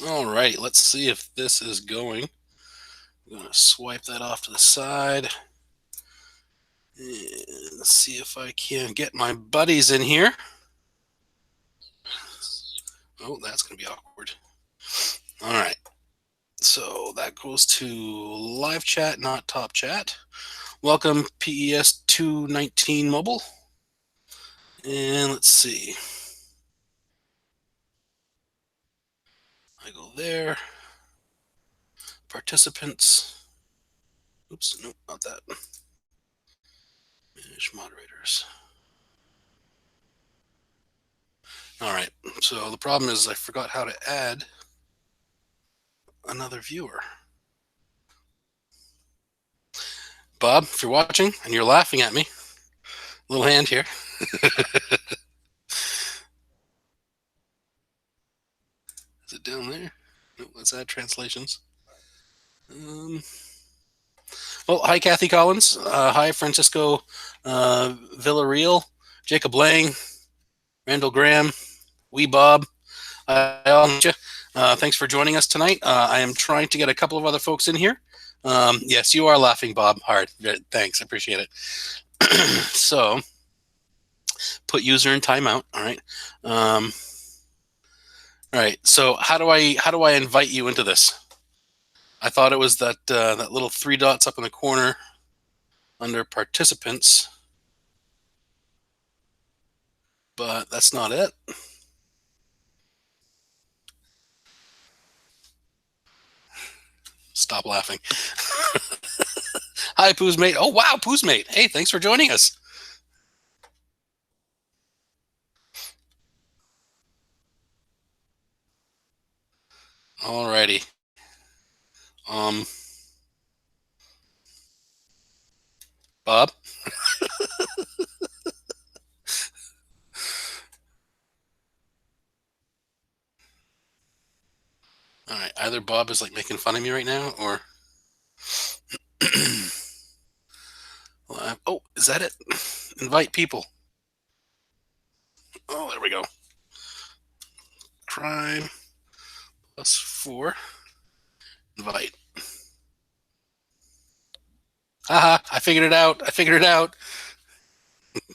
All right, let's see if this is going. I'm going to swipe that off to the side. And let's see if I can get my buddies in here. Oh, that's going to be awkward. All right. So that goes to live chat, not top chat. Welcome, PES 219 mobile. And let's see. I go there. Participants. Oops, nope, not that. Manage moderators. All right, so the problem is I forgot how to add another viewer. Bob, if you're watching and you're laughing at me, little hand here. Is it down there? No, let's add translations. Well, hi, Kathy Collins. Hi, Francisco Villarreal, Jacob Lang, Randall Graham, Wee Bob. Thanks for joining us tonight. I am trying to get a couple of other folks in here. Yes, you are laughing, Bob. Hard. Thanks. I appreciate it. So, put user in timeout. All right. All right. So, how do I invite you into this? I thought it was that that little 3 dots up in the corner under participants, but that's not it. Stop laughing. Hi, Pooh's Mate. Oh, wow, Pooh's Mate. Hey, thanks for joining us. All righty. Bob? All right, either Bob is like making fun of me right now, or... Oh, is that it? Invite people. Oh, there we go. Crime +4. Invite. Haha, I figured it out. I figured it out.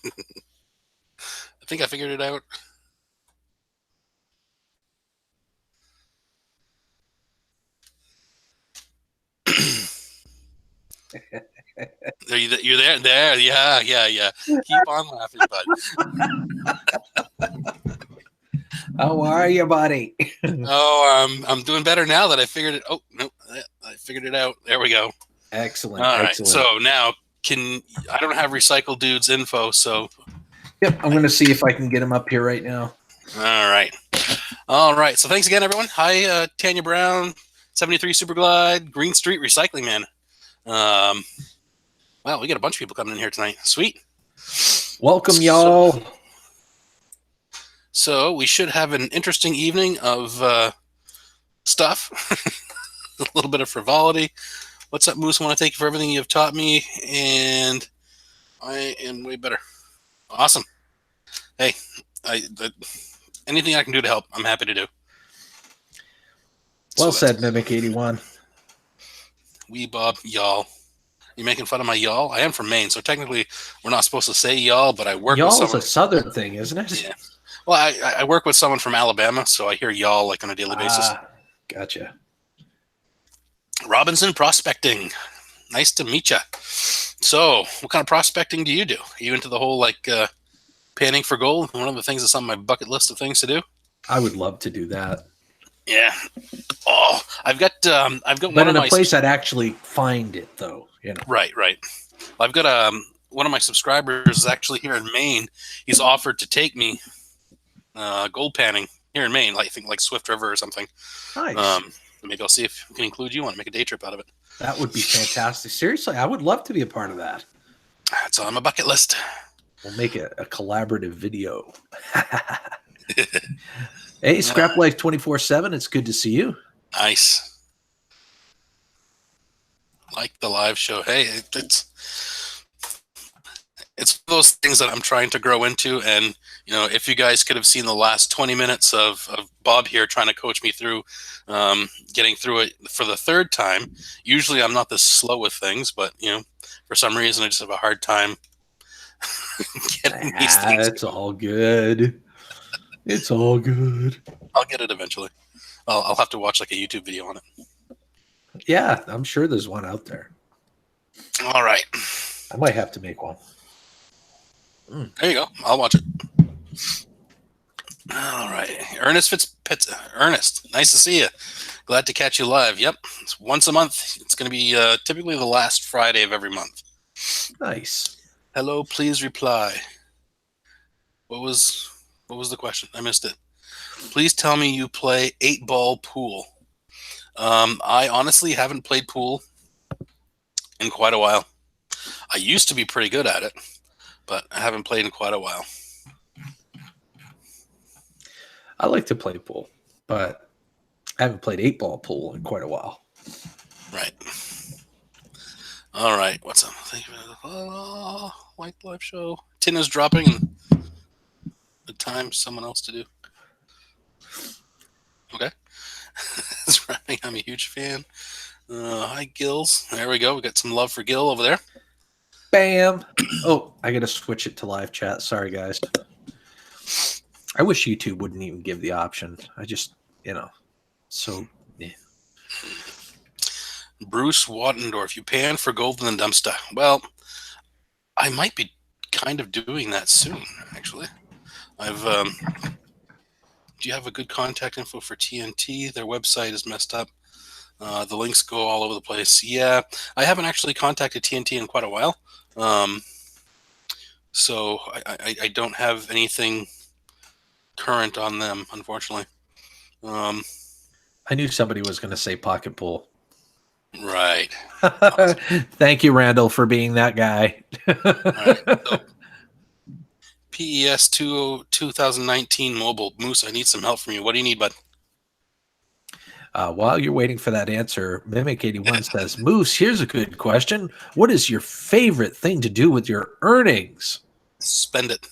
I think I figured it out. You're there? There, yeah. Keep on laughing, bud. How are you, buddy? Oh, I'm doing better now that I figured it. Oh, no, I figured it out. There we go. Excellent. All right. Excellent. So now, I don't have Recycle Dude's info, so. Yep, I'm going to see if I can get him up here right now. All right. So thanks again, everyone. Hi, Tanya Brown, 73 Superglide, Green Street Recycling Man. Wow, we got a bunch of people coming in here tonight. Sweet. Welcome, y'all. So we should have an interesting evening of stuff. A little bit of frivolity. What's up, Moose? I want to thank you for everything you've taught me, and I am way better. Awesome. Hey, anything I can do to help, I'm happy to do. Well said, Mimic 81. Wee Bob, y'all. You making fun of my y'all? I am from Maine, so technically we're not supposed to say y'all, but I work with someone. Y'all is a southern thing, isn't it? Yeah. Well, I work with someone from Alabama, so I hear y'all like on a daily basis. Gotcha. Robinson Prospecting. Nice to meet you. So, what kind of prospecting do you do? Are you into the whole panning for gold? One of the things that's on my bucket list of things to do. I would love to do that. Yeah. Oh, I've got but one in of a place I'd actually find it, though. You know. Right. I've got one of my subscribers is actually here in Maine. He's offered to take me gold panning here in Maine, I think like Swift River or something. Nice. Maybe I'll see if we can include you. I want to make a day trip out of it. That would be fantastic. Seriously, I would love to be a part of that. It's on my bucket list. We'll make a collaborative video. Hey, Scrap Life 24/7. It's good to see you. Nice. Like the live show. Hey, it's those things that I'm trying to grow into. And, if you guys could have seen the last 20 minutes of Bob here trying to coach me through getting through it for the third time, usually I'm not this slow with things, but, for some reason I just have a hard time getting these things. It's all good. It's all good. I'll get it eventually. I'll have to watch like a YouTube video on it. Yeah, I'm sure there's one out there. All right. I might have to make one. There you go. I'll watch it. All right. Ernest, nice to see you. Glad to catch you live. Yep. It's once a month. It's going to be typically the last Friday of every month. Nice. Hello, please reply. What was the question? I missed it. Please tell me you play 8-ball pool. I honestly haven't played pool in quite a while. I used to be pretty good at it, but I haven't played in quite a while. I like to play pool, but I haven't played 8-ball pool in quite a while. Right. All right. What's up? Thank you for the White Live Show. Tina's dropping and the time someone else to do. Okay. It's wrapping. I'm a huge fan. Hi, Gils. There we go. We got some love for Gil over there. Bam. Oh, I got to switch it to live chat. Sorry, guys. I wish YouTube wouldn't even give the option. I just, so, yeah. Bruce Wattendorf, you pan for gold in the dumpster. Well, I might be kind of doing that soon, actually. Do you have a good contact info for TNT? Their website is messed up. The links go all over the place. Yeah, I haven't actually contacted TNT in quite a while. So I don't have anything current on them, unfortunately. I knew somebody was going to say pocket pool. Right. Thank you, Randall, for being that guy. Right. So, PES 2019 mobile. Moose, I need some help from you. What do you need, bud? While you're waiting for that answer, Mimic81 says, Moose, here's a good question. What is your favorite thing to do with your earnings? Spend it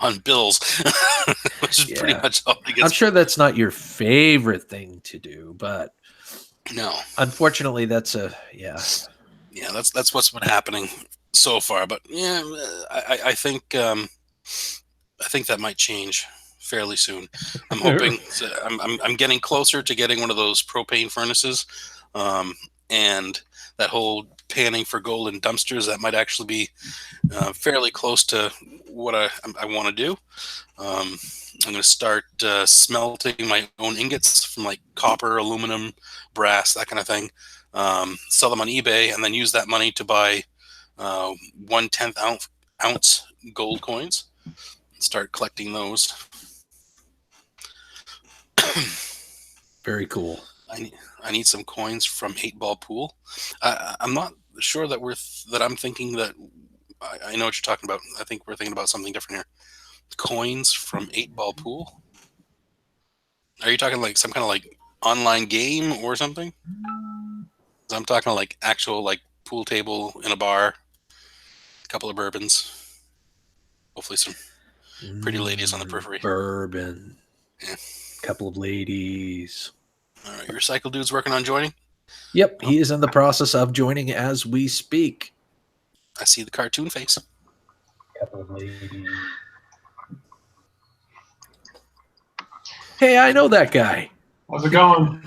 on bills, which is pretty much all I get. I'm sure that's not your favorite thing to do, but no, unfortunately, that's that's what's been happening so far. But yeah, I think that might change fairly soon. I'm hoping. I'm getting closer to getting one of those propane furnaces, and that whole panning for gold in dumpsters, that might actually be fairly close to what I want to do. I'm going to start smelting my own ingots from like copper, aluminum, brass, that kind of thing. Sell them on eBay and then use that money to buy 1/10 ounce gold coins. Start collecting those. Very cool. I need some coins from 8-ball pool. I'm not sure that I'm thinking that. I know what you're talking about. I think we're thinking about something different here. Coins from 8-ball pool. Are you talking like some kind of like online game or something? I'm talking like actual like pool table in a bar, a couple of bourbons, hopefully some pretty ladies on the periphery. Bourbon. Yeah. Couple of ladies. All right, your cycle dude's working on joining? Yep, he is in the process of joining as we speak. I see the cartoon face. Couple of ladies. Hey, I know that guy. How's it going?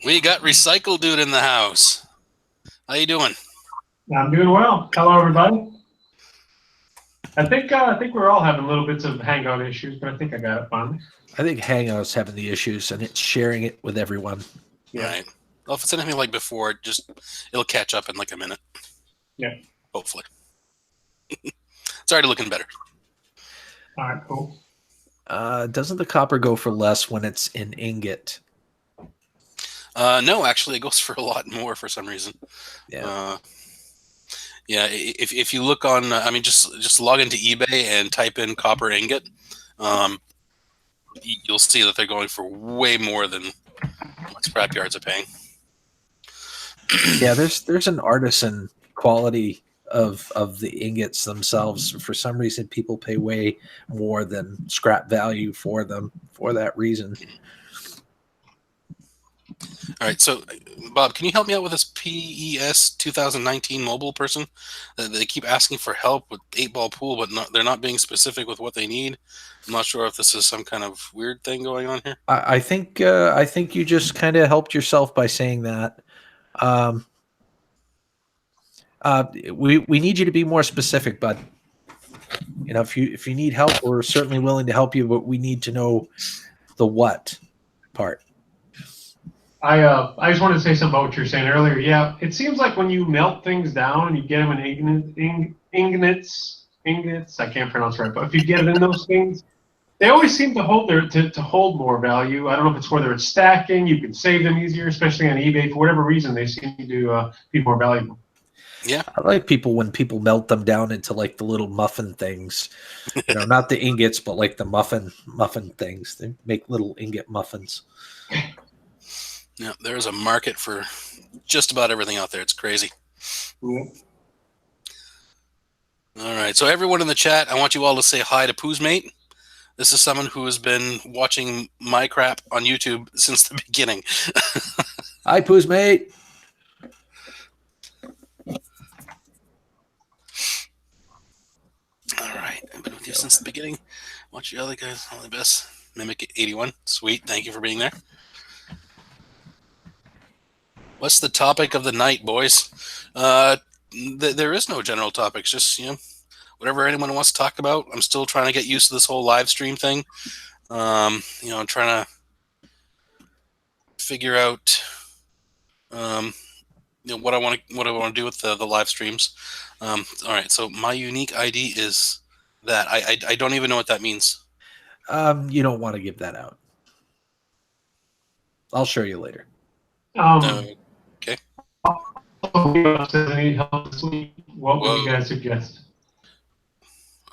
We got Recycle Dude in the house. How you doing? I'm doing well. Hello, everybody. I think we're all having little bits of Hangout issues, but I think I got it finally. I think Hangout's having the issues, and it's sharing it with everyone. Yeah. Right. Well, if it's anything like before, it'll catch up in like a minute. Yeah. Hopefully. It's already looking better. All right, cool. Doesn't the copper go for less when it's in ingot? No, actually, it goes for a lot more for some reason. Yeah. Yeah, if you look on, just log into eBay and type in copper ingot, you'll see that they're going for way more than what scrapyards are paying. Yeah, there's an artisan quality of the ingots themselves. For some reason, people pay way more than scrap value for them for that reason. All right, so Bob, can you help me out with this PES 2019 mobile person? They keep asking for help with 8-ball pool, but they're not being specific with what they need. I'm not sure if this is some kind of weird thing going on here. I think you just kind of helped yourself by saying that. We need you to be more specific, bud. You know, if you need help, we're certainly willing to help you, but we need to know the what part. I just wanted to say something about what you were saying earlier. Yeah, it seems like when you melt things down and you get them in ingots, I can't pronounce right, but if you get it in those things, they always seem to hold to hold more value. I don't know if it's whether it's stacking, you can save them easier, especially on eBay. For whatever reason, they seem to be more valuable. Yeah, I like when people melt them down into like the little muffin things. You know, not the ingots, but like the muffin things. They make little ingot muffins. yeah. There's a market for just about everything out there. It's crazy. Yeah. All right, so everyone in the chat, I want you all to say hi to Pooh's Mate. This is someone who has been watching my crap on YouTube since the beginning. Hi, Pooh's Mate. All right, I've been with you since the beginning. Watch you other guys, all the best. Mimic 81, sweet. Thank you for being there. What's the topic of the night, boys? There is no general topics. Just whatever anyone wants to talk about. I'm still trying to get used to this whole live stream thing. I'm trying to figure out what I want to do with the live streams. All right, so my unique ID is that I don't even know what that means. You don't want to give that out. I'll show you later. Okay. What would you guys suggest?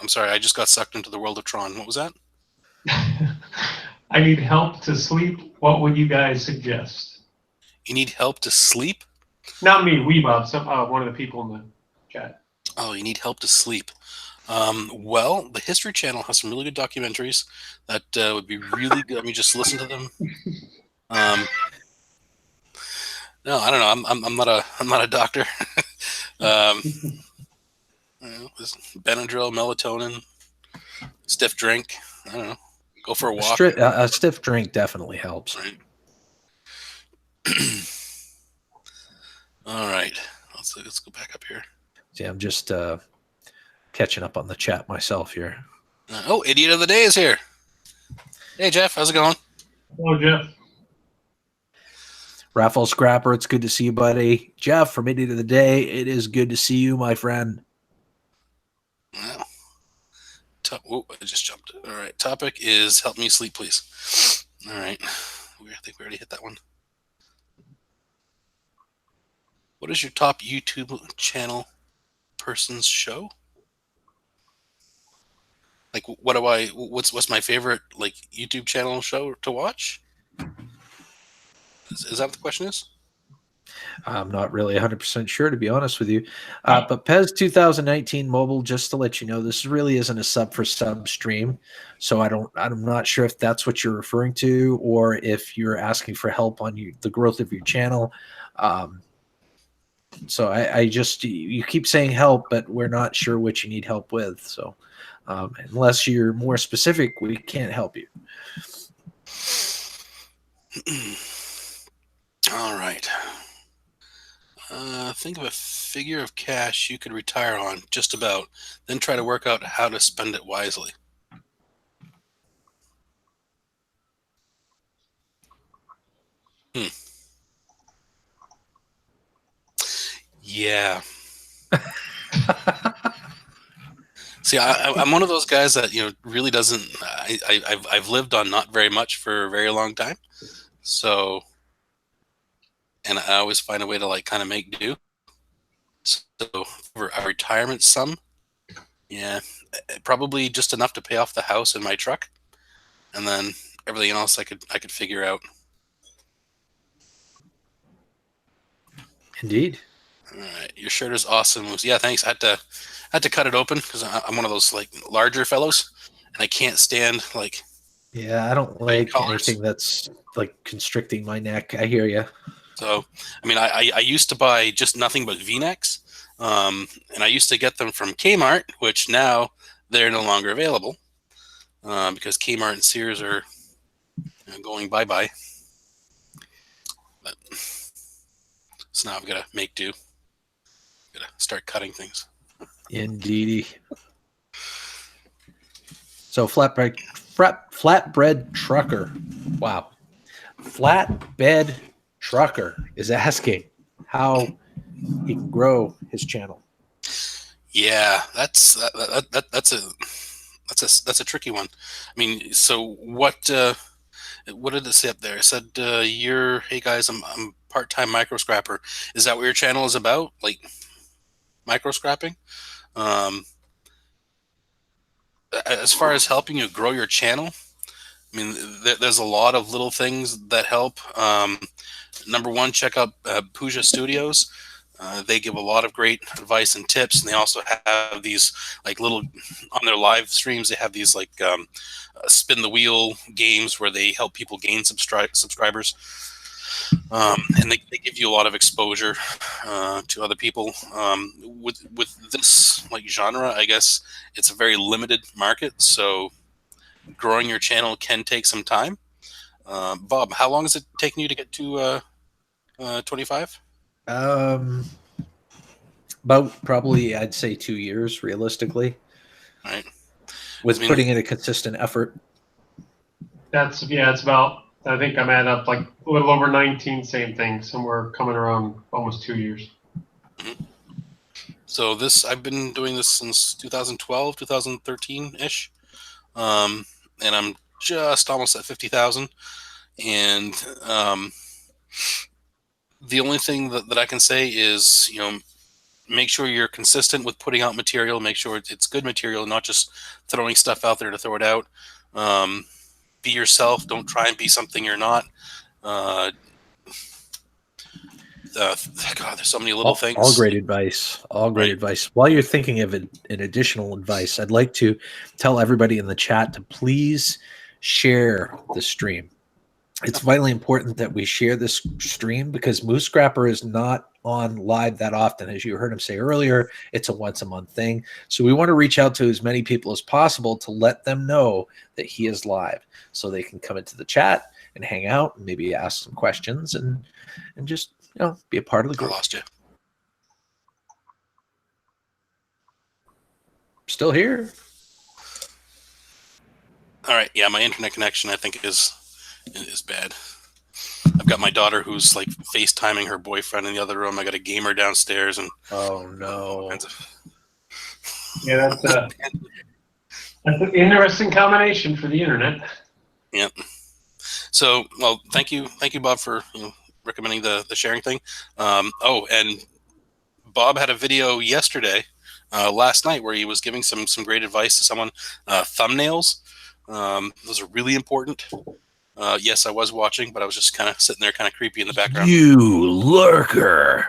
I'm sorry, I just got sucked into the world of Tron. What was that? I need help to sleep. What would you guys suggest? You need help to sleep? Not me, Weebob, one of the people in the chat. Oh, you need help to sleep. Well, the History Channel has some really good documentaries that would be really good. I mean, just listen to them. No, I don't know. I'm not a doctor. Benadryl, melatonin, stiff drink. I don't know. Go for a walk. A stiff drink definitely helps. Right. All right. Let's go back up here. See, I'm just catching up on the chat myself here. Idiot of the Day is here. Hey, Jeff. How's it going? Hello, Jeff. Raphael Scrapper, it's good to see you, buddy. Jeff from Idiot of the Day, it is good to see you, my friend. Well, I just jumped. All right. Topic is help me sleep, please. All right. I think we already hit that one. What is your top YouTube channel person's show? Like, what's my favorite like YouTube channel show to watch? Is that what the question is? I'm not really 100% sure, to be honest with you. But Pez 2019 Mobile, just to let you know, this really isn't a sub for sub stream. So I'm not sure if that's what you're referring to or if you're asking for help on the growth of your channel. So you keep saying help, but we're not sure what you need help with. So unless you're more specific, we can't help you. All right. Think of a figure of cash you could retire on, just about. Then try to work out how to spend it wisely. Yeah. See, I'm one of those guys that really doesn't. I've lived on not very much for a very long time, so. And I always find a way to like kind of make do. So for a retirement sum, yeah, probably just enough to pay off the house and my truck, and then everything else I could figure out. Indeed. All right, your shirt is awesome, Moose. Yeah, thanks. I had to cut it open because I'm one of those like larger fellows, and I can't stand like Yeah, I don't tight like collars. anything that's like constricting my neck. I hear you. So, I mean, I used to buy just nothing but V-necks, and I used to get them from Kmart, which now they're no longer available because Kmart and Sears are going bye-bye. But, so now I've got to make do. Got to start cutting things. Indeedy. So flatbread trucker. Wow. Flatbed trucker is asking how he can grow his channel. Yeah, that's a tricky one. I mean, so what did it say up there? It said hey guys, I'm part-time micro scrapper. Is that what your channel is about? Like micro scrapping? As far as helping you grow your channel, I mean, there's a lot of little things that help. Number one, check out Puja Studios. They give a lot of great advice and tips, and they also have these like little on their live streams. They have these like spin the wheel games where they help people gain subscribers, and they give you a lot of exposure to other people. With this like genre, I guess it's a very limited market, so growing your channel can take some time. Bob, how long is it taking you to get to 25? About probably I'd say 2 years realistically. All right. With putting in a consistent effort. It's about, I think I'm at up like a little over 19, same thing, somewhere coming around almost 2 years. Mm-hmm. So I've been doing this since 2012, 2013-ish. And I'm just almost at 50,000. And the only thing that I can say is, make sure you're consistent with putting out material. Make sure it's good material, not just throwing stuff out there to throw it out. Be yourself. Don't try and be something you're not. God, there's so many little things. All great advice. All great advice. While you're thinking of an additional advice, I'd like to tell everybody in the chat to please share the stream. It's vitally important that we share this stream because Moose Scrapper is not on live that often. As you heard him say earlier, it's a once a month thing. So we want to reach out to as many people as possible to let them know that he is live so they can come into the chat and hang out and maybe ask some questions and just, be a part of the group. I lost you. Still here. All right. Yeah, my internet connection, I think, is bad. I've got my daughter who's like FaceTiming her boyfriend in the other room. I got a gamer downstairs, and oh no, yeah, that's an interesting combination for the internet. Yep. So, well, thank you, Bob, for recommending the sharing thing. And Bob had a video yesterday, last night, where he was giving some great advice to someone. Thumbnails, those are really important. Yes, I was watching, but I was just kind of sitting there, kind of creepy in the background. You lurker.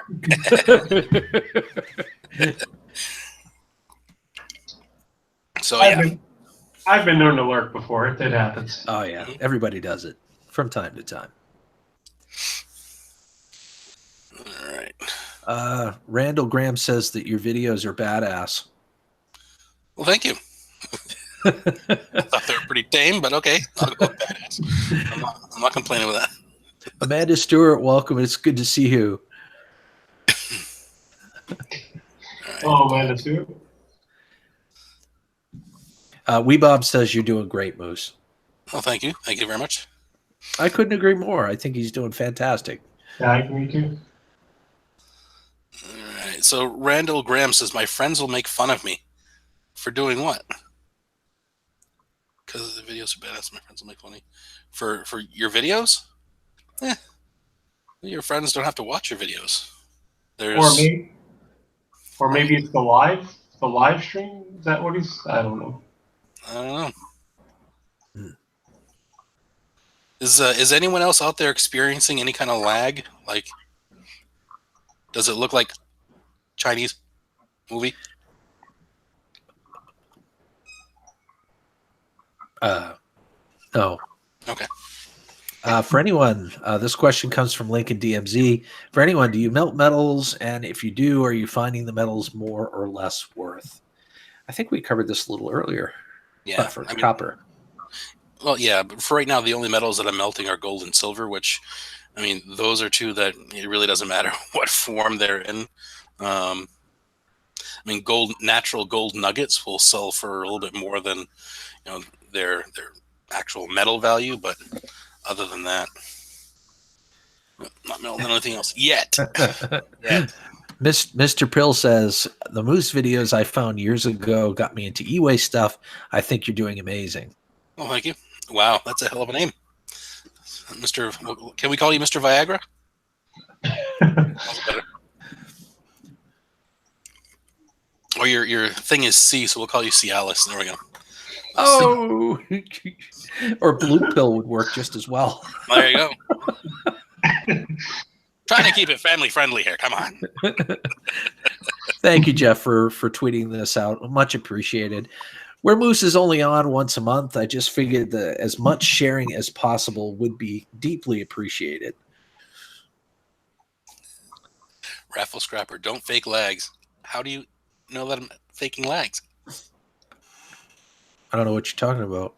So yeah, I've been known to lurk before. It happens. Oh yeah, everybody does it from time to time. All right. Randall Graham says that your videos are badass. Well, thank you. I thought they were pretty tame, but okay. I'll go with badass. I'm not complaining with that. Amanda Stewart, welcome. It's good to see you. Right. Oh, Amanda Stewart. Bob says you're doing great, Moose. Well, thank you. Thank you very much. I couldn't agree more. I think he's doing fantastic. Yeah, me too. All right. So Randall Graham says, my friends will make fun of me. For doing what? Because the videos are badass, my friends will make fun of me. For your videos? Your friends don't have to watch your videos. Or maybe it's the live stream. Is that what he's? I don't know. Is anyone else out there experiencing any kind of lag? Like, Does it look like Chinese movie? No. Okay. For anyone, this question comes from Lincoln DMZ. For anyone, do you melt metals? And if you do, are you finding the metals more or less worth? I think we covered this a little earlier. Yeah. But for copper. Well, yeah, but for right now, the only metals that I'm melting are gold and silver, which, I mean, those are two that it really doesn't matter what form they're in. I mean, natural gold nuggets will sell for a little bit more than, their actual metal value, but other than that, not melting anything else yet. Yet. Mr. Prill says, the Moose videos I found years ago got me into e-way stuff. I think you're doing amazing. Oh, thank you. Wow, that's a hell of a name. Can we call you Mr. Viagra? That's better. Or your thing is C, so we'll call you Cialis. There we go. Oh, or Blue Pill would work just as well. There you go. Trying to keep it family friendly here. Come on. Thank you, Jeff, for tweeting this out. Much appreciated. Where Moose is only on once a month, I just figured that as much sharing as possible would be deeply appreciated. Raffle Scrapper, don't fake lags. How do you know that I'm faking lags? I don't know what you're talking about.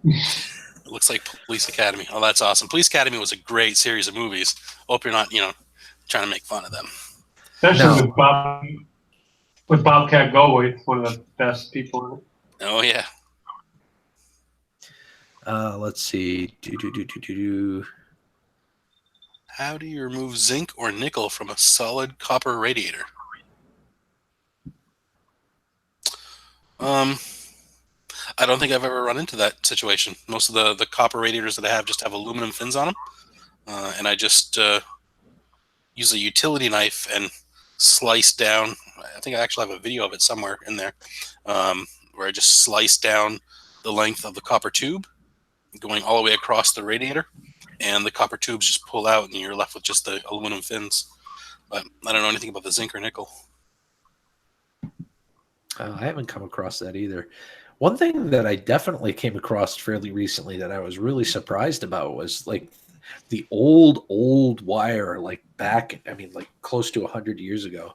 It looks like Police Academy. Oh, that's awesome. Police Academy was a great series of movies. Hope you're not, trying to make fun of them. Especially with Bobcat Goldthwait, one of the best people in it. Oh, yeah. Let's see. How do you remove zinc or nickel from a solid copper radiator? I don't think I've ever run into that situation. Most of the copper radiators that I have just have aluminum fins on them. And I just use a utility knife and slice down. I think I actually have a video of it somewhere in there, where I just slice down the length of the copper tube, going all the way across the radiator, and the copper tubes just pull out, and you're left with just the aluminum fins. But I don't know anything about the zinc or nickel. I haven't come across that either. One thing that I definitely came across fairly recently that I was really surprised about was like the old wire, like back, like close to 100 years ago,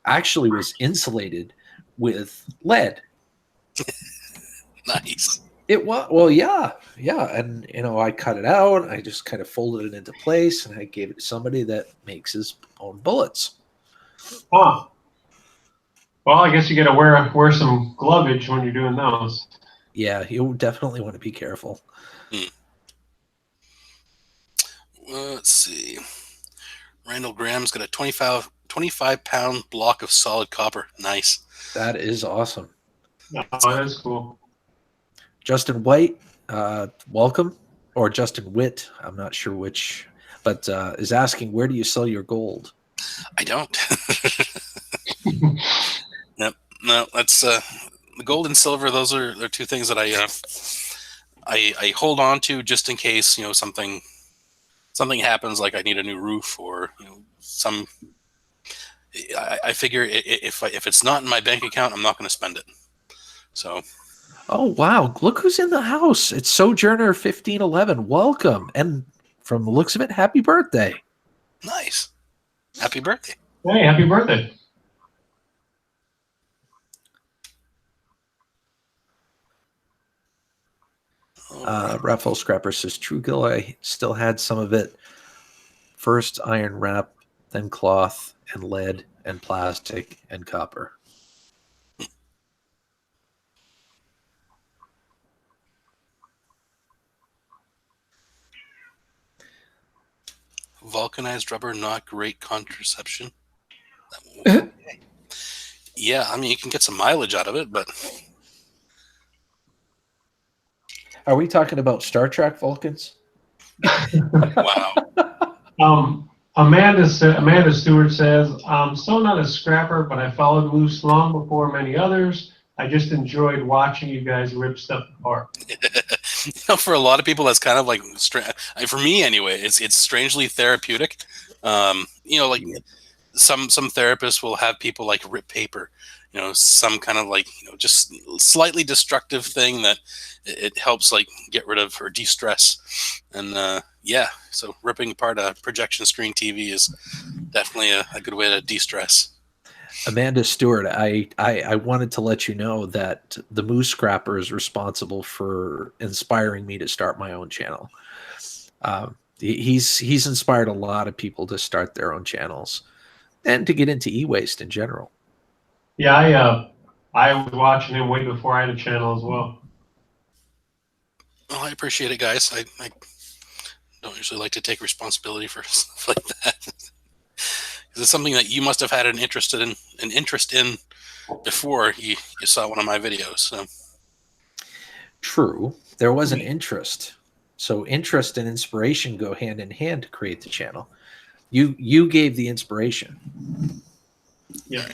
actually was insulated with lead. Nice. It was, well, yeah. And, I cut it out. I just kind of folded it into place, and I gave it to somebody that makes his own bullets. Huh. Well, I guess you got to wear some glovage when you're doing those. Yeah, you definitely want to be careful. Let's see. Randall Graham's got a 25-pound block of solid copper. Nice. That is awesome. Oh, that's cool. Justin White, welcome. Or Justin Witt, I'm not sure which, but is asking, where do you sell your gold? I don't. No, that's the gold and silver. Those are two things that I hold on to just in case something happens, like I need a new roof, or I figure if it's not in my bank account, I'm not going to spend it. So. Oh wow! Look who's in the house. It's Sojourner 1511. Welcome, and from the looks of it, happy birthday. Nice. Happy birthday. Hey, happy birthday. Raffle Scrapper says, True Gill, I still had some of it. First iron wrap, then cloth, and lead, and plastic, and copper. Vulcanized rubber, not great contraception. Yeah, you can get some mileage out of it, but... Are we talking about Star Trek Vulcans? Wow. Amanda Stewart says, I'm still not a scrapper, but I followed Moose long before many others. I just enjoyed watching you guys rip stuff apart. For a lot of people, that's kind of like for me anyway. It's strangely therapeutic. Like some therapists will have people like rip paper. Some kind of like just slightly destructive thing that it helps like get rid of or de-stress. And so ripping apart a projection screen TV is definitely a good way to de-stress. Amanda Stewart, I wanted to let you know that the Moose Scrapper is responsible for inspiring me to start my own channel. He's inspired a lot of people to start their own channels and to get into e-waste in general. Yeah, I was watching him way before I had a channel as well. Well, I appreciate it, guys. I don't usually like to take responsibility for stuff like that. It's something that you must have had an interest in before you saw one of my videos. So. True, there was an interest. So interest and inspiration go hand in hand to create the channel. You gave the inspiration. Yeah.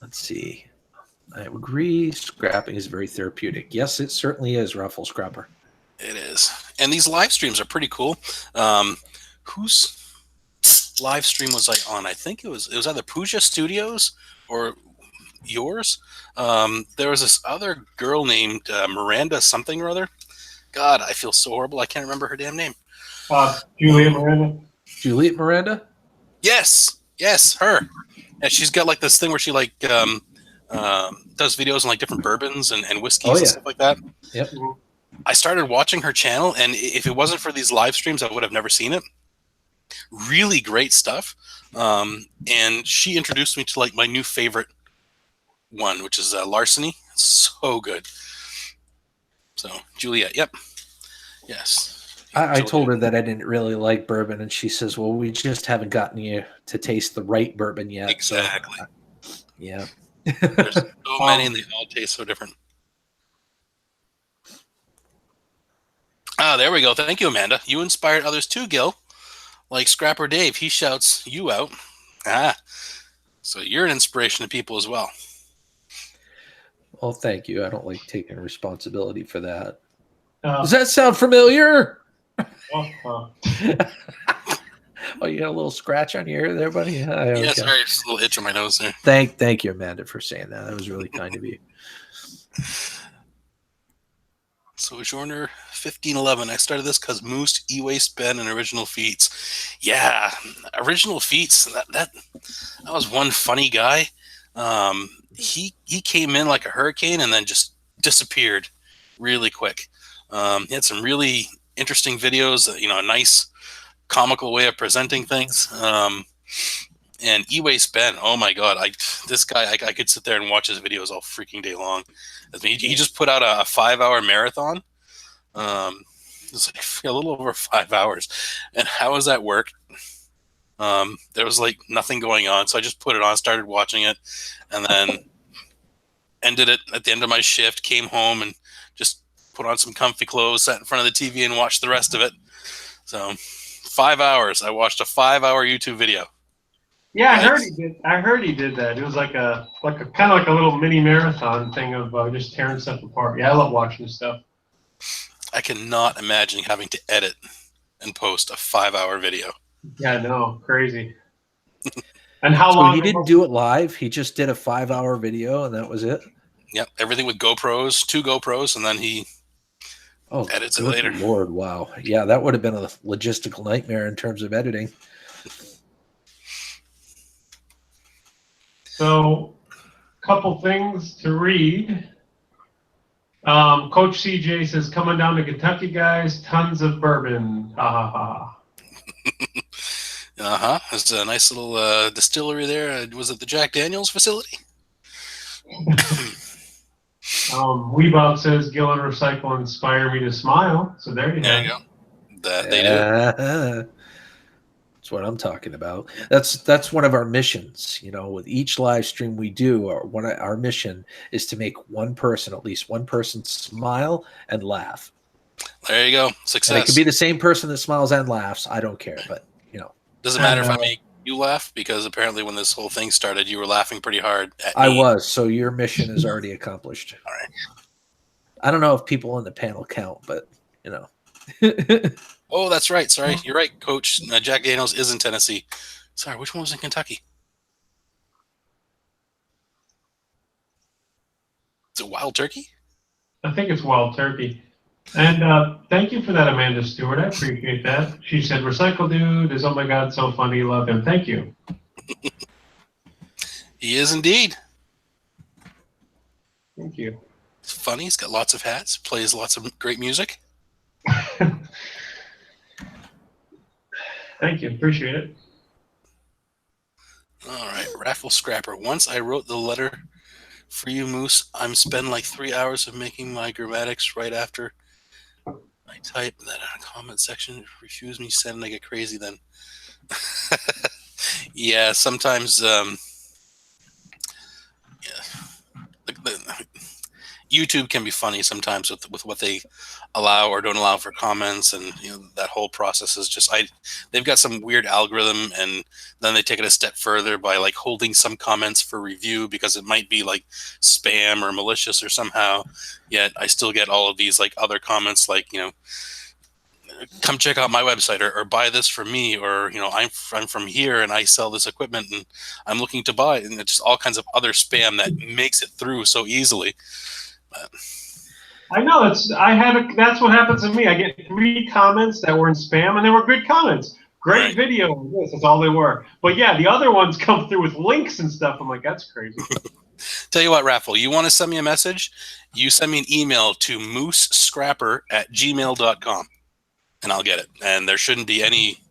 Let's see. I agree. Scrapping is very therapeutic. Yes, it certainly is, Ruffle Scrapper. It is. And these live streams are pretty cool. Whose live stream was I on? I think it was either Pooja Studios or yours. There was this other girl named Miranda something or other. God, I feel so horrible. I can't remember her damn name. Juliet Miranda. Juliet Miranda? Yes, her. And she's got like this thing where she like does videos on like different bourbons and whiskeys and stuff like that. Yep. I started watching her channel, and if it wasn't for these live streams, I would have never seen it. Really great stuff. And she introduced me to like my new favorite one, which is Larceny. So good. So Juliet, yep. Yes. I told her that I didn't really like bourbon, and she says, well, we just haven't gotten you to taste the right bourbon yet. Exactly. So, yeah. There's so many, and they all taste so different. There we go. Thank you, Amanda. You inspired others too, Gil. Like Scrapper Dave, he shouts you out. So you're an inspiration to people as well. Well, thank you. I don't like taking responsibility for that. Does that sound familiar? Oh, you got a little scratch on your ear there, buddy? Yeah, sorry, just a little itch on my nose there. Thank you, Amanda, for saying that. That was really kind of you. Sojourner 1511. I started this because Moose, E-Waste, Ben, and Original Feats. Yeah, Original Feats. That was one funny guy. He came in like a hurricane and then just disappeared really quick. He had some really interesting videos. A nice comical way of presenting things. And E-Waste Ben. Oh my God, this guy I could sit there and watch his videos all freaking day long. He just put out a 5-hour marathon. It's like a little over 5 hours. And how does that work? There was like nothing going on, so I just put it on, started watching it, and then ended it at the end of my shift, came home and just put on some comfy clothes, sat in front of the TV and watched the rest of it. So 5 hours. I watched a 5-hour YouTube video. Yeah, I heard he did. I heard he did that. It was like a kind of like a little mini marathon thing of just tearing stuff apart. Yeah, I love watching this stuff. I cannot imagine having to edit and post a 5-hour video. Yeah, no, crazy. And how long? He didn't do it live. He just did a 5-hour video, and that was it. Yep, everything with GoPros, 2 GoPros, and then he edits it later. Lord, wow, yeah, that would have been a logistical nightmare in terms of editing. So, couple things to read. Coach CJ says, coming down to Kentucky, guys, tons of bourbon. Ha ha ha. There's a nice little distillery there. Was it the Jack Daniels facility? Weebob says, Gil and Recycle inspire me to smile. So there you go. That they do. That's what I'm talking about. That's one of our missions. With each live stream we do, our mission is to make at least one person smile and laugh. There you go. Success. And it could be the same person that smiles and laughs. I don't care, but doesn't matter if I make you laugh? Because apparently when this whole thing started, you were laughing pretty hard at I me. was. So your mission is already accomplished. All right. I don't know if people on the panel count, but you know. Oh, that's right. Sorry. You're right, Coach. Jack Daniels is in Tennessee. Sorry, which one was in Kentucky? Is it Wild Turkey? I think it's Wild Turkey. And thank you for that, Amanda Stewart. I appreciate that. She said, Recycle Dude is, oh my God, so funny. Love him. Thank you. He is indeed. Thank you. He's funny. He's got lots of hats. Plays lots of great music. Thank you. Appreciate it. All right. Raffle Scrapper. Once I wrote the letter for you, Moose. I'm spend like 3 hours of making my grammatics right after I type that in a comment section. Refuse me, send, I get crazy then. Yeah, sometimes YouTube can be funny sometimes with what they allow or don't allow for comments, and that whole process is just they've got some weird algorithm, and then they take it a step further by like holding some comments for review because it might be like spam or malicious or somehow. Yet I still get all of these like other comments like come check out my website or buy this from me, or I'm from here and I sell this equipment and I'm looking to buy, and it's just all kinds of other spam that makes it through so easily. I know that's what happens to me. I get 3 comments that were in spam, and they were good comments. Great Right. video. Yes, that's all they were. But yeah, the other ones come through with links and stuff. I'm like, that's crazy. Tell you what, Raffle, you want to send me a message? You send me an email to moosescrapper@gmail.com, and I'll get it. And there shouldn't be any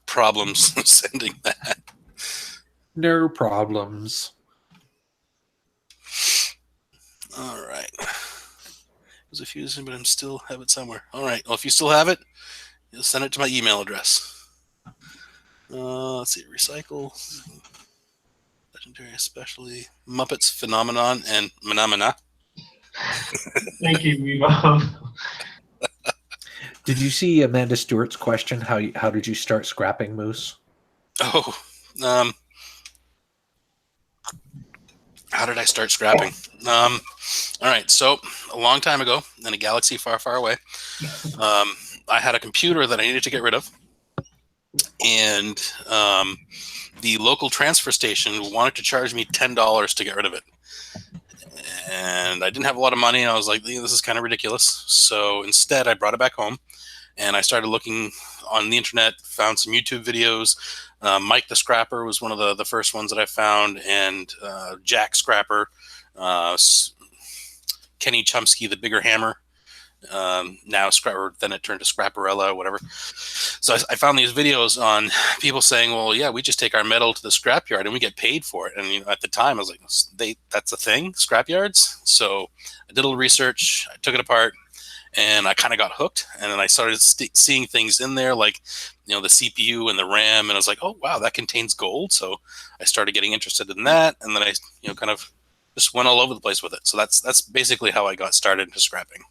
problems sending that. No problems. All right. It was a fusion, but I still have it somewhere. All right. Well, if you still have it, you'll send it to my email address. Let's see. Recycle. Legendary, especially Muppets, Phenomenon, and Phenomena. Thank you, Weebo. Did you see Amanda Stewart's question? How did you start scrapping, Moose? Oh, how did I start scrapping? All right, so a long time ago, in a galaxy far, far away, I had a computer that I needed to get rid of, and the local transfer station wanted to charge me $10 to get rid of it. And I didn't have a lot of money, and I was like, this is kind of ridiculous. So instead, I brought it back home, and I started looking on the internet, found some YouTube videos. Mike the Scrapper was one of the first ones that I found, and Jack Scrapper, Kenny Chomsky, the Bigger Hammer, now Scrapper, then it turned to Scrapperella or whatever. So I found these videos on people saying, well, yeah, we just take our metal to the scrapyard and we get paid for it. And at the time I was like, that's a thing, scrapyards? So I did a little research, I took it apart, and I kind of got hooked. And then I started seeing things in there like, the CPU and the RAM, and I was like, oh, wow, that contains gold. So I started getting interested in that, and then I, kind of just went all over the place with it. So that's basically how I got started into scrapping.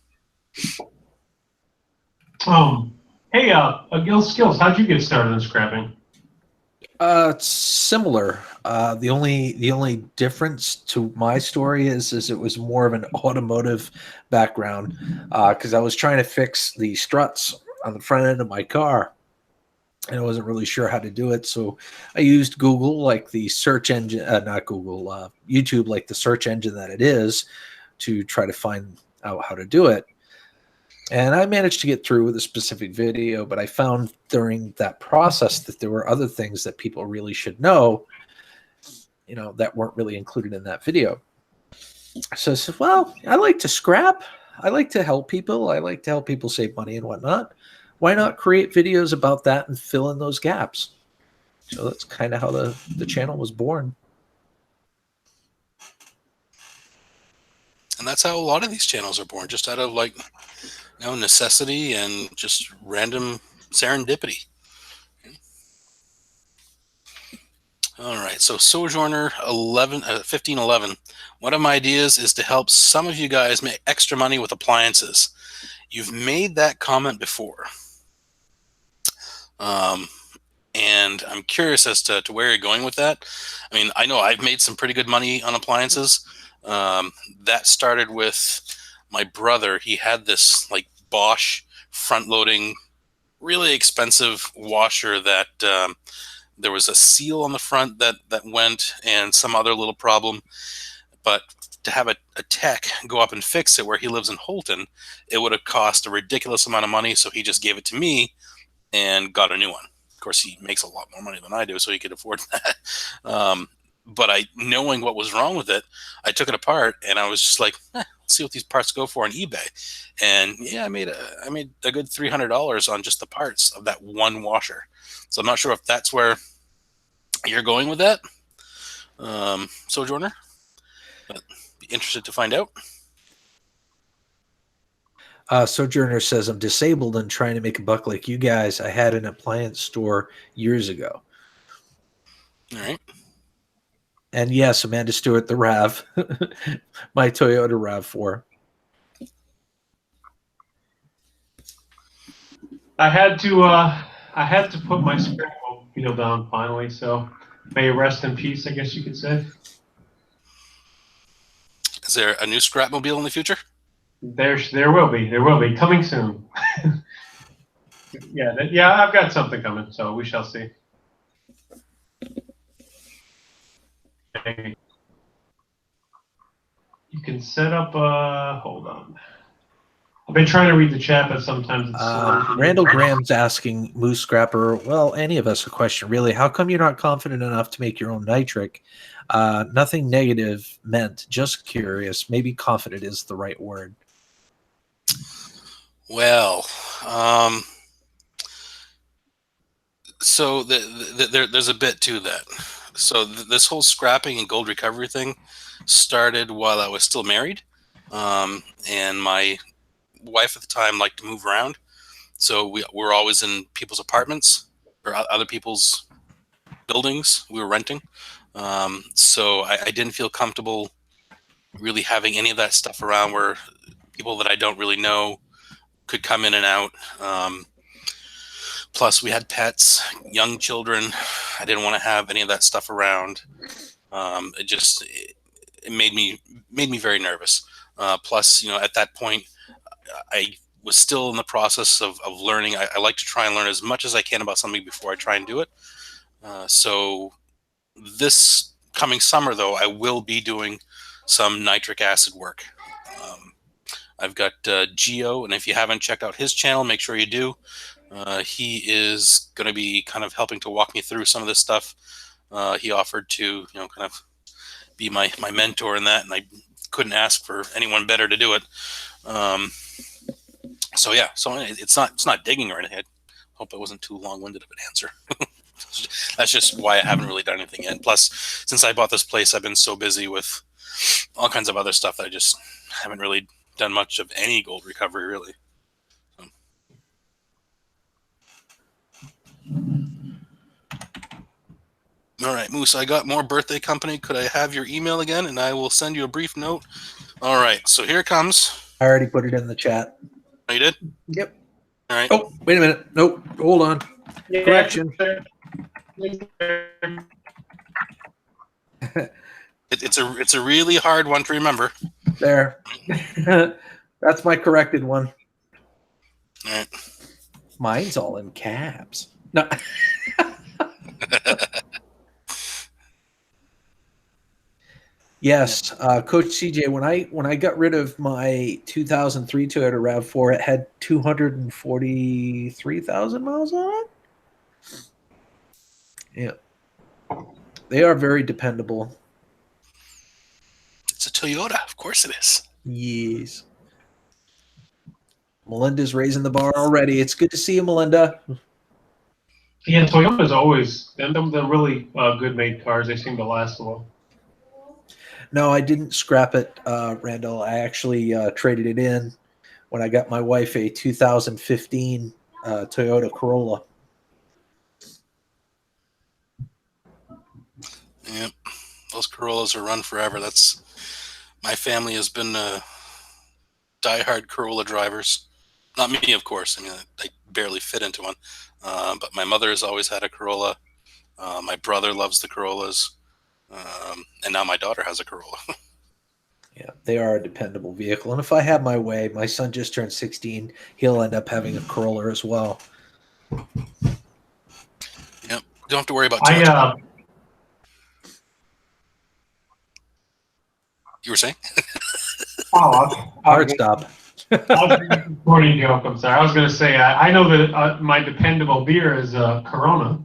Hey, Gils, Skillz, how'd you get started in scrapping? It's similar. The only difference to my story is it was more of an automotive background, because I was trying to fix the struts on the front end of my car, and I wasn't really sure how to do it. So I used Google, like the search engine, not Google, YouTube, like the search engine that it is, to try to find out how to do it. And I managed to get through with a specific video, but I found during that process that there were other things that people really should know, that weren't really included in that video. So I said, well, I like to scrap. I like to help people. I like to help people save money and whatnot. Why not create videos about that and fill in those gaps? So that's kind of how the channel was born. And that's how a lot of these channels are born, just out of like, necessity and just random serendipity. All right, so Sojourner 1511. One of my ideas is to help some of you guys make extra money with appliances. You've made that comment before. And and I'm curious as to where you're going with that. I mean, I know I've made some pretty good money on appliances. That started with my brother. He had this like Bosch front-loading, really expensive washer that there was a seal on the front that went, and some other little problem. But to have a tech go up and fix it where he lives in Holton, it would have cost a ridiculous amount of money. So he just gave it to me and got a new one. Of course, he makes a lot more money than I do, so he could afford that. But knowing what was wrong with it, I took it apart and I was just like, let's see what these parts go for on eBay. And yeah, I made a good $300 on just the parts of that one washer. So I'm not sure if that's where you're going with that, Sojourner. But be interested to find out. Sojourner says, I'm disabled and trying to make a buck like you guys. I had an appliance store years ago. All right. And yes, Amanda Stewart, the RAV, my Toyota RAV4. I had to put my scrapmobile down finally, so may it rest in peace, I guess you could say. Is there a new scrapmobile in the future? There will be coming soon. Yeah, I've got something coming, so we shall see. You can set up. Hold on. I've been trying to read the chat, but sometimes it's Randall Graham's asking Moose Scrapper, well, any of us a question, really. How come you're not confident enough to make your own nitric? Nothing negative meant, just curious. Maybe confident is the right word. Well, so there's a bit to that. So this whole scrapping and gold recovery thing started while I was still married, and my wife at the time liked to move around, so we were always in people's apartments or other people's buildings we were renting. So I didn't feel comfortable really having any of that stuff around where people that I don't really know could come in and out. Plus, we had pets, young children. I didn't want to have any of that stuff around. It made me very nervous. Plus, at that point, I was still in the process of learning. I like to try and learn as much as I can about something before I try and do it. So this coming summer, though, I will be doing some nitric acid work. I've got Gio, and if you haven't checked out his channel, make sure you do. He is going to be kind of helping to walk me through some of this stuff. He offered to, kind of be my mentor in that, and I couldn't ask for anyone better to do it. So yeah, so it's not digging or anything. I hope it wasn't too long-winded of an answer. That's just why I haven't really done anything yet. Plus, since I bought this place, I've been so busy with all kinds of other stuff that I just haven't really done much of any gold recovery, really. So. All right, Moose, I got more birthday company. Could I have your email again, and I will send you a brief note? All right, so here it comes. I already put it in the chat. Oh, you did? Yep. All right. Oh, wait a minute. Nope. Hold on. Yeah. Correction. It's a really hard one to remember. There. That's my corrected one. All right. Mine's all in caps. No. Yes, Coach CJ. When I got rid of my 2003 Toyota RAV4, it had 243,000 miles on it. Yeah, they are very dependable. It's a Toyota, of course it is. Yes. Melinda's raising the bar already. It's good to see you, Melinda. Yeah, Toyota's always they're really good made cars. They seem to last a while. No, I didn't scrap it, Randall. I actually traded it in when I got my wife a 2015 Toyota Corolla. Yep, those Corollas are run forever. My family has been diehard Corolla drivers. Not me, of course. I mean, I barely fit into one. But my mother has always had a Corolla. My brother loves the Corollas. And now my daughter has a Corolla. Yeah, they are a dependable vehicle. And if I have my way, my son just turned 16. He'll end up having a Corolla as well. Yep. Don't have to worry about too much. You were saying? Hard stop. Corny joke. I'm sorry. I was going to say I know that my dependable beer is Corona.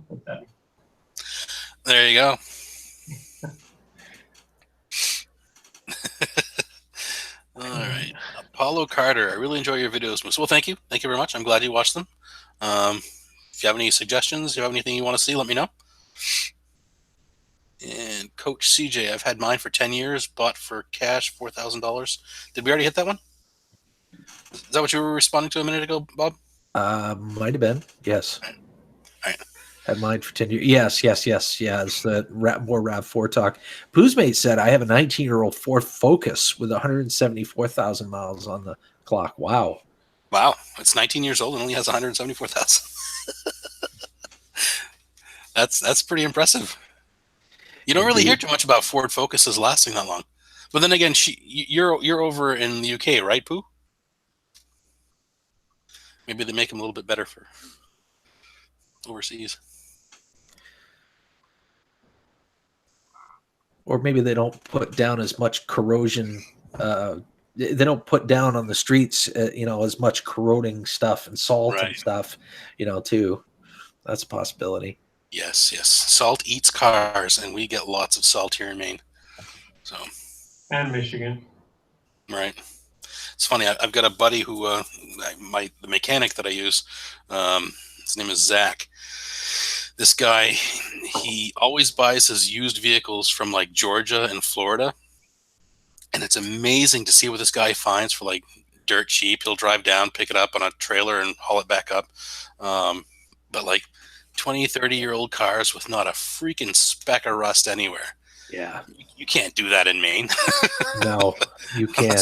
There you go. All right. Apollo Carter, I really enjoy your videos, Moose. Well, thank you. Thank you very much. I'm glad you watched them. If you have any suggestions, if you have anything you want to see, let me know. And Coach CJ, I've had mine for 10 years, bought for cash, $4,000. Did we already hit that one? Is that what you were responding to a minute ago, Bob? Might have been. Yes. All right. Had mine for 10 years. Yes. Yeah, it's the more RAV4 talk. Poozmate said, I have a 19-year-old Ford Focus with 174,000 miles on the clock. Wow. Wow. It's 19 years old and only has 174,000. That's pretty impressive. You don't really hear too much about Ford Focuses lasting that long. But then again, you're over in the UK, right, Pooh? Maybe they make them a little bit better for overseas. Or maybe they don't put down as much corrosion. They don't put down on the streets, as much corroding stuff and salt and stuff, too. That's a possibility. Yes. Salt eats cars, and we get lots of salt here in Maine. So. And Michigan. Right. It's funny. I've got a buddy who, the mechanic that I use, his name is Zach. This guy, he always buys his used vehicles from like Georgia and Florida. And it's amazing to see what this guy finds for like dirt cheap. He'll drive down, pick it up on a trailer and haul it back up. But like 20, 30-year-old cars with not a freaking speck of rust anywhere. Yeah. You can't do that in Maine. No, you can't.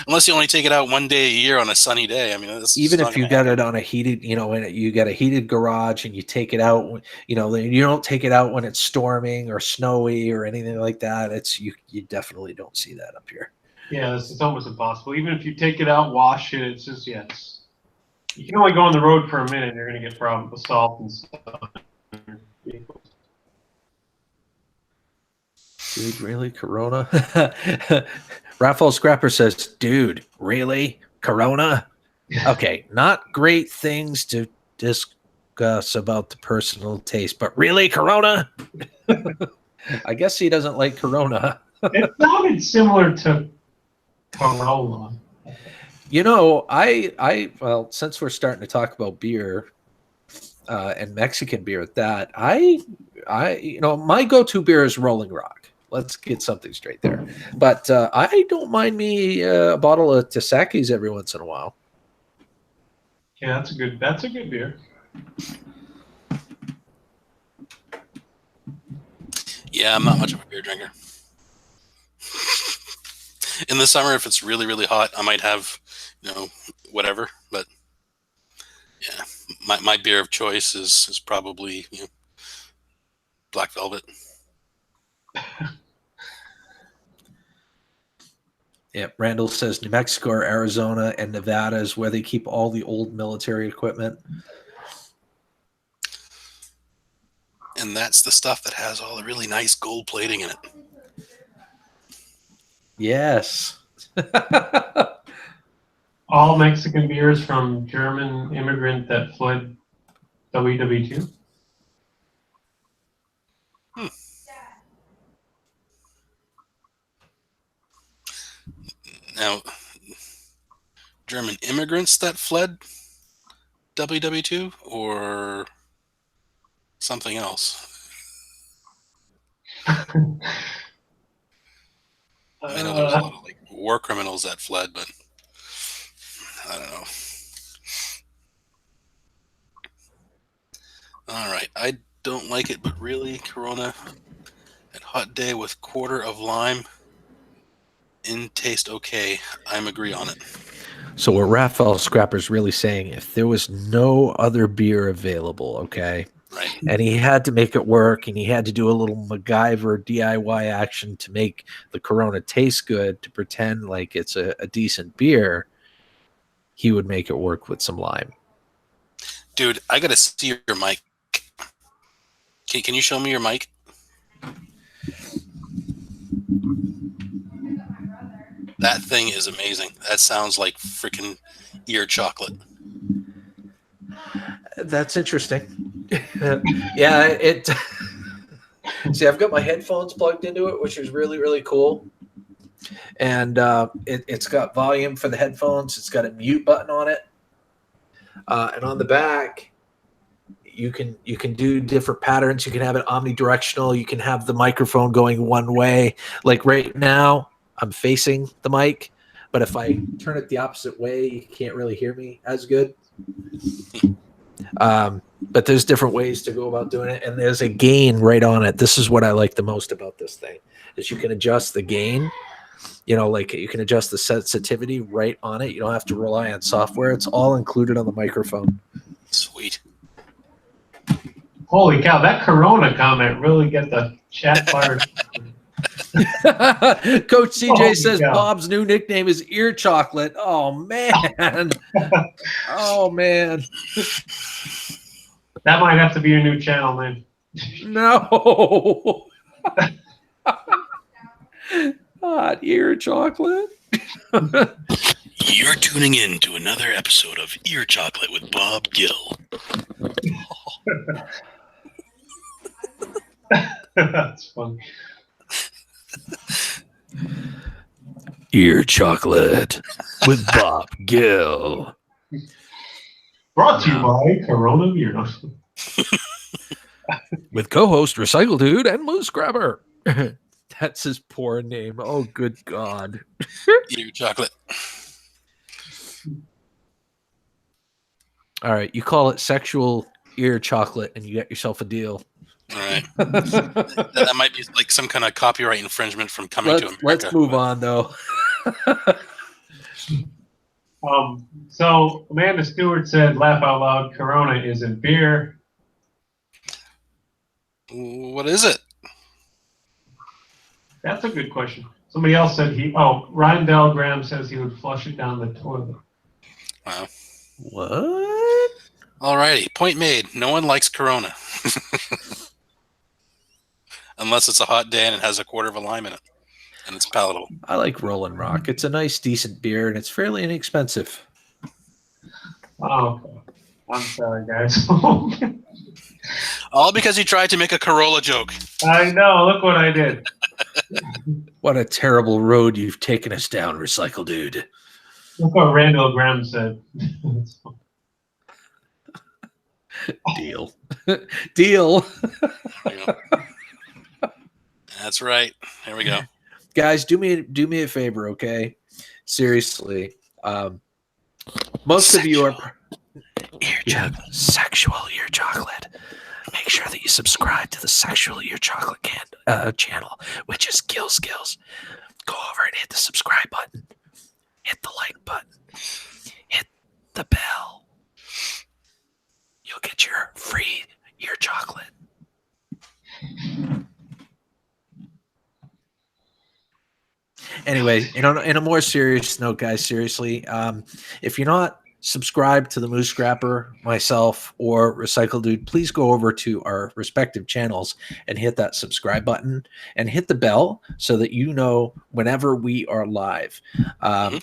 Unless you only take it out one day a year on a sunny day. I mean, even if you got it on a heated, when you got a heated garage and you take it out, you don't take it out when it's storming or snowy or anything like that. You definitely don't see that up here. Yeah, it's almost impossible. Even if you take it out, wash it, it's just, you can only go on the road for a minute and you're going to get problems with salt and stuff. Dude, really? Corona? Raphael Scrapper says, dude, really? Corona? Okay, not great things to discuss about the personal taste, but really, Corona? I guess he doesn't like Corona. It sounded similar to Corolla. Well, since we're starting to talk about beer and Mexican beer at that, my go-to beer is Rolling Rock. Let's get something straight there. But I don't mind me a bottle of Tesaki's every once in a while. Yeah, that's a good beer. Yeah, I'm not much of a beer drinker. In the summer, if it's really, really hot, I might have, whatever. But yeah, my beer of choice is probably Black Velvet. Yeah, Randall says New Mexico or Arizona and Nevada is where they keep all the old military equipment. And that's the stuff that has all the really nice gold plating in it. Yes. All Mexican beers from German immigrant that fled WW2. Now, German immigrants that fled WW2 or something else? I know there was a lot of war criminals that fled, but I don't know. All right, I don't like it, but really, Corona at hot day with quarter of lime in taste okay. I'm agree on it. So what Raphael Scrapper's really saying, if there was no other beer available, okay, Right. And he had to make it work, and he had to do a little MacGyver DIY action to make the Corona taste good, to pretend like it's a decent beer. He would make it work with some lime. Dude, I gotta see your mic. Can you show me your mic? That thing is amazing. That sounds like freaking ear chocolate. That's interesting. Yeah, it. See, I've got my headphones plugged into it, which is really, really cool. And it's got volume for the headphones. It's got a mute button on it, and on the back, you can do different patterns. You can have it omnidirectional. You can have the microphone going one way. Like right now, I'm facing the mic, but if I turn it the opposite way, you can't really hear me as good. But there's different ways to go about doing it, and there's a gain right on it. This is what I like the most about this thing, is you can adjust the gain. You know, like you can adjust the sensitivity right on it. You don't have to rely on software. It's all included on the microphone. Sweet. Holy cow, that Corona comment really get the chat fired. Coach CJ Holy says cow. Bob's new nickname is Ear Chocolate. Oh, man. Oh, man. That might have to be your new channel, man. No. Hot Ear Chocolate. You're tuning in to another episode of Ear Chocolate with Bob Gill. That's funny. Ear Chocolate with Bob Gill. Brought to you by Corona Beer. With co-host Recycle Dude and Moose Grabber. That's his poor name. Oh, good God. Ear Chocolate. All right, you call it sexual ear chocolate and you get yourself a deal. All right. That might be like some kind of copyright infringement from Coming to America. Let's move on, though. So Amanda Stewart said, laugh out loud, Corona isn't beer. What is it? That's a good question. Somebody else said Ryan Del Graham says he would flush it down the toilet. Wow. What? Alrighty. Point made. No one likes Corona. Unless it's a hot day and it has a quarter of a lime in it. And it's palatable. I like Rollin' Rock. It's a nice, decent beer, and it's fairly inexpensive. Oh, okay. I'm sorry, guys. All because you tried to make a Corolla joke. I know. Look what I did. What a terrible road you've taken us down, Recycle Dude. Look what Randall Graham said. Deal. Deal. Yeah. That's right. There we go. Guys, do me a favor, okay? Seriously. Most of you are sexual ear chocolate. Make sure that you subscribe to the Sexual Ear Chocolate channel, which is Gils. Go over and hit the subscribe button. Hit the like button. Hit the bell. You'll get your free ear chocolate. Anyway, in a more serious note, guys, seriously, if you're not subscribed to the Moose Scrapper, myself, or Recycle Dude, please go over to our respective channels and hit that subscribe button and hit the bell so that you know whenever we are live.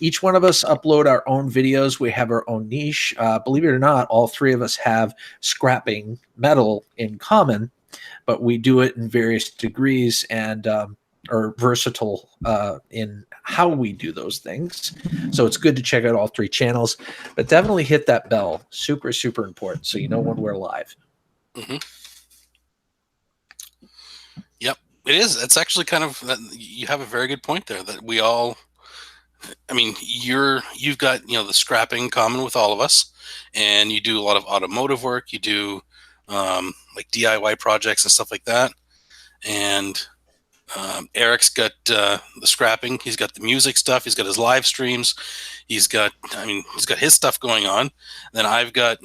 Each one of us upload our own videos. We have our own niche. Believe it or not, all three of us have scrapping metal in common, but we do it in various degrees and are versatile in how we do those things. So it's good to check out all three channels, but definitely hit that bell. Super, super important. So you know when we're live. Mm-hmm. Yep, it is. It's actually kind of, you have a very good point there that we all, I mean, you've got, the scrapping common with all of us, and you do a lot of automotive work. You do like DIY projects and stuff like that. And Eric's got the scrapping. He's got the music stuff. He's got his live streams. He's got his stuff going on. Then I've got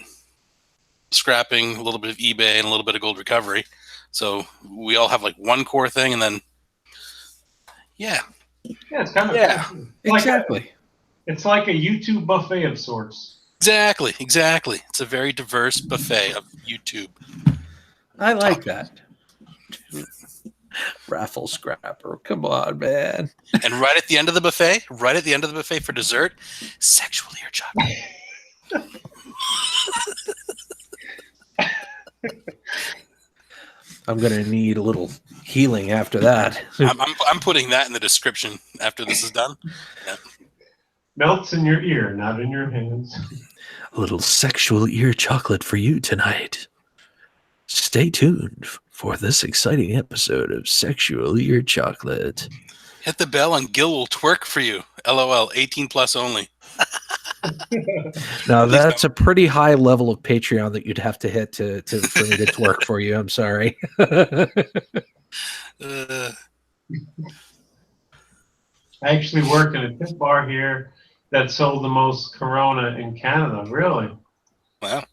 scrapping, a little bit of eBay, and a little bit of gold recovery. So we all have like one core thing, and then Yeah, it's kind of exactly. It's like a YouTube buffet of sorts. Exactly. It's a very diverse buffet of YouTube. I like that. Raffle scrapper. Come on, man. And right at the end of the buffet, for dessert, sexual ear chocolate. I'm gonna need a little healing after that. I'm putting that in the description after this is done. Yeah. Melts in your ear, not in your hands. A little sexual ear chocolate for you tonight. Stay tuned for this exciting episode of Sexual Ear Chocolate. Hit the bell and Gil will twerk for you. LOL, 18 plus only. Now that's a pretty high level of Patreon that you'd have to hit for me to twerk for you. I'm sorry. I actually work in a tip bar here that sold the most Corona in Canada. Really? Wow.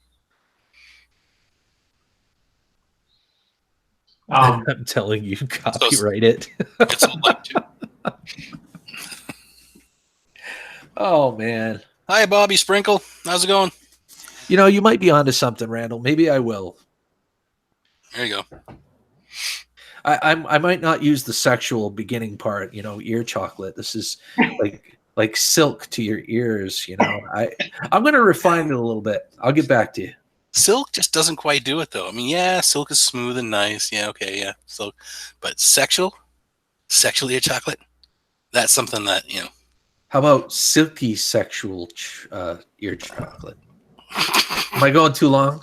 I'm telling you, copyright it. It's sold like 2. Oh man. Hi, Bobby Sprinkle. How's it going? You know, you might be onto something, Randall. Maybe I will. There you go. I might not use the sexual beginning part. You know, ear chocolate. This is like silk to your ears. You know, I'm going to refine it a little bit. I'll get back to you. Silk just doesn't quite do it, though. I mean, yeah, silk is smooth and nice. Yeah, okay, yeah, silk. But sexual ear chocolate, that's something that, you know. How about silky sexual ear chocolate? Am I going too long?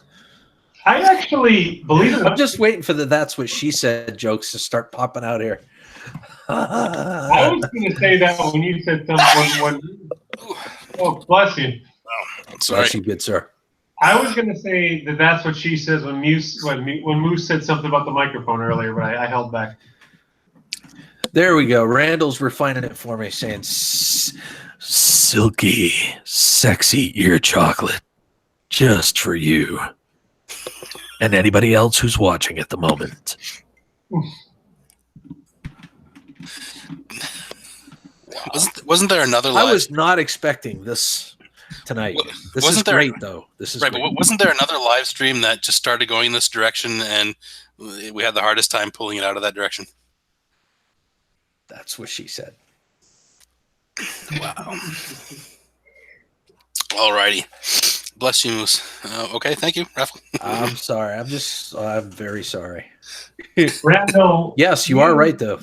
I actually believe it. I'm just waiting for the "that's what she said" jokes to start popping out here. I was going to say that when you said something. Oh, bless you. Oh, sorry. Bless you, good sir. I was going to say that's what she says when Moose said something about the microphone earlier, but I held back. There we go. Randall's refining it for me, saying silky, sexy ear chocolate just for you and anybody else who's watching at the moment. Wasn't there another live? I was not expecting this tonight. This is great, though. This is right, great. but wasn't there another live stream that just started going this direction, and we had the hardest time pulling it out of that direction? That's what she said. Wow. Alrighty. Bless you, Moose. Okay, thank you, Raffle. I'm sorry. I'm very sorry. Randall. Yes, you are right, though.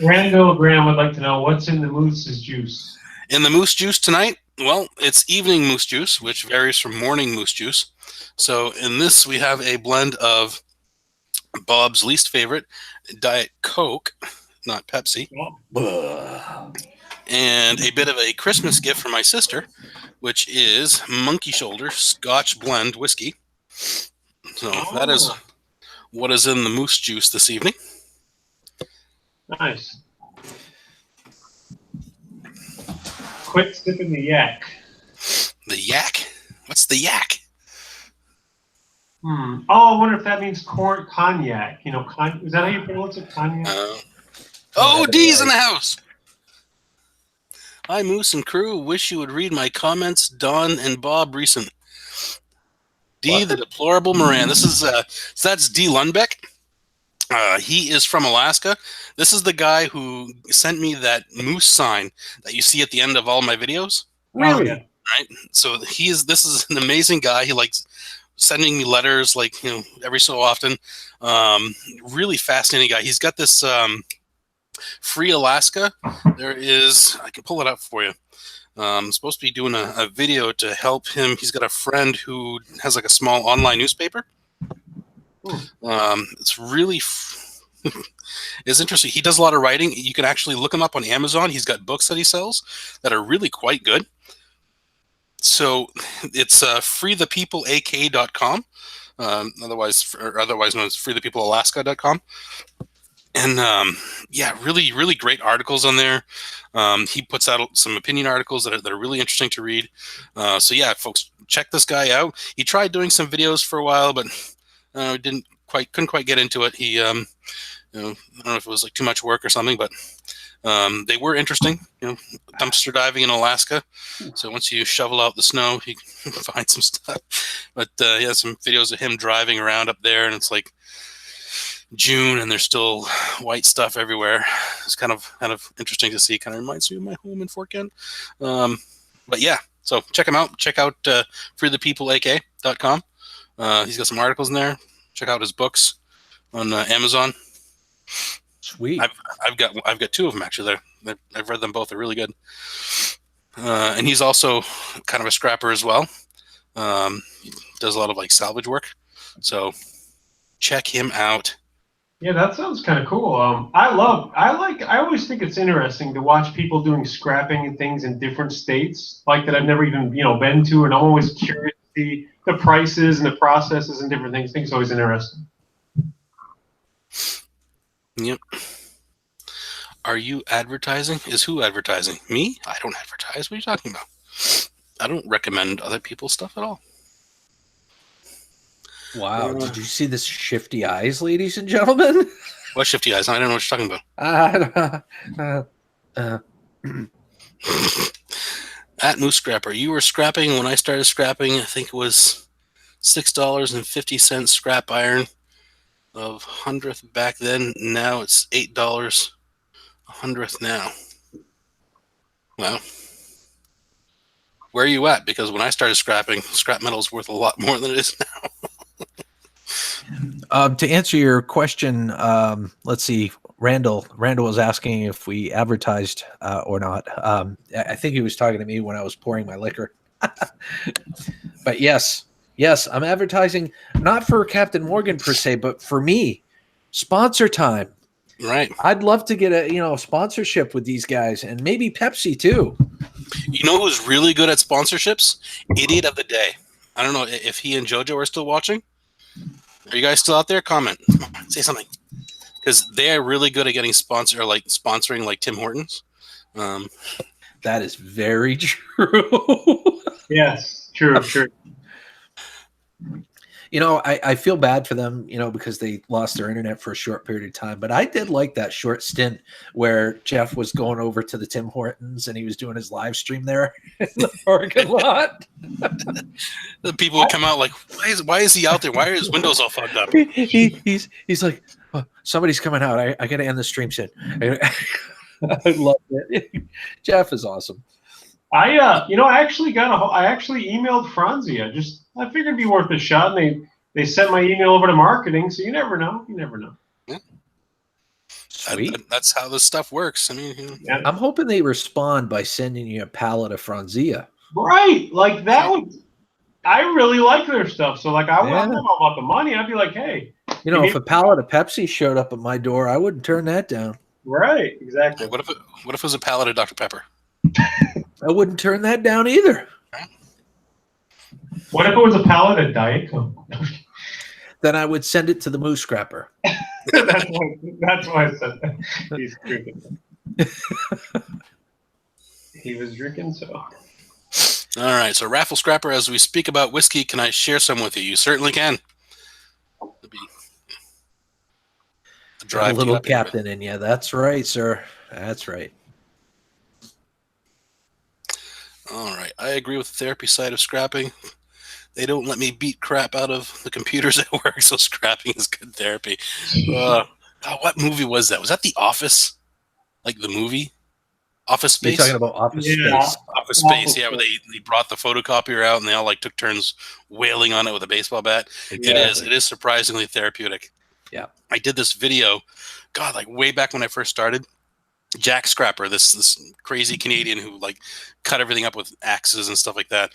Randall Graham would like to know what's in the Moose's juice. In the moose juice tonight, well, it's evening moose juice, which varies from morning moose juice. So in this, we have a blend of Bob's least favorite, Diet Coke, not Pepsi, and a bit of a Christmas gift for my sister, which is Monkey Shoulder Scotch Blend Whiskey. So that is what is in the moose juice this evening. Nice. Quit sipping the yak. The yak? What's the yak? Oh, I wonder if that means cognac. You know, is that how you pronounce it? Cognac? D's in the house. Hi, Moose and crew. Wish you would read my comments, Don and Bob recent. D, the deplorable Moran. This is so that's D Lundbeck. He is from Alaska. This is the guy who sent me that moose sign that you see at the end of all my videos. Really? Right. So this is an amazing guy. He likes sending me letters, like, you know, every so often. Really fascinating guy. He's got this Free Alaska. I can pull it up for you. I'm supposed to be doing a video to help him. He's got a friend who has like a small online newspaper. It's really it's interesting. He does a lot of writing. You can actually look him up on Amazon. He's got books that he sells that are really quite good. So it's freethepeopleak.com, otherwise known as freethepeoplealaska.com. And yeah, really, really great articles on there. He puts out some opinion articles that are really interesting to read. So yeah, folks, check this guy out. He tried doing some videos for a while, but couldn't quite get into it. He, I don't know if it was like too much work or something, but they were interesting. Dumpster diving in Alaska. So once you shovel out the snow, you can find some stuff. But he has some videos of him driving around up there, and it's like June and there's still white stuff everywhere. It's kind of interesting to see. Kind of reminds me of my home in Fort Kent. But yeah, so check him out. Check out freethepeopleak.com. He's got some articles in there. Check out his books on Amazon. Sweet. I've got two of them actually. I've read them both. They're really good. And he's also kind of a scrapper as well. He does a lot of like salvage work. So check him out. Yeah, that sounds kind of cool. I always think it's interesting to watch people doing scrapping and things in different states, like that I've never even, been to, and I'm always curious to see the prices and the processes and different things. I think it's always interesting. Yep. Are you advertising? Is who advertising? Me? I don't advertise. What are you talking about? I don't recommend other people's stuff at all. Wow. Did you see this shifty eyes, ladies and gentlemen? What shifty eyes? I don't know what you're talking about. At Moose Scrapper, you were scrapping when I started scrapping. I think it was $6.50 scrap iron of 100th back then. Now it's $8 a 100th now. Well, where are you at? Because when I started scrapping, scrap metal is worth a lot more than it is now. To answer your question, let's see. Randall was asking if we advertised or not. I think he was talking to me when I was pouring my liquor. But yes, I'm advertising not for Captain Morgan per se, but for me. Sponsor time. Right. I'd love to get a sponsorship with these guys, and maybe Pepsi too. You know who's really good at sponsorships? Idiot of the Day. I don't know if he and JoJo are still watching. Are you guys still out there? Comment. Come on, say something. Because they are really good at getting sponsoring like Tim Hortons. That is very true. Yes, true. I feel bad for them, because they lost their internet for a short period of time. But I did like that short stint where Jeff was going over to the Tim Hortons and he was doing his live stream there in the parking lot. The people would come out like, why is he out there? Why are his windows all fogged up? He's like, oh, somebody's coming out. I got to end the stream soon. I love it. Jeff is awesome. I actually emailed Franzia. I figured it'd be worth a shot, and they sent my email over to marketing. So you never know. Yeah. Sweet. That's how this stuff works. I mean, Yeah. I'm hoping they respond by sending you a pallet of Franzia. Right, like that would. I really like their stuff. So like, I don't know about the money. I'd be like, hey, if a pallet of Pepsi showed up at my door, I wouldn't turn that down. Right, exactly. What if it was a pallet of Dr. Pepper? I wouldn't turn that down either. What if it was a pallet of Diet Coke? Then I would send it to the Moose Scrapper. That's why I said that. He's drinking. He was drinking, so. All right, so Raffle Scrapper, as we speak about whiskey, can I share some with you? You certainly can. A little captain in you. That's right, sir. That's right. All right, I agree with the therapy side of scrapping. They don't let me beat crap out of the computers at work, so scrapping is good therapy. God, what movie was that? Was that The Office? Like the movie? Office Space? You're talking about Office Space. Office Space, yeah, where they brought the photocopier out and they all like took turns wailing on it with a baseball bat. Exactly. It is surprisingly therapeutic. Yeah. I did this video, God, like way back when I first started. Jack Scrapper, this crazy Canadian who like cut everything up with axes and stuff like that.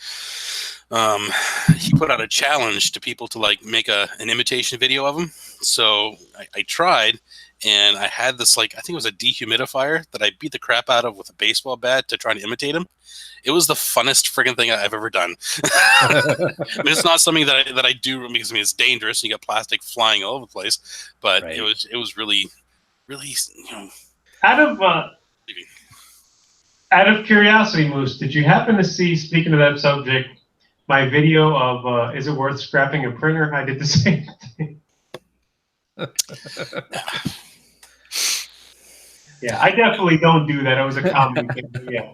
He put out a challenge to people to like make an imitation video of him. So I tried, and I had this I think it was a dehumidifier that I beat the crap out of with a baseball bat to try to imitate him. It was the funnest friggin' thing I've ever done. It's not something that I do because it's dangerous. You got plastic flying all over the place, but right. It was really really, Out of curiosity, Moose, did you happen to see, speaking of that subject, my video of is it worth scrapping a printer? I did the same thing. Yeah, I definitely don't do that. It was a comedy thing. Yeah.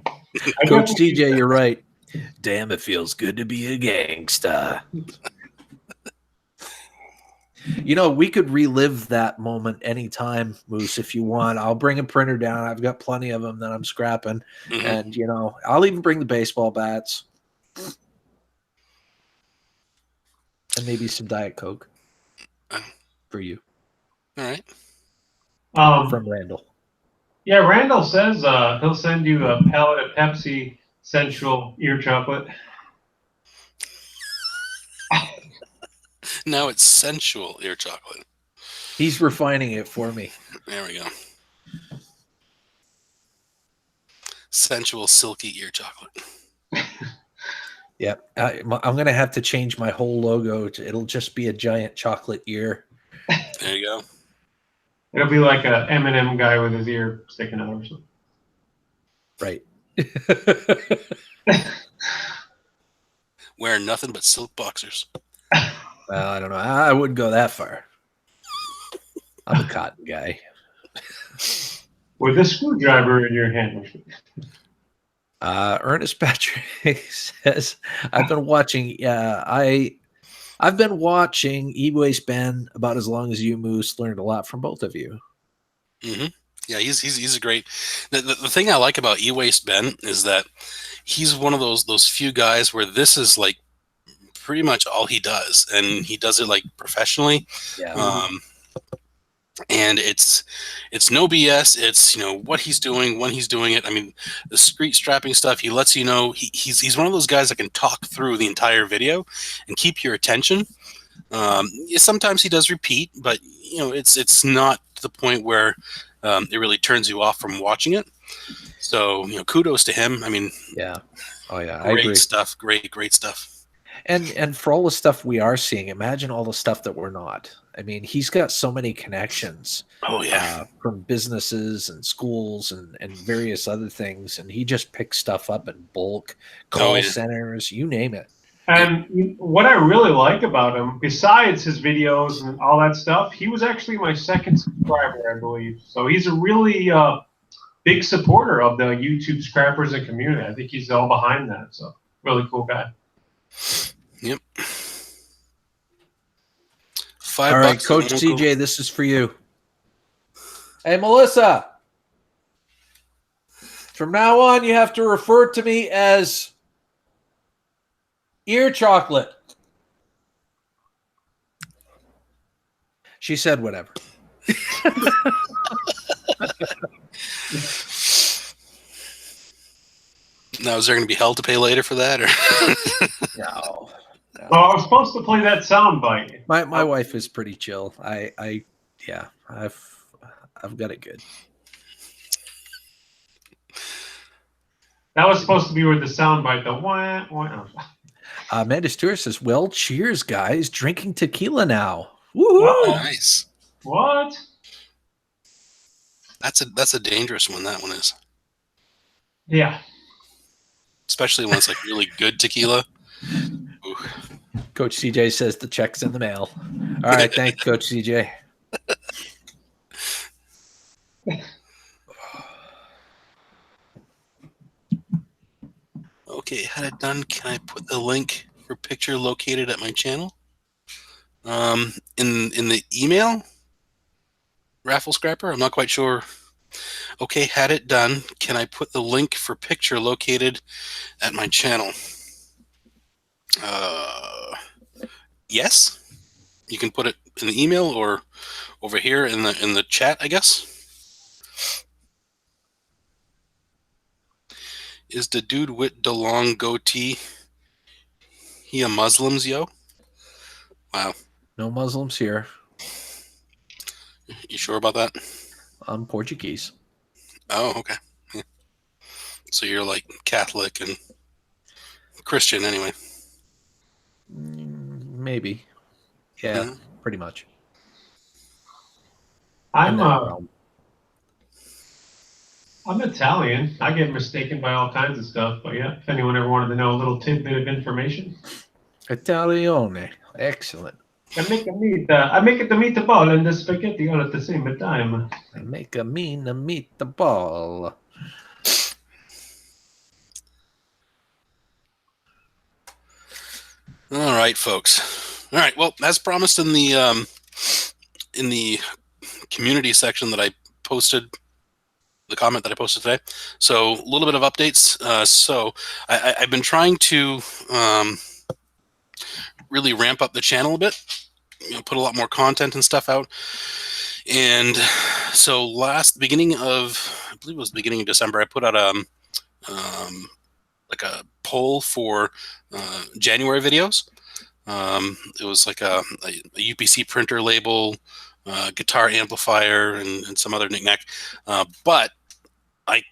Coach DJ, you're right. Damn, it feels good to be a gangsta. You know, we could relive that moment anytime, Moose, if you want. I'll bring a printer down. I've got plenty of them that I'm scrapping. Mm-hmm. And, you know, I'll even bring the baseball bats. And maybe some Diet Coke for you. All right. From Randall. Yeah, Randall says he'll send you a pallet of Pepsi Sensual ear chocolate. Now it's sensual ear chocolate. He's refining it for me. There we go. Sensual silky ear chocolate. Yep. I'm going to have to change my whole logo. It'll just be a giant chocolate ear. There you go. It'll be like a M&M guy with his ear sticking out or something. Right. Wearing nothing but silk boxers. Well, I don't know. I wouldn't go that far. I'm a cotton guy. With a screwdriver in your hand. Ernest Patrick says, I've been watching E-Waste Ben about as long as you, Moose. Learned a lot from both of you. Mm-hmm. Yeah, he's a great. The thing I like about E-Waste Ben is that he's one of those few guys where this is like pretty much all he does, and he does it like professionally. Yeah. And it's no BS. It's, you know, what he's doing when he's doing it. I mean, the street strapping stuff, he lets you know he's one of those guys that can talk through the entire video and keep your attention. Sometimes he does repeat, but you know, it's not to the point where it really turns you off from watching it. So, you know, kudos to him. I mean, yeah. Oh yeah, great I agree. stuff. Great stuff. And for all the stuff we are seeing, imagine all the stuff that we're not. I mean, he's got so many connections. Oh yeah. From businesses and schools and various other things, and he just picks stuff up in bulk, call centers, you name it. And what I really like about him, besides his videos and all that stuff, he was actually my second subscriber, I believe. So he's a really big supporter of the YouTube scrappers and community. I think he's all behind that. So really cool guy. Yep. $5. All right, Coach CJ, this is for you. Hey, Melissa. From now on, you have to refer to me as ear chocolate. She said whatever. Now, is there going to be hell to pay later for that? Or No. Well, I was supposed to play that sound bite. My wife is pretty chill. I've got it good. That was supposed to be where the sound bite, the wah, wah. Amanda Stewart says, well, cheers, guys. Drinking tequila now. Woo! Nice. What? That's a dangerous one, that one is. Yeah. Especially when it's like really good tequila. Ooh. Coach CJ says the check's in the mail. All right, thanks, Coach CJ. Okay, had it done. Can I put the link for picture located at my channel? In the email? Raffle Scrapper? I'm not quite sure. Okay, had it done. Can I put the link for picture located at my channel? Yes. You can put it in the email or over here in the chat, I guess. Is the dude with the long goatee he a Muslims, yo? Wow. No Muslims here. You sure about that? I'm Portuguese. Oh, okay. Yeah. So you're like Catholic and Christian anyway. Maybe. Yeah, pretty much. I'm I'm Italian. I get mistaken by all kinds of stuff, but yeah, if anyone ever wanted to know a little tidbit of information. Italione. Excellent. I make it the meatball and the spaghetti all at the same time. Make a meatball. All right, folks. All right. Well, as promised in the community section that I posted, the comment that I posted today. So a little bit of updates. So I've been trying to really ramp up the channel a bit. Put a lot more content and stuff out. And so beginning of, I believe it was the beginning of December, I put out like a poll for January videos. It was like a UPC printer label, guitar amplifier, and some other knickknack. But I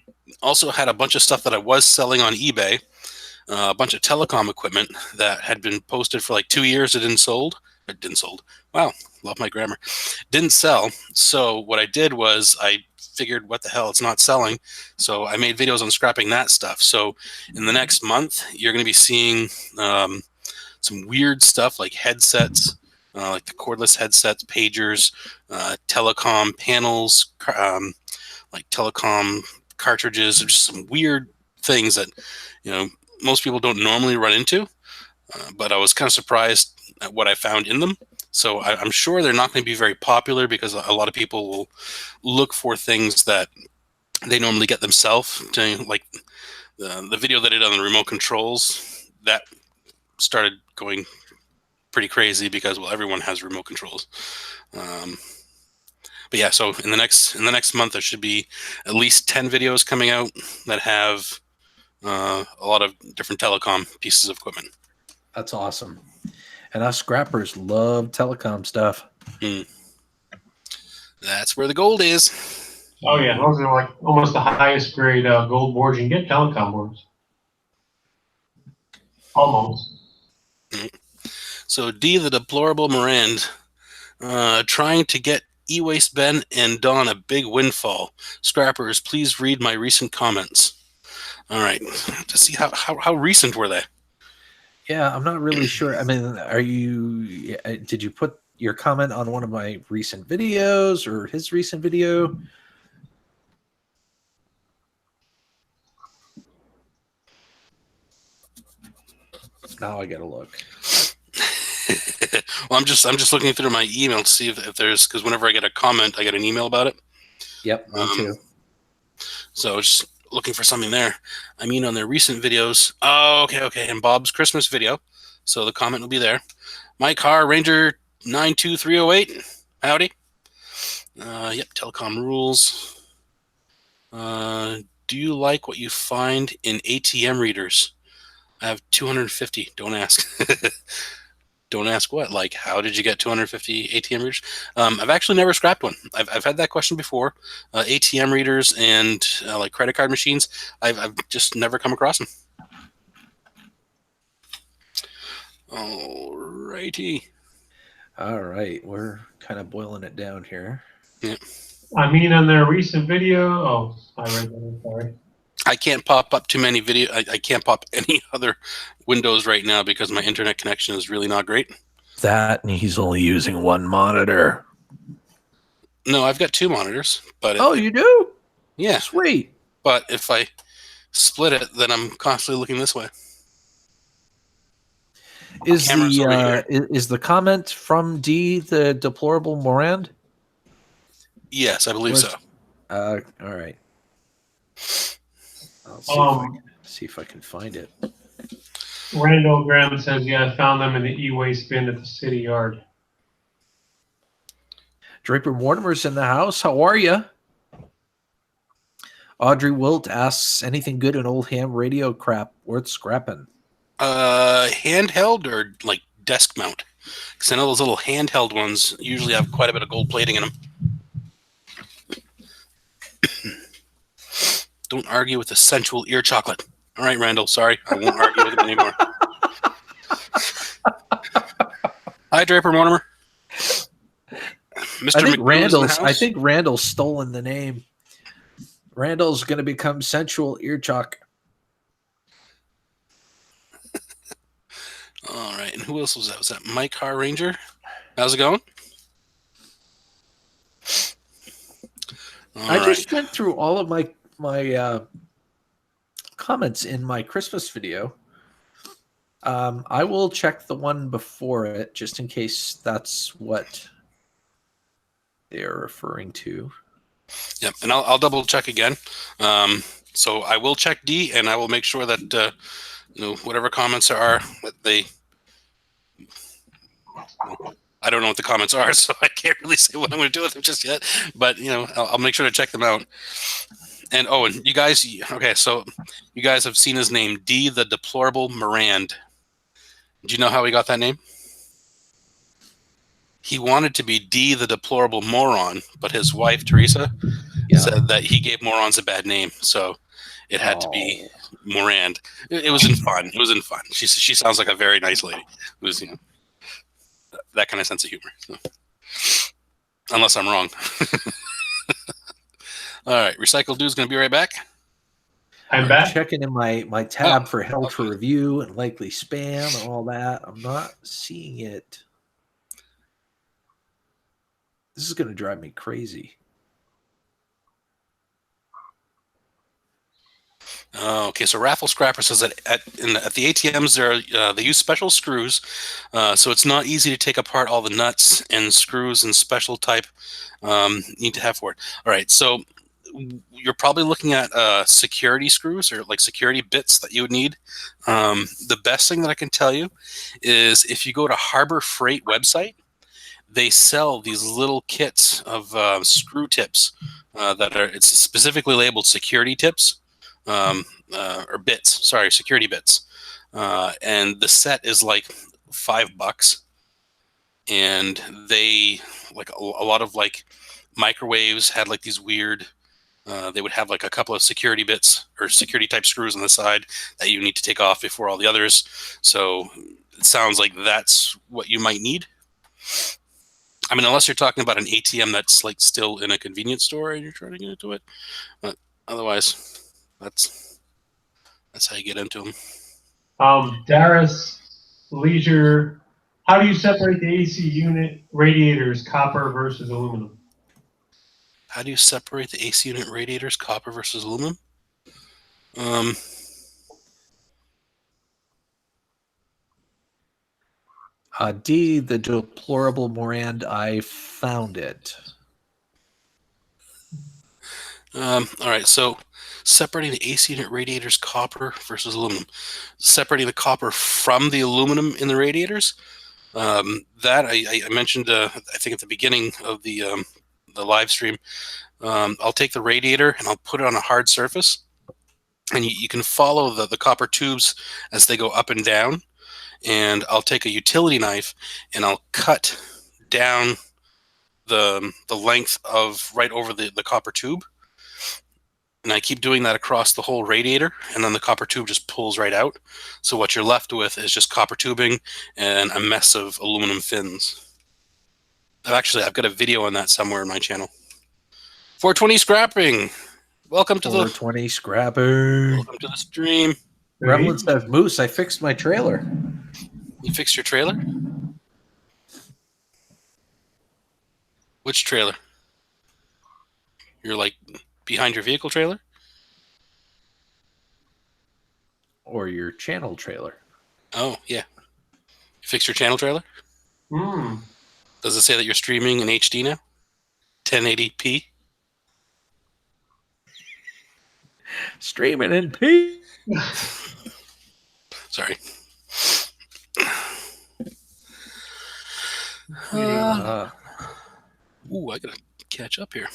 also had a bunch of stuff that I was selling on eBay, a bunch of telecom equipment that had been posted for like 2 years. It didn't sold. Wow, love my grammar. Didn't sell. So what I did was I figured, what the hell, it's not selling. So I made videos on scrapping that stuff. So in the next month, you're going to be seeing some weird stuff like headsets, like the cordless headsets, pagers, telecom panels, like telecom cartridges, just some weird things that most people don't normally run into. But I was kind of surprised at what I found in them. So I'm sure they're not going to be very popular because a lot of people will look for things that they normally get themselves. Like the video that I did on the remote controls, that started going pretty crazy because, well, everyone has remote controls. But yeah, so in the next month there should be at least 10 videos coming out that have a lot of different telecom pieces of equipment. That's awesome. And us scrappers love telecom stuff. That's where the gold is. Oh yeah, those are like almost the highest grade gold boards you can get, telecom boards. Almost. So D, the deplorable Morand, trying to get E-Waste Ben and Don a big windfall. Scrappers, please read my recent comments. All right, to see how recent were they? Yeah, I'm not really sure. I mean, did you put your comment on one of my recent videos or his recent video? Now I gotta look. Well, I'm just looking through my email to see if there's, because whenever I get a comment, I get an email about it. Yep, me too. So just looking for something there. I mean, on their recent videos. Oh, okay. And Bob's Christmas video. So the comment will be there. My car, Ranger 92308. Howdy. Yep, telecom rules. Do you like what you find in ATM readers? I have 250. Don't ask. Don't ask what. Like, how did you get 250 ATM readers? I've actually never scrapped one. I've had that question before. ATM readers and like credit card machines, I've just never come across them. Alrighty. All right, we're kind of boiling it down here. Yeah. I mean, on their recent video. Oh, I read that. I'm sorry. I can't pop up too many video. I can't pop any other windows right now because my internet connection is really not great. That, and he's only using one monitor. No, I've got two monitors. But you do? Yeah. Sweet. But if I split it, then I'm constantly looking this way. Is the comment from D the deplorable Morand? Yes, I believe so. All right. I'll see if I can find it. Randall Graham says, yeah, I found them in the e-waste bin at the city yard. Draper Mortimer's in the house. How are you? Audrey Wilt asks, anything good in old ham radio crap worth scrapping? Handheld or like desk mount? Because I know those little handheld ones usually have quite a bit of gold plating in them. Don't argue with the sensual ear chocolate. All right, Randall. Sorry, I won't argue with him anymore. Hi, Draper Mortimer. Mr. I think Randall's stolen the name. Randall's going to become sensual ear chalk. All right, and who else was that? Was that Mike Car Ranger? How's it going? I just went through all of my comments in my Christmas video. I will check the one before it just in case that's what they're referring to. Yep, and I'll double check again. So I will check D, and I will make sure that whatever comments are that they. I don't know what the comments are, so I can't really say what I'm going to do with them just yet. But I'll make sure to check them out. And and you guys, okay, so you guys have seen his name, D, the Deplorable Morand. Do you know how he got that name? He wanted to be D, the Deplorable Moron, but his wife Teresa said that he gave morons a bad name, so it had to be Morand. It was in fun. It was in fun. She sounds like a very nice lady. It was that kind of sense of humor. So. Unless I'm wrong. All right, Recycle Dude's going to be right back. I'm back. Checking in my tab for held for review and likely spam and all that. I'm not seeing it. This is going to drive me crazy. Okay, so Raffle Scrapper says that at the ATMs they use special screws, so it's not easy to take apart all the nuts and screws and special type need to have for it. All right, so you're probably looking at security screws or like security bits that you would need. The best thing that I can tell you is if you go to Harbor Freight website, they sell these little kits of screw tips that are it's specifically labeled security tips. Or bits, sorry, security bits. And the set is like $5. And they, like a lot of like microwaves had like these weird, they would have like a couple of security bits or security type screws on the side that you need to take off before all the others. So it sounds like that's what you might need. I mean, unless you're talking about an ATM that's like still in a convenience store and you're trying to get into it. But otherwise, that's how you get into them. Darius Leisure, how do you separate the AC unit radiators, copper versus aluminum? How do you separate the AC unit radiators, copper versus aluminum? D, the Deplorable Morand, I found it. All right, so separating the AC unit radiators, copper versus aluminum. Separating the copper from the aluminum in the radiators. That I mentioned, I think at the beginning of the live stream. I'll take the radiator and I'll put it on a hard surface, and you can follow the copper tubes as they go up and down. And I'll take a utility knife and I'll cut down the length of right over the copper tube. And I keep doing that across the whole radiator, and then the copper tube just pulls right out. So what you're left with is just copper tubing and a mess of aluminum fins. I've got a video on that somewhere in my channel. 420 Scrapping. Welcome to 420 Scrapping. Welcome to the stream. Gremlin says, Moose, I fixed my trailer. You fixed your trailer? Which trailer? You're like behind your vehicle trailer? Or your channel trailer. Oh, yeah. You fixed your channel trailer? Does it say that you're streaming in HD now? 1080p? Streaming in P. Sorry. Ooh, I gotta catch up here.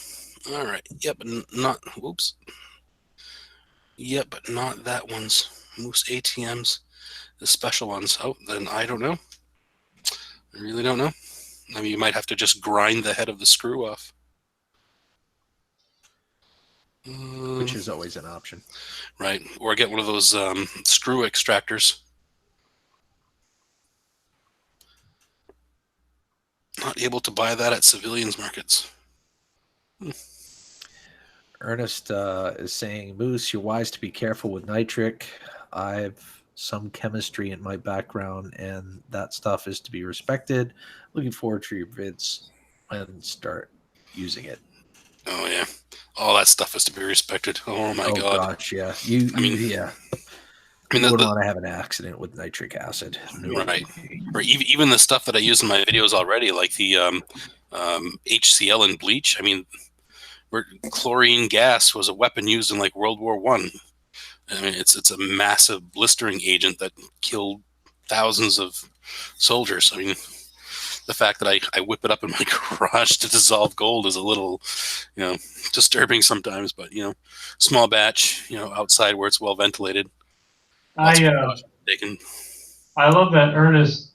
All right. Yep, but not. Whoops. Yep, but not that one's. Moose ATMs, the special ones. Oh, then I don't know. I really don't know. I mean, you might have to just grind the head of the screw off. Which is always an option. Right. Or get one of those screw extractors. Not able to buy that at civilians markets. Ernest is saying, Moose, you're wise to be careful with nitric. I've some chemistry in my background, and that stuff is to be respected. Looking forward to your vids and start using it. Oh yeah, all that stuff is to be respected. Oh my god. Gosh, yeah. I mean, You wouldn't want to have an accident with nitric acid. No. Right. Or even the stuff that I use in my videos already, like the HCl and bleach. I mean, chlorine gas was a weapon used in like World War One. I mean, it's a massive blistering agent that killed thousands of soldiers. I mean, the fact that I whip it up in my garage to dissolve gold is a little, disturbing sometimes. But small batch, outside where it's well ventilated. I love that Ernest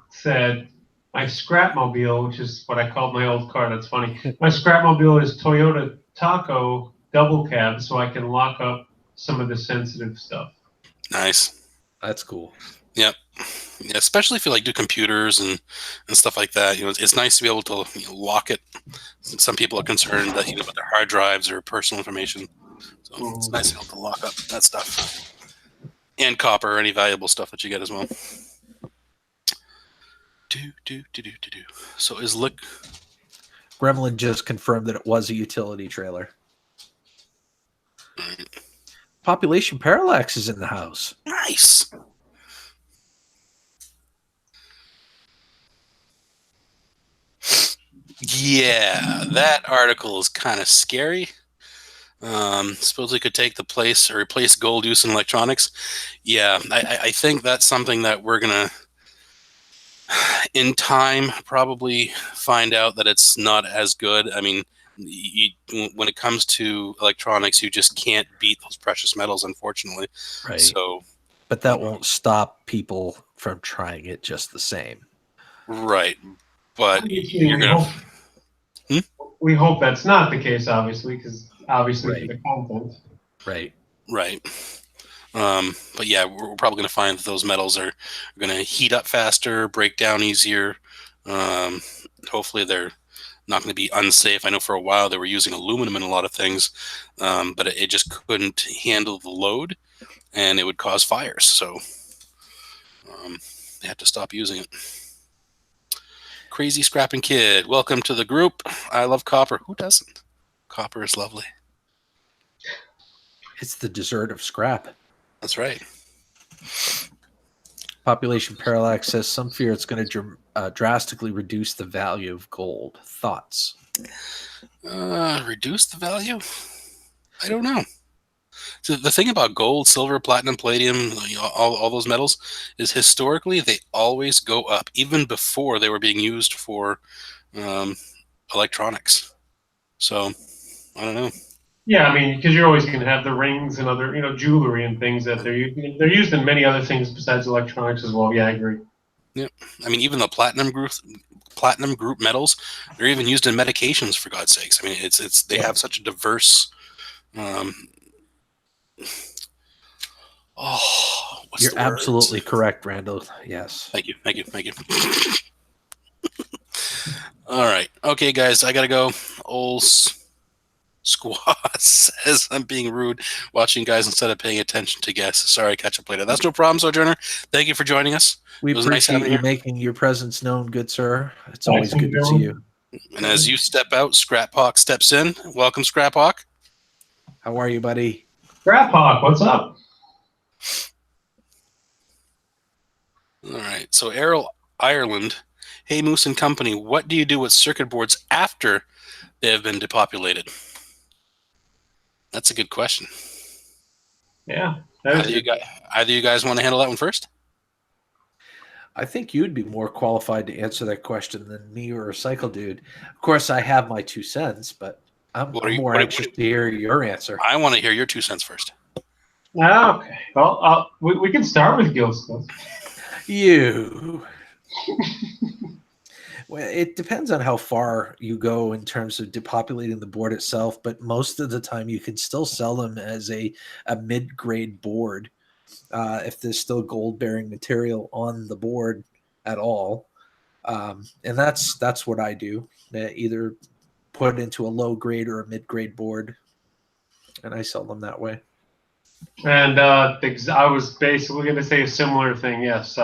said my scrapmobile, which is what I called my old car. That's funny. My scrapmobile is Toyota Taco double cab, so I can lock up some of the sensitive stuff. Nice. That's cool. Yep. Yeah, especially if you do computers and stuff like that. It's nice to be able to lock it. Some people are concerned that about their hard drives or personal information. So it's nice to be able to lock up that stuff. And copper, any valuable stuff that you get as well. So is look. Gremlin just confirmed that it was a utility trailer. Right. Population Parallax is in the house. Nice. Yeah, that article is kind of scary. Supposedly could take the place or replace gold use in electronics. Yeah, I think that's something that we're gonna, in time, probably find out that it's not as good. I mean, when it comes to electronics, you just can't beat those precious metals, unfortunately. Right. So, but that won't stop people from trying it just the same. Right. But you're gonna. We hope that's not the case, obviously, because obviously for the content. Right. But yeah, we're probably going to find that those metals are going to heat up faster, break down easier. Hopefully they're not going to be unsafe. I know for a while they were using aluminum in a lot of things, but it just couldn't handle the load, and it would cause fires. So they had to stop using it. Crazy Scrapping Kid, welcome to the group. I love copper. Who doesn't? Copper is lovely. It's the dessert of scrap. That's right. Population Parallax says some fear it's going to drastically reduce the value of gold. Thoughts? Reduce the value? I don't know. So the thing about gold, silver, platinum, palladium, all those metals, is historically they always go up, even before they were being used for electronics. So I don't know. Yeah, I mean, because you're always going to have the rings and other, jewelry and things that they're used in many other things besides electronics as well. Yeah, I agree. Yeah, I mean, even the platinum group metals, they're even used in medications, for God's sakes. I mean, they have such a diverse. You're absolutely correct, Randall. Yes. Thank you. All right. Okay, guys, I got to go. Old Squaw says I'm being rude watching guys instead of paying attention to guests. Sorry, catch up later. That's no problem, Sojourner. Thank you for joining us. We appreciate you making your presence known, good sir. It's always good to see you. And as you step out, Scraphawk steps in. Welcome, Scraphawk. How are you, buddy? Scraphawk, what's up? All right. So Errol Ireland, hey Moose and Company, what do you do with circuit boards after they have been depopulated? That's a good question. Yeah. Either you guys want to handle that one first? I think you'd be more qualified to answer that question than me or a cycle dude. Of course, I have my 2 cents, but I'm more anxious to hear your answer. I want to hear your 2 cents first. Okay. Well, we can start with Gils. You. Well, it depends on how far you go in terms of depopulating the board itself, but most of the time you can still sell them as a mid-grade board if there's still gold-bearing material on the board at all. And that's what I do. Either put it into a low-grade or a mid-grade board and I sell them that way. And I was basically going to say a similar thing. Yes.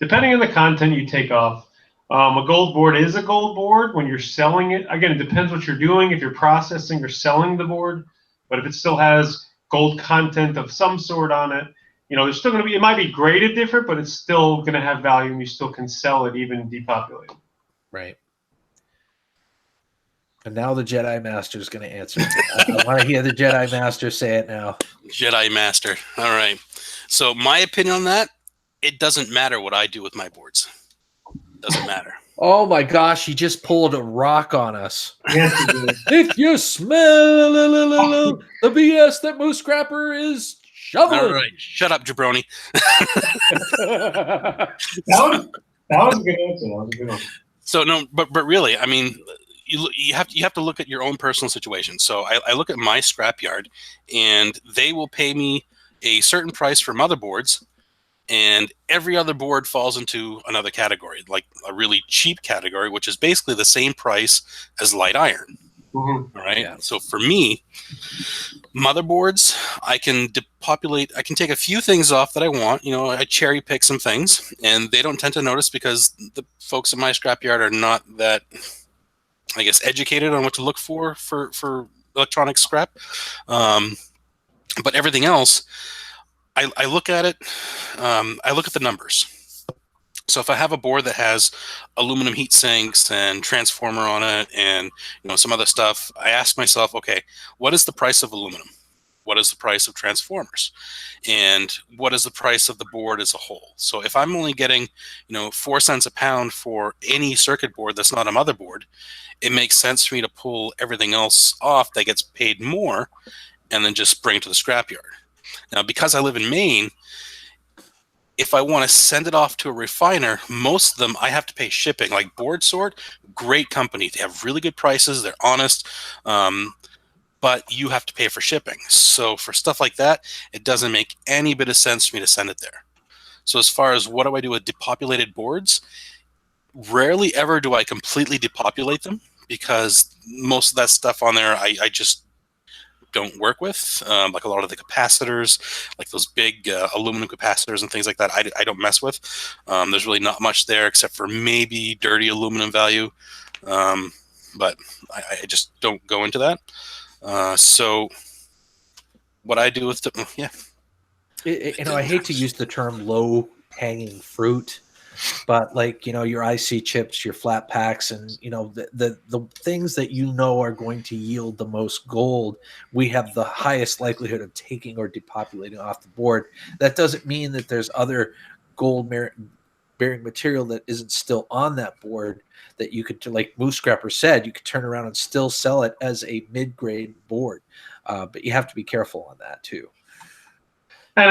Depending on the content you take off, a gold board is a gold board when you're selling it. Again, it depends what you're doing. If you're processing or selling the board, but if it still has gold content of some sort on it, there's still going to be. It might be graded different, but it's still going to have value, and you still can sell it even depopulated. Right. And now the Jedi Master is going to answer. I want to hear the Jedi Master say it now. Jedi Master. All right. So my opinion on that, it doesn't matter what I do with my boards. Doesn't matter. Oh my gosh, he just pulled a rock on us. Yes, you do. If you smell the BS that Moose Scrapper is shoveling. All right. Shut up, jabroni. That was a good answer. That was a good one. So no, but really, I mean, you have to look at your own personal situation. So I look at my scrapyard, and they will pay me a certain price for motherboards, and every other board falls into another category, like a really cheap category, which is basically the same price as light iron. Mm-hmm. All right. Yeah. So for me, motherboards, I can depopulate. I can take a few things off that I want. I cherry pick some things, and they don't tend to notice because the folks in my scrapyard are not that, I guess, educated on what to look for electronic scrap. But everything else, I look at it. I look at the numbers. So if I have a board that has aluminum heat sinks and transformer on it and some other stuff, I ask myself, okay, what is the price of aluminum? What is the price of transformers? And what is the price of the board as a whole? So if I'm only getting 4 cents a pound for any circuit board that's not a motherboard, it makes sense for me to pull everything else off that gets paid more and then just bring it to the scrapyard. Now, because I live in Maine, if I want to send it off to a refiner, most of them I have to pay shipping. Like Board Sort, great company. They have really good prices. They're honest. But you have to pay for shipping. So for stuff like that, it doesn't make any bit of sense for me to send it there. So as far as what do I do with depopulated boards, rarely ever do I completely depopulate them, because most of that stuff on there I just don't work with. Like a lot of the capacitors, like those big aluminum capacitors and things like that, I don't mess with. There's really not much there except for maybe dirty aluminum value. But I just don't go into that. So what I do with I hate to use the term low hanging fruit, but like your IC chips, your flat packs, and the things that are going to yield the most gold, we have the highest likelihood of taking or depopulating off the board. That doesn't mean that there's other gold bearing material that isn't still on that board that you could, like Moose Scrapper said, you could turn around and still sell it as a mid-grade board. But you have to be careful on that too. And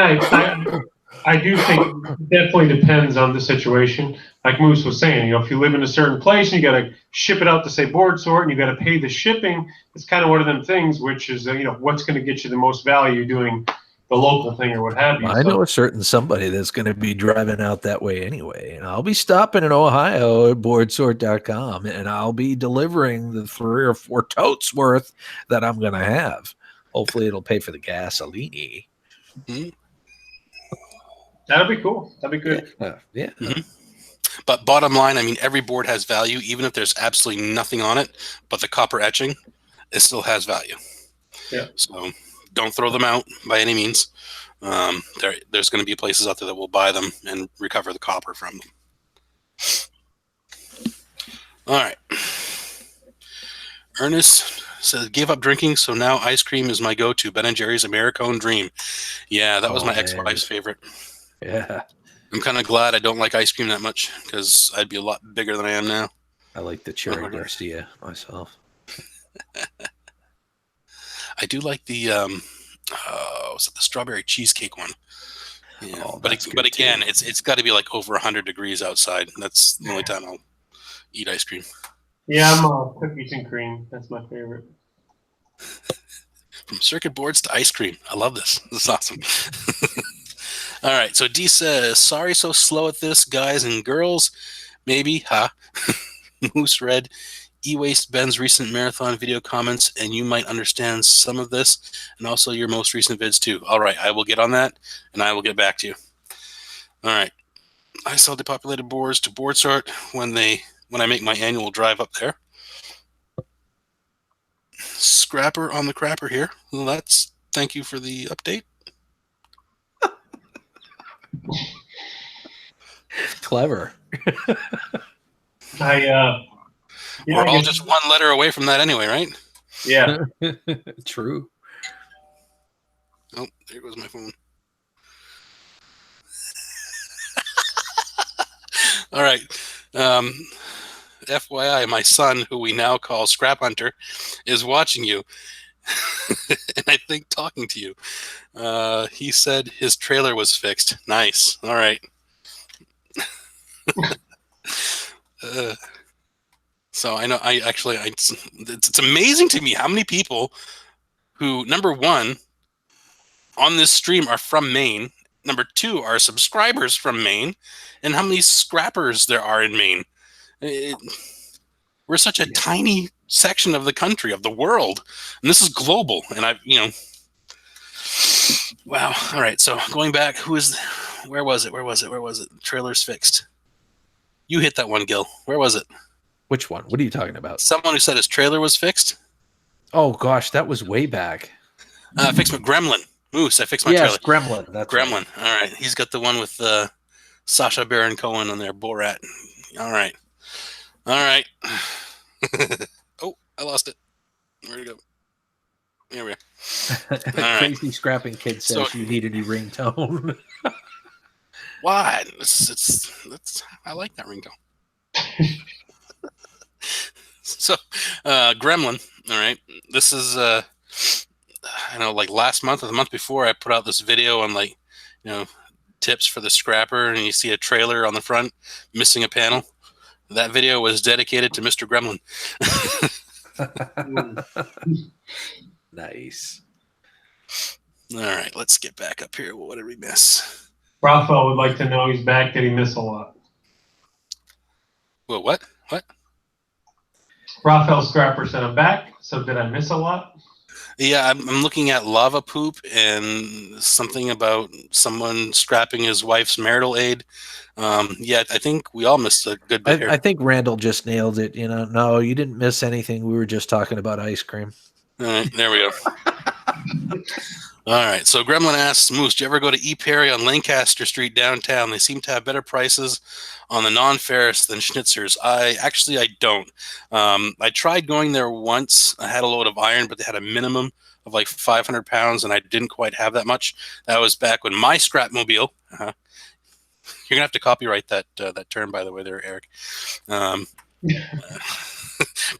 I do think it definitely depends on the situation. Like Moose was saying, if you live in a certain place and you got to ship it out to, say, Board Sort, and you got to pay the shipping, it's kind of one of them things, which is, what's going to get you the most value doing the local thing or what have you. I know a certain somebody that's going to be driving out that way anyway, and I'll be stopping in Ohio at boardsort.com, and I'll be delivering the 3 or 4 totes worth that I'm going to have. Hopefully it'll pay for the gasoline. Mm-hmm. That'd be cool. That'd be good. Yeah. Mm-hmm. But bottom line, I mean, every board has value, even if there's absolutely nothing on it, but the copper etching, it still has value. Yeah. So don't throw them out by any means. There's going to be places out there that will buy them and recover the copper from them. All right. Ernest says, gave up drinking, so now ice cream is my go-to. Ben & Jerry's Americone Dream. Yeah, that was my ex-wife's favorite. Yeah. I'm kind of glad I don't like ice cream that much, because I'd be a lot bigger than I am now. I like the cherry Garcia myself. I do like the was it the strawberry cheesecake one? Yeah. But again, too. It's got to be like over 100 degrees outside. That's the only time I'll eat ice cream. Yeah, I'm cookies and cream. That's my favorite. From circuit boards to ice cream. I love this. This is awesome. All right. So D says, sorry so slow at this, guys and girls. Maybe, huh? Moose Red, E-Waste Ben's recent marathon video comments, and you might understand some of this, and also your most recent vids too. All right, I will get on that, and I will get back to you. All right. I sell depopulated boards to Board Sort when I make my annual drive up there. Scrapper on the crapper here. Well, thank you for the update. Clever. We're all just one letter away from that anyway, right? Yeah. True. Oh, there goes my phone. All right. FYI, my son, who we now call Scrap Hunter, is watching you. And I think talking to you. He said his trailer was fixed. Nice. All right. So I know it's amazing to me how many people who, number one, on this stream are from Maine, number two, are subscribers from Maine, and how many scrappers there are in Maine. We're such a tiny section of the country, of the world, and this is global. And wow. All right. So going back, where was it? Trailer's fixed. You hit that one, Gil. Where was it? Which one? What are you talking about? Someone who said his trailer was fixed. Oh gosh, that was way back. Fixed my Gremlin. Moose, I fixed my trailer. Yes, Gremlin. That's Gremlin. Right. All right. He's got the one with Sacha Baron Cohen on there, Borat. All right. Oh, I lost it. Where'd it go? Here we go. Crazy Scrapping Kid says you need a new ringtone. What? I like that ringtone. So, Gremlin. All right. This is I know, like last month or the month before, I put out this video on tips for the scrapper, and you see a trailer on the front missing a panel. That video was dedicated to Mr. Gremlin. Nice. All right, let's get back up here. What did we miss? Raphael would like to know, he's back. Did he miss a lot? Well, what? Raphael Scrapper said, I'm back. So did I miss a lot? Yeah, I'm looking at lava poop and something about someone scrapping his wife's marital aid. Yeah, I think we all missed a good bit here. I think Randall just nailed it. No, you didn't miss anything. We were just talking about ice cream. All right, there we go. All right, so Gremlin asks, Moose, do you ever go to E. Perry on Lancaster Street downtown? They seem to have better prices on the non-ferrous than Schnitzer's. I don't. I tried going there once. I had a load of iron, but they had a minimum of like 500 pounds, and I didn't quite have that much. That was back when my scrapmobile, you're going to have to copyright that term, by the way there, Eric.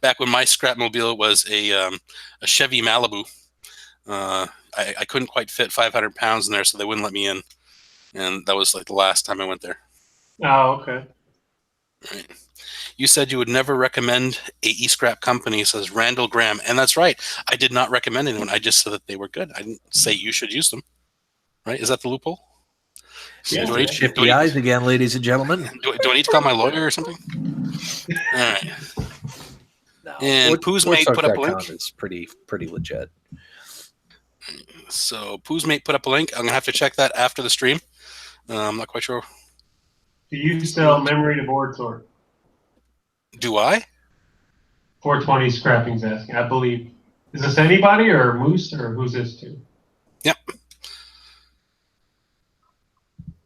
Back when my scrapmobile was a Chevy Malibu. I couldn't quite fit 500 pounds in there, so they wouldn't let me in. And that was like the last time I went there. Oh, okay. Right. You said you would never recommend a e-scrap company, says Randall Graham. And that's right. I did not recommend anyone. I just said that they were good. I didn't say you should use them. Right? Is that the loophole? Yeah, shifty eyes again, ladies and gentlemen. Do I need to call my lawyer or something? All right. No. And Pooh's Mate put up a link. It's pretty legit. So Pooh's Mate put up a link. I'm going to have to check that after the stream. I'm not quite sure. Do you sell memory to board sort? Do I? 420 Scrapping's asking. I believe. Is this anybody or Moose or who's this to? Yep.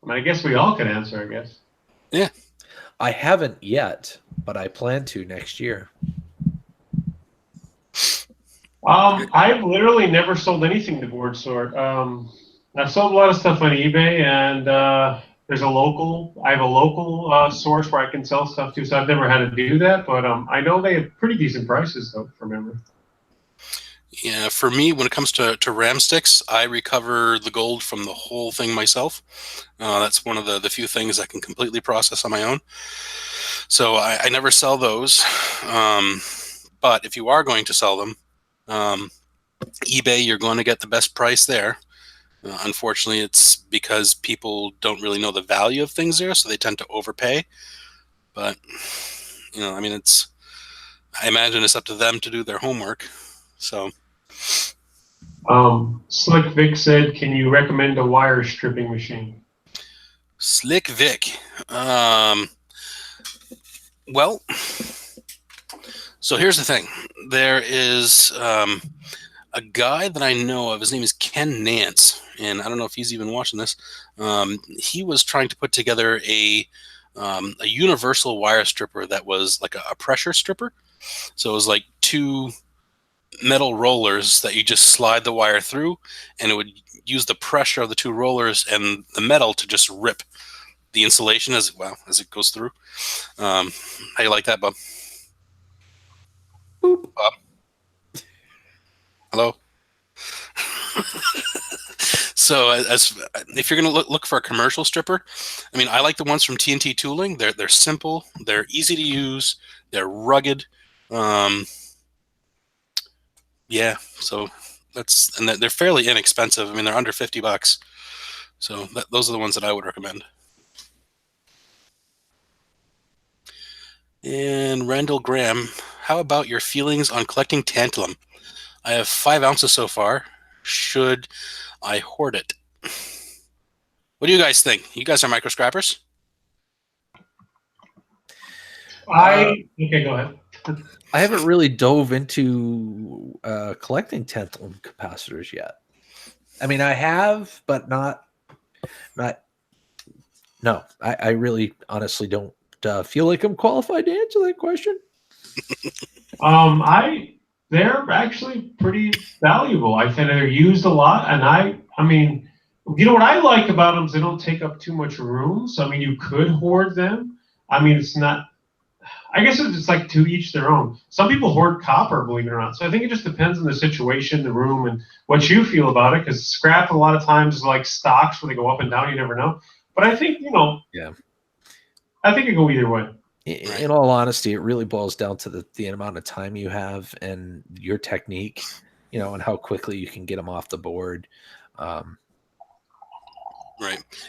I guess we all can answer, I guess. Yeah. I haven't yet, but I plan to next year. I've literally never sold anything to board sort. I've sold a lot of stuff on eBay, and I have a local source where I can sell stuff to, so I've never had to do that, but I know they have pretty decent prices, though, for memory. Yeah, for me, when it comes to ram sticks, I recover the gold from the whole thing myself. That's one of the few things I can completely process on my own. So I never sell those. But if you are going to sell them, eBay, you're going to get the best price there. Unfortunately, it's because people don't really know the value of things there, so they tend to overpay. But, I mean, I imagine it's up to them to do their homework. So, Slick Vic said, "Can you recommend a wire stripping machine?" Slick Vic. Well, so here's the thing. There is a guy that I know of. His name is Ken Nance, and I don't know if he's even watching this. He was trying to put together a universal wire stripper that was like a pressure stripper. So it was like two metal rollers that you just slide the wire through, and it would use the pressure of the two rollers and the metal to just rip the insulation as it goes through. How you like that, Bob? Boop. Bob? Hello? So if you're going to look for a commercial stripper, I mean, I like the ones from TNT Tooling. They're simple, they're easy to use, they're rugged. Yeah, so and they're fairly inexpensive. I mean, they're under $50. So those are the ones that I would recommend. And Randall Graham, how about your feelings on collecting tantalum? I have 5 ounces so far. Should I hoard it? What do you guys think? You guys are micro scrappers? Okay, go ahead. I haven't really dove into collecting tantalum capacitors yet. I mean, I have, but not. No, I really, honestly don't feel like I'm qualified to answer that question. They're actually pretty valuable. I think they're used a lot, and I mean, you know what I like about them is they don't take up too much room. So I mean, you could hoard them. I mean, it's not. I guess it's like to each their own. Some people hoard copper, believe it or not. So I think it just depends on the situation, the room, and what you feel about it. Because scrap a lot of times is like stocks where they go up and down. You never know. But I think yeah, I think it go either way. In all honesty, it really boils down to the amount of time you have and your technique, and how quickly you can get them off the board. Right.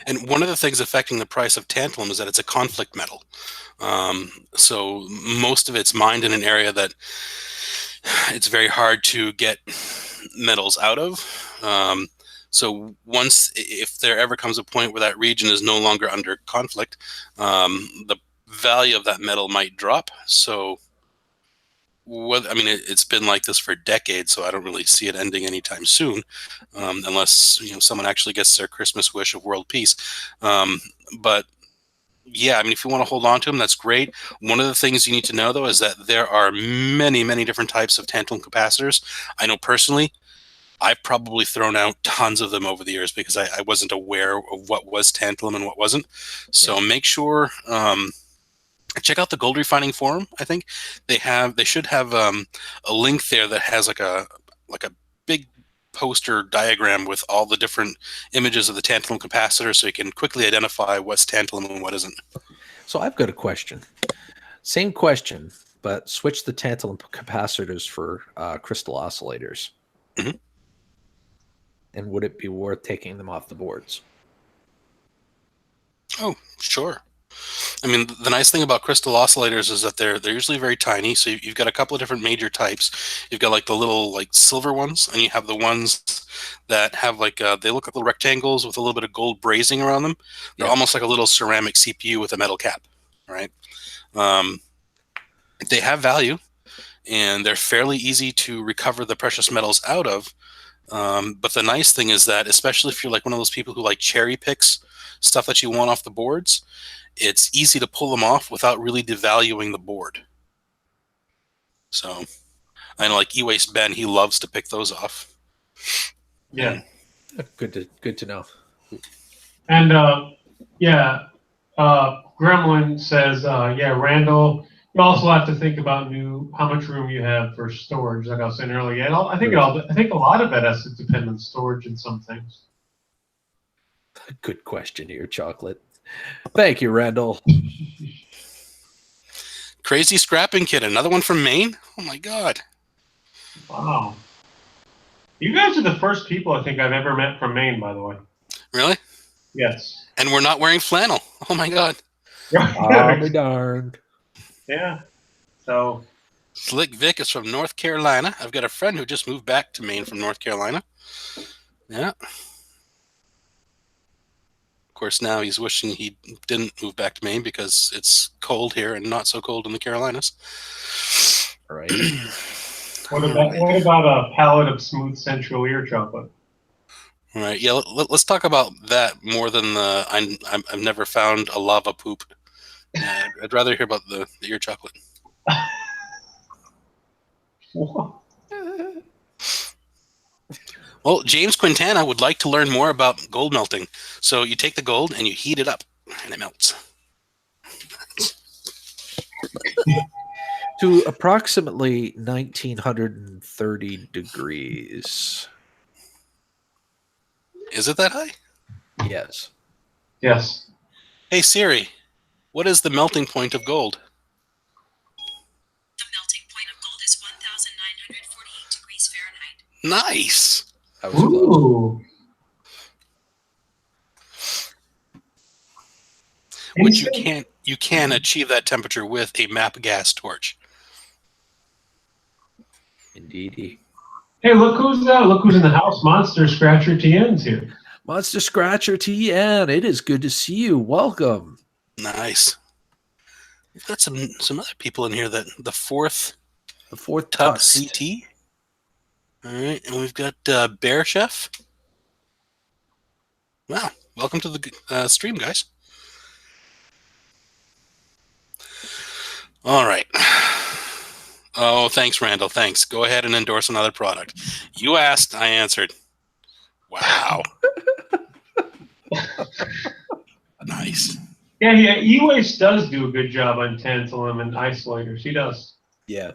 And one of the things affecting the price of tantalum is that it's a conflict metal. So most of it's mined in an area that it's very hard to get metals out of. So if there ever comes a point where that region is no longer under conflict, the value of that metal might drop. So it's been like this for decades, so I don't really see it ending anytime soon, unless someone actually gets their Christmas wish of world peace. But yeah, I mean, if you want to hold on to them, that's great. One of the things you need to know, though, is that there are many, many different types of tantalum capacitors. I know personally, I've probably thrown out tons of them over the years because I wasn't aware of what was tantalum and what wasn't. So make sure. Check out the Gold Refining Forum. I think they should have a link there that has like a big poster diagram with all the different images of the tantalum capacitor, so you can quickly identify what's tantalum and what isn't. So I've got a question. Same question, but switch the tantalum capacitors for crystal oscillators. Mm-hmm. And would it be worth taking them off the boards? Oh, sure. I mean, the nice thing about crystal oscillators is that they're usually very tiny. So you've got a couple of different major types. You've got like the little silver ones, and you have the ones that have they look like little rectangles with a little bit of gold brazing around them. They're almost like a little ceramic CPU with a metal cap, right? They have value, and they're fairly easy to recover the precious metals out of. But the nice thing is that, especially if you're like one of those people who like cherry picks stuff that you want off the boards, it's easy to pull them off without really devaluing the board. So I know like E-Waste Ben, he loves to pick those off. Yeah. Good to know. And Gremlin says, Randall, you also have to think about how much room you have for storage, like I was saying earlier. I think a lot of it has to depend on storage in some things. Good question here, Chocolate. Thank you, Randall. Crazy Scrapping Kid, another one from Maine? Oh my God. Wow. You guys are the first people I think I've ever met from Maine, by the way. Really? Yes. And we're not wearing flannel. Oh my God. I'll be darned. Yeah. So Slick Vic is from North Carolina. I've got a friend who just moved back to Maine from North Carolina. Yeah. Of course, now he's wishing he didn't move back to Maine because it's cold here and not so cold in the Carolinas. All right. What about a pallet of smooth central ear chocolate? All right. Yeah. Let's talk about that more than the. I've never found a lava poop. I'd rather hear about the ear chocolate. Well, James Quintana would like to learn more about gold melting. So you take the gold and you heat it up, and it melts. To approximately 1930 degrees. Is it that high? Yes. Yes. Hey Siri, what is the melting point of gold? The melting point of gold is 1,948 degrees Fahrenheit. Nice. That was close. Ooh. Which you can achieve that temperature with a MAP gas torch. Indeed. Hey, look who's in the house. Monster Scratcher TN's here. Monster Scratcher TN, it is good to see you. Welcome. Nice. We've got some other people in here. That the fourth Tub Tux CT. All right, and we've got Bear Chef. Wow, welcome to the stream, guys. All right. Oh, thanks, Randall. Thanks. Go ahead and endorse another product. You asked, I answered. Wow. Nice. Yeah, E-Waste does do a good job on tantalum and isolators. He does. Yeah,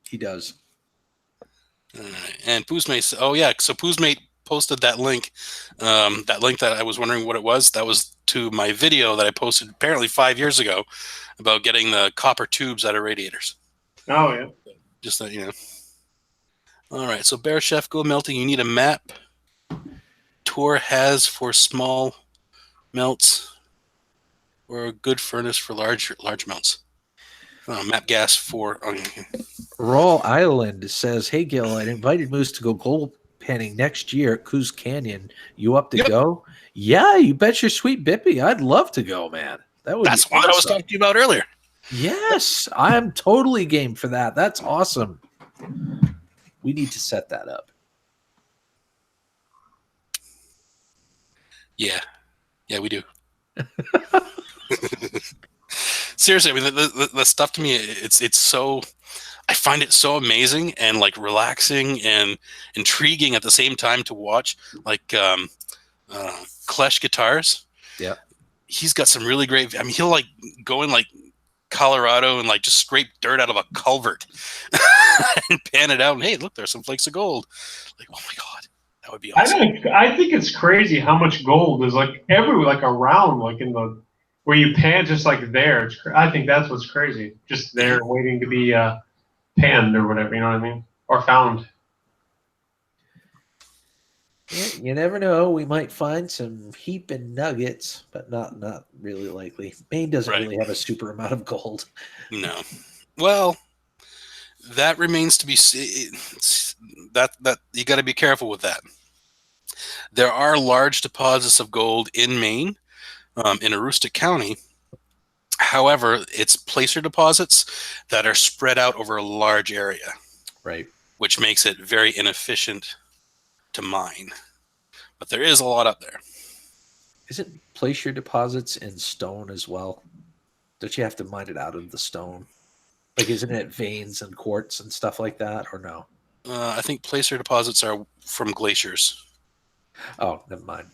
he does. All right. And Poozmate, oh yeah, so Poozmate posted that link that I was wondering what it was. That was to my video that I posted apparently 5 years ago about getting the copper tubes out of radiators. Oh, yeah. Just that, you know. All right, so Bear Chef Gold Melting, you need a map. Tor has for small melts, or a good furnace for large melts. Map gas for... Raw Island says, hey, Gil, I invited Moose to go gold panning next year at Coos Canyon. You up to go? Yeah, you bet your sweet Bippy. I'd love to go, man. That's what I was talking to you about earlier. Yes, I'm totally game for that. That's awesome. We need to set that up. Yeah, we do. Seriously, I mean, the stuff to me, it's so, I find it so amazing and like relaxing and intriguing at the same time to watch. Like Clash Guitars. Yeah, he's got some really great. I mean, he'll like go in like Colorado and like just scrape dirt out of a culvert and pan it out. And hey, look, there's some flakes of gold. Like, oh my god, that would be awesome. I think it's crazy how much gold is like everywhere, like around, like in the where you pan, just like there. I think that's what's crazy. Just there, waiting to be panned or whatever. You know what I mean? Or found. Yeah, you never know. We might find some heaping nuggets, but not really likely. Maine doesn't really have a super amount of gold. No. Well, that remains to be seen. That you got to be careful with that. There are large deposits of gold in Maine, in Aroostook County. However, it's placer deposits that are spread out over a large area, right? Which makes it very inefficient to mine. But there is a lot up there. Isn't placer deposits in stone as well? Don't you have to mine it out of the stone? Like, isn't it veins and quartz and stuff like that, or no? I think placer deposits are from glaciers. Oh, never mind.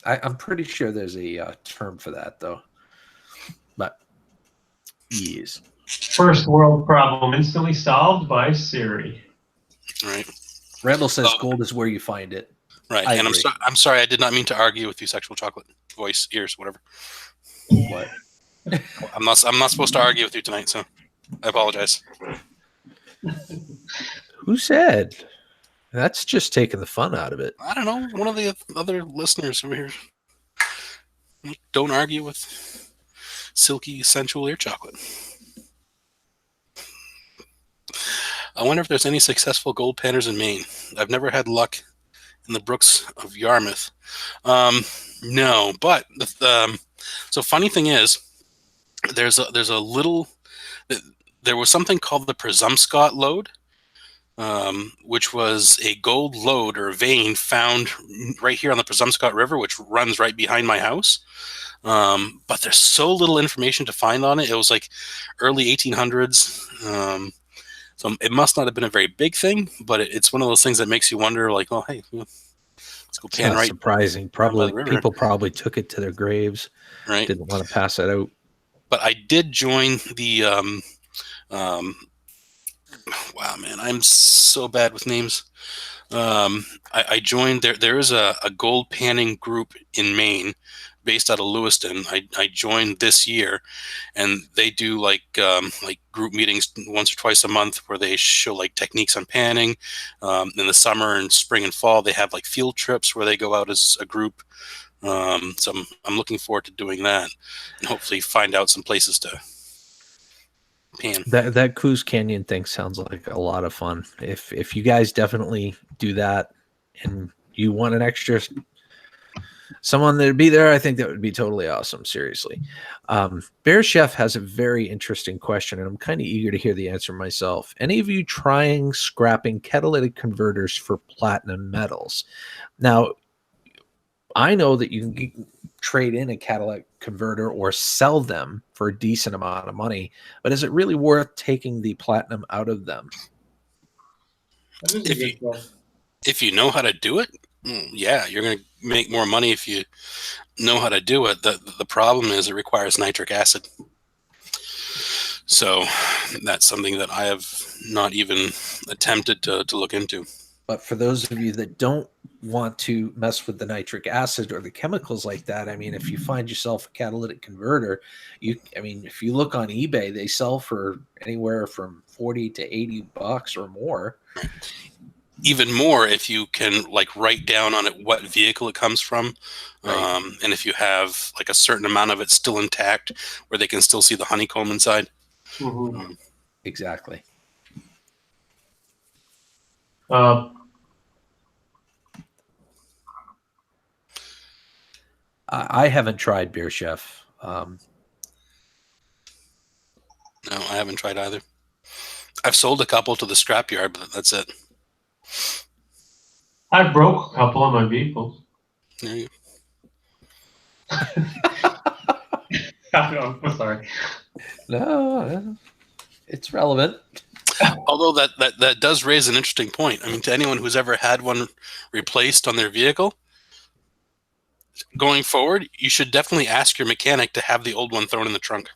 I'm pretty sure there's a term for that, though. But, yes. First world problem instantly solved by Siri. Right. Randall says gold is where you find it. Right. And I'm sorry, I did not mean to argue with you, sexual chocolate, voice, ears, whatever. What? I'm not supposed to argue with you tonight, so I apologize. Who said? That's just taking the fun out of it. I don't know. One of the other listeners over here. Don't argue with silky, sensual ear chocolate. I wonder if there's any successful gold panners in Maine. I've never had luck in the brooks of Yarmouth. No, but so funny thing is, there's a little. There was something called the Presumpscot lode, which was a gold lode or vein found right here on the Presumpscot River, which runs right behind my house. But there's so little information to find on it. It was like early 1800s. So it must not have been a very big thing, but it's one of those things that makes you wonder, like, oh, hey, let's go pan right. Surprising. Probably people probably took it to their graves. Right. Didn't want to pass it out. But I did join the wow, man, I'm so bad with names. I joined there is a gold panning group in Maine based out of Lewiston. I joined this year, and they do like group meetings once or twice a month where they show like techniques on panning. In the summer and spring and fall, they have like field trips where they go out as a group. So I'm looking forward to doing that and hopefully find out some places to pan. That Coos Canyon thing sounds like a lot of fun. If you guys definitely do that and you want an extra someone that'd be there, I think that would be totally awesome. Seriously. Bear Chef has a very interesting question, and I'm kind of eager to hear the answer myself. Any of you trying scrapping catalytic converters for platinum metals? Now, I know that you can trade in a catalytic converter or sell them for a decent amount of money, but is it really worth taking the platinum out of them? If you know how to do it, yeah, you're going to make more money if you know how to do it. The problem is it requires nitric acid. So that's something that I have not even attempted to look into. But for those of you that don't want to mess with the nitric acid or the chemicals like that, I mean, if you find yourself a catalytic converter, if you look on eBay, they sell for anywhere from $40 to $80 or more. Even more if you can like write down on it what vehicle it comes from, right. And if you have like a certain amount of it still intact, where they can still see the honeycomb inside. Mm-hmm. Exactly. I haven't tried Beer Chef. No, I haven't tried either. I've sold a couple to the scrapyard, but that's it. I broke a couple of my vehicles. There you I'm sorry. No, it's relevant. Although that does raise an interesting point. I mean, to anyone who's ever had one replaced on their vehicle, going forward, you should definitely ask your mechanic to have the old one thrown in the trunk.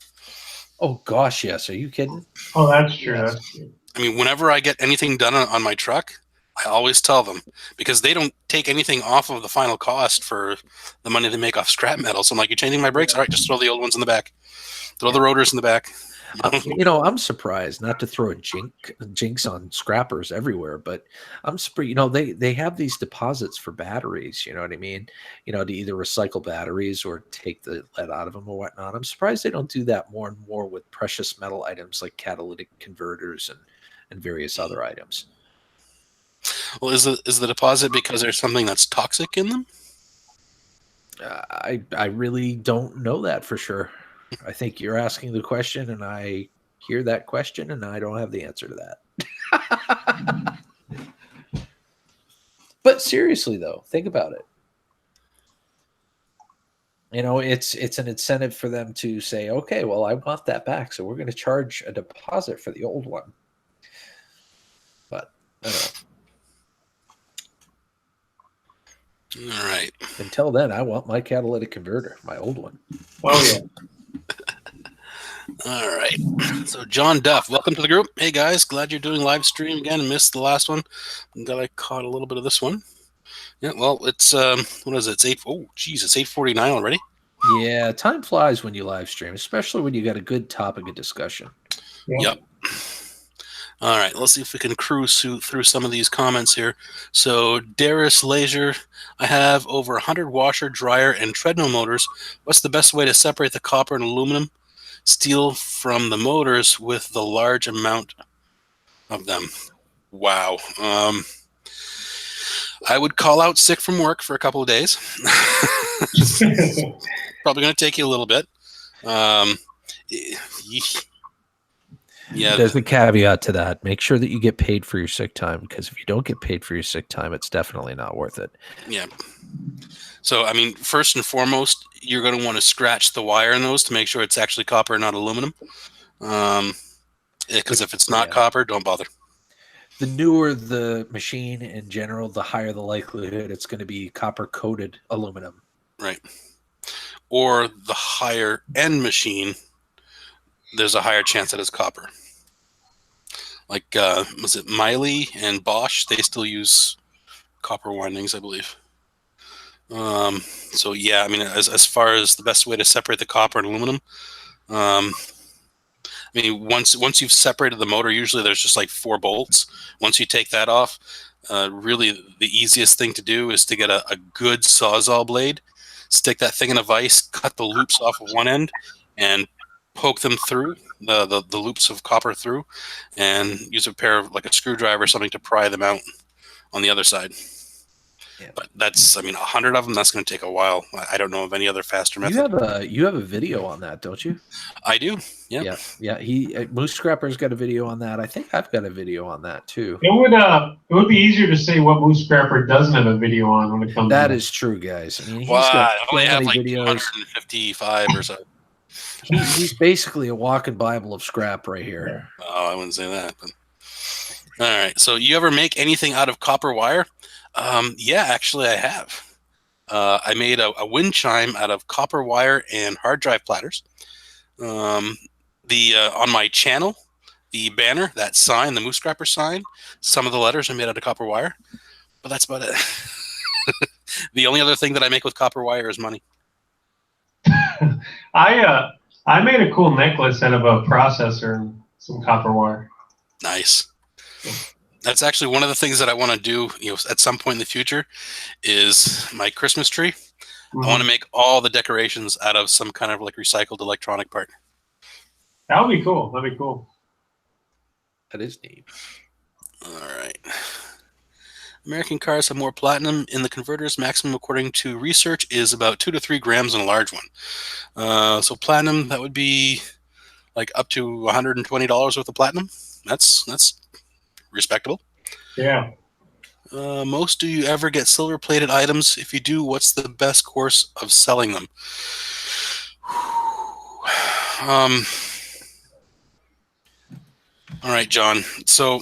Oh, gosh, yes. Are you kidding? Oh, that's true. Yes. That's true. I mean, whenever I get anything done on my truck, I always tell them, because they don't take anything off of the final cost for the money they make off scrap metal. So I'm like, you're changing my brakes? All right, just throw the old ones in the back. Throw the rotors in the back. I'm surprised, not to throw a jinx on scrappers everywhere, but I'm surprised, they have these deposits for batteries, you know what I mean? To either recycle batteries or take the lead out of them or whatnot. I'm surprised they don't do that more and more with precious metal items like catalytic converters and various other items. Well, is the deposit because there's something that's toxic in them? I really don't know that for sure. I think you're asking the question, and I hear that question, and I don't have the answer to that. But seriously, though, think about it. It's an incentive for them to say, okay, well, I want that back, so we're going to charge a deposit for the old one. But I don't know. All right. Until then, I want my catalytic converter, my old one. Oh, yeah. All right. So John Duff, welcome to the group. Hey, guys. Glad you're doing live stream again. Missed the last one. I'm glad I caught a little bit of this one. Yeah, well, it's, what is it? It's 8:49 already. Yeah, time flies when you live stream, especially when you got a good topic of discussion. Yep. All right, let's see if we can cruise through some of these comments here. So, Darius Leisure, I have over 100 washer, dryer, and treadmill motors. What's the best way to separate the copper and aluminum steel from the motors with the large amount of them? Wow. I would call out sick from work for a couple of days. Probably going to take you a little bit. Yeah. There's a caveat to that. Make sure that you get paid for your sick time, because if you don't get paid for your sick time, it's definitely not worth it. Yeah. So, I mean, first and foremost, you're going to want to scratch the wire in those to make sure it's actually copper, not aluminum. Because if it's not copper, don't bother. The newer the machine in general, the higher the likelihood it's going to be copper-coated aluminum. Right. Or the higher end machine, there's a higher chance that it's copper. Like, was it Miley and Bosch? They still use copper windings, I believe. So yeah, I mean, as far as the best way to separate the copper and aluminum, I mean, once you've separated the motor, usually there's just like 4 bolts. Once you take that off, really the easiest thing to do is to get a good Sawzall blade, stick that thing in a vise, cut the loops off of one end, and poke them through the loops of copper through, and use a pair of like a screwdriver or something to pry them out on the other side. Yeah. But that's, I mean, 100 of them, that's going to take a while. I don't know of any other faster method. You have a video on that, don't you? I do. Yeah. Yeah. Moose Scrapper's got a video on that. I think I've got a video on that too. It would be easier to say what Moose Scrapper doesn't have a video on when it comes. That is true, guys. I mean, he's got I only have like videos. 255 or so. He's basically a walking Bible of scrap right here. Oh, I wouldn't say that. But... All right. So you ever make anything out of copper wire? Yeah, actually I have. I made a wind chime out of copper wire and hard drive platters. On my channel, the banner, that sign, the Moose Scrapper sign, some of the letters are made out of copper wire, but that's about it. The only other thing that I make with copper wire is money. I made a cool necklace out of a processor and some copper wire. Nice. That's actually one of the things that I want to do, at some point in the future, is my Christmas tree. Mm-hmm. I want to make all the decorations out of some kind of like recycled electronic part. That would be cool. That'd be cool. That is neat. All right. American cars have more platinum in the converters. Maximum, according to research, is about 2 to 3 grams in a large one. So platinum, that would be like up to $120 worth of platinum. That's respectable. Yeah. Most do you ever get silver-plated items? If you do, what's the best course of selling them? All right, John. So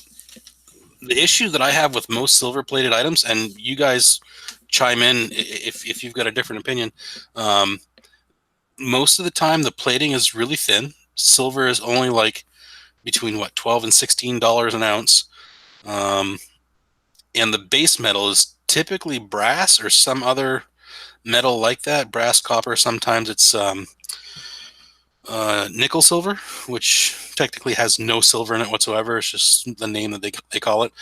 the issue that I have with most silver-plated items, and you guys chime in if you've got a different opinion, most of the time the plating is really thin. Silver is only like between $12 and $16 an ounce. And the base metal is typically brass or some other metal like that. Brass, copper, sometimes it's nickel silver, which technically has no silver in it whatsoever. It's just the name that they call it.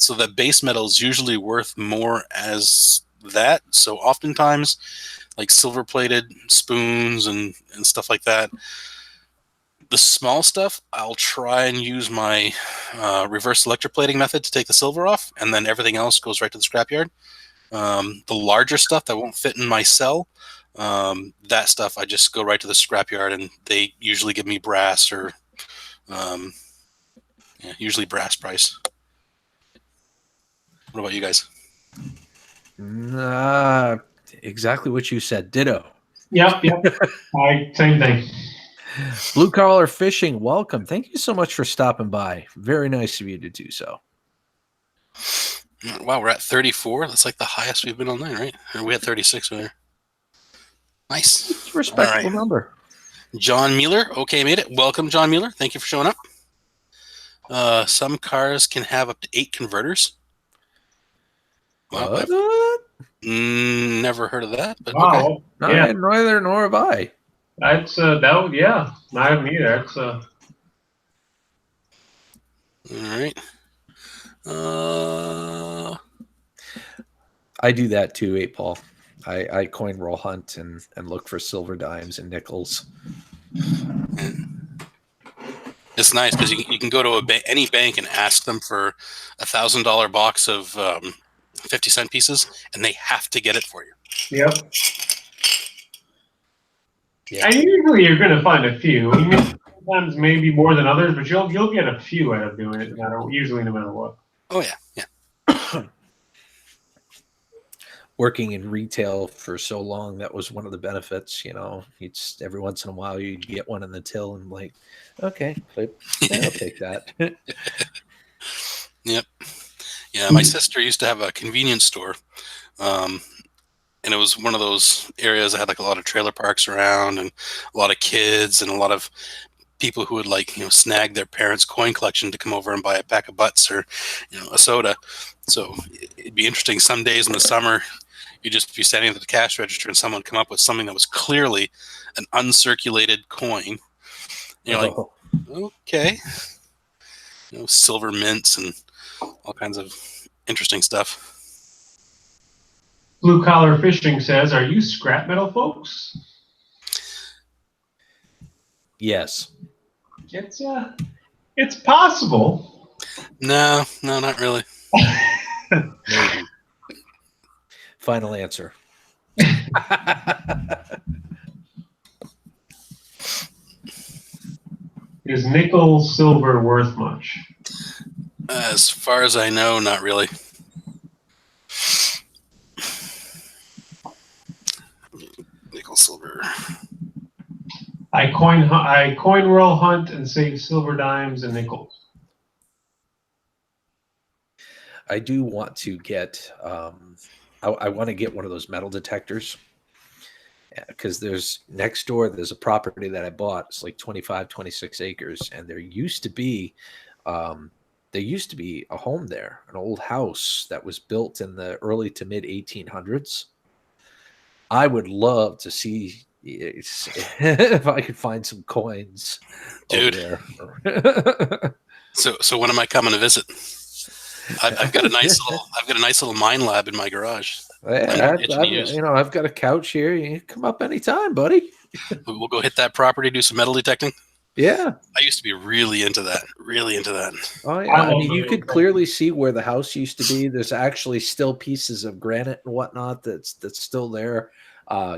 So that base metal is usually worth more as that. So oftentimes, like silver-plated spoons and stuff like that, the small stuff, I'll try and use my reverse electroplating method to take the silver off, and then everything else goes right to the scrapyard. The larger stuff that won't fit in my cell, that stuff I just go right to the scrapyard, and they usually give me brass or usually brass price. What about you guys? Exactly what you said. Ditto. Yep. Same thing. Blue Collar Fishing, welcome. Thank you so much for stopping by. Very nice of you to do so. Wow, we're at 34. That's like the highest we've been online, right? Or we had 36 earlier. Nice. It's a respectable number. John Mueller. Okay, made it. Welcome, John Mueller. Thank you for showing up. Some cars can have up to 8 converters. What? Never heard of that. But wow. Okay. Yeah. Neither nor have I. That's that would, yeah. I haven't either. That's all right. I do that too, 8 Paul. I coin roll hunt and look for silver dimes and nickels. Is It's nice because you can go to any bank and ask them for $1,000 box of 50-cent pieces, and they have to get it for you. Yep. Yeah. And usually you're going to find a few. I mean, sometimes maybe more than others, but you'll get a few out of doing it. Usually, no matter what. Oh yeah, yeah. Working in retail for so long, that was one of the benefits. It's every once in a while you'd get one in the till, and like, okay, I'll take that. Yep. Yeah, my sister used to have a convenience store, and it was one of those areas that had like a lot of trailer parks around, and a lot of kids, and a lot of people who would snag their parents' coin collection to come over and buy a pack of butts or a soda. So it'd be interesting. Some days in the summer, you'd just be standing at the cash register and someone would come up with something that was clearly an uncirculated coin. And you're like, okay, silver mints and all kinds of interesting stuff. Blue Collar Fishing says, "Are you scrap metal folks?" Yes. It's possible. No, not really. Maybe. Final answer. Is nickel silver worth much? As far as I know, not really. Nickel, silver. I coin roll hunt and save silver dimes and nickels. I do want to get. I want to get one of those metal detectors, because there's next door. There's a property that I bought. It's like 25, 26 acres, and there used to be a home there, an old house that was built in the early to mid 1800s. I would love to see if I could find some coins, dude. Over there. So when am I coming to visit? I've got a nice little mine lab in my garage. I've got a couch here. You can come up anytime, buddy. We'll go hit that property, do some metal detecting. Yeah, I used to be really into that. Oh yeah, I mean, you could clearly see where the house used to be. There's actually still pieces of granite and whatnot that's still there.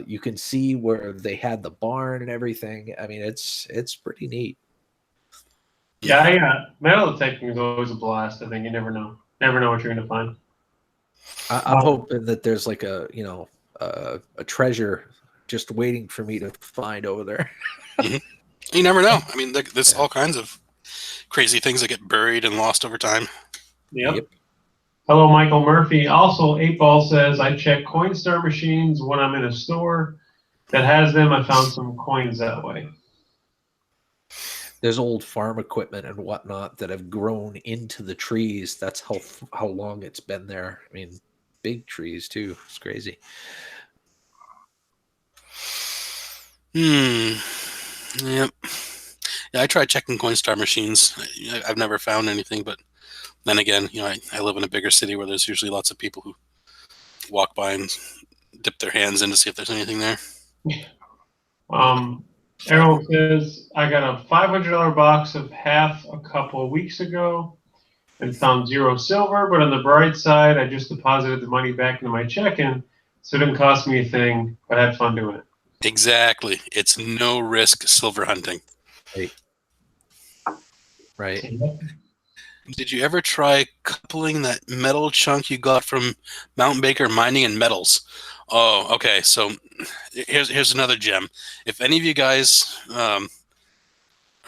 You can see where they had the barn and everything. I mean, it's pretty neat. Yeah. Metal detecting is always a blast. I think you never know what you're going to find. I'm hoping that there's like a treasure just waiting for me to find over there. Mm-hmm. You never know. I mean, there's all kinds of crazy things that get buried and lost over time. Yep. Hello, Michael Murphy. Also, 8Ball says, "I check Coinstar machines when I'm in a store that has them. I found some coins that way." There's old farm equipment and whatnot that have grown into the trees. That's how long it's been there. I mean, big trees too. It's crazy. Yep. Yeah, I tried checking Coinstar machines. I've never found anything, but then again, I live in a bigger city where there's usually lots of people who walk by and dip their hands in to see if there's anything there. Errol says, "I got a $500 box of half a couple of weeks ago and found 0 silver, but on the bright side, I just deposited the money back into my check-in, so it didn't cost me a thing, but I had fun doing it." Exactly. It's no risk silver hunting. Right. Did you ever try coupling that metal chunk you got from Mountain Baker Mining and Metals? Oh, okay. So here's another gem. If any of you guys are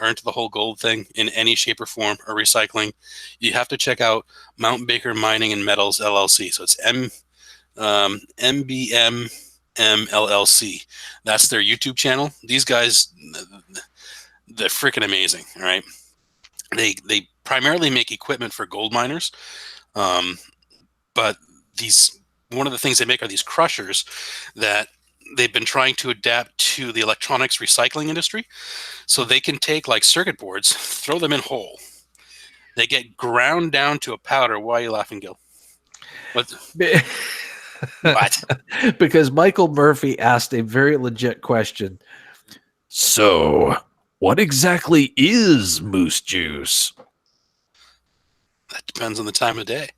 into the whole gold thing in any shape or form or recycling, you have to check out Mountain Baker Mining and Metals LLC. So it's MBM LLC. That's their YouTube channel. These guys, they're freaking amazing. All right. They primarily make equipment for gold miners, but one of the things they make are these crushers that they've been trying to adapt to the electronics recycling industry. So they can take like circuit boards, throw them in whole. They get ground down to a powder. Why are you laughing, Gil? What? Because Michael Murphy asked a very legit question. So, What exactly is moose juice? That depends on the time of day.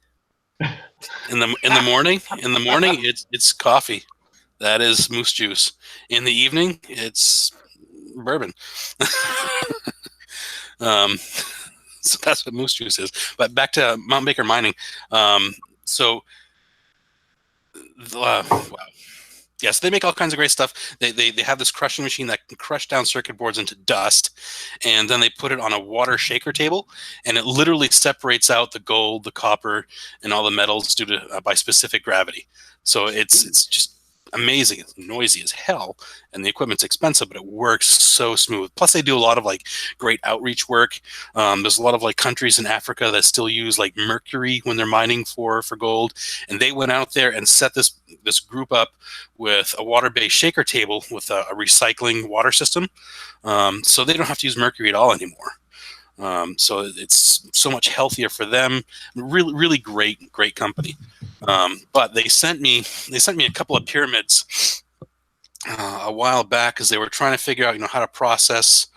In the morning, it's coffee. That is moose juice. In the evening, it's bourbon. So that's what moose juice is. But back to Mount Baker Mining. Wow. Yes, they make all kinds of great stuff. They have this crushing machine that can crush down circuit boards into dust, and then they put it on a water shaker table, and it literally separates out the gold, the copper, and all the metals due to by specific gravity. So it's just amazing. It's noisy as hell, and the equipment's expensive, but it works so smooth. Plus, they do a lot of like great outreach work. There's a lot of like countries in Africa that still use like mercury when they're mining for gold, and they went out there and set this group up with a water-based shaker table with a recycling water system, so they don't have to use mercury at all anymore. So it's so much healthier for them. Really, really great company. But they sent me a couple of pyramids a while back because they were trying to figure out how to process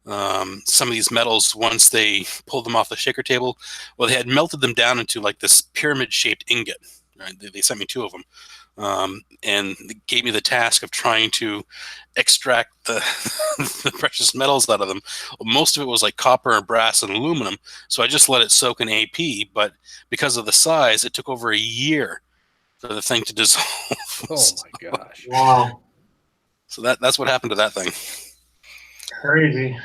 some of these metals once they pulled them off the shaker table. Well, they had melted them down into like this pyramid-shaped ingot. Right? They sent me 2 of them. And they gave me the task of trying to extract the, the precious metals out of them. Most of it was like copper, brass, and aluminum. So I just let it soak in AP, but because of the size, it took over a year for the thing to dissolve. Oh my gosh. Wow. So that's what happened to that thing. Crazy.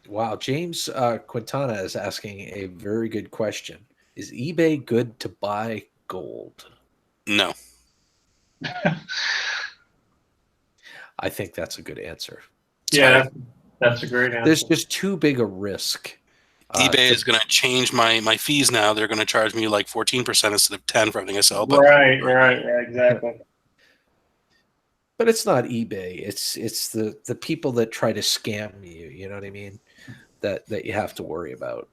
Wow. James Quintana is asking a very good question. Is eBay good to buy gold? No. I think that's a good answer. Yeah, that's a great answer. There's just too big a risk. eBay is going to change my fees now. They're going to charge me like 14% instead of 10 for everything I sell. But right, exactly. But it's not eBay. It's the people that try to scam you. You know what I mean? That you have to worry about.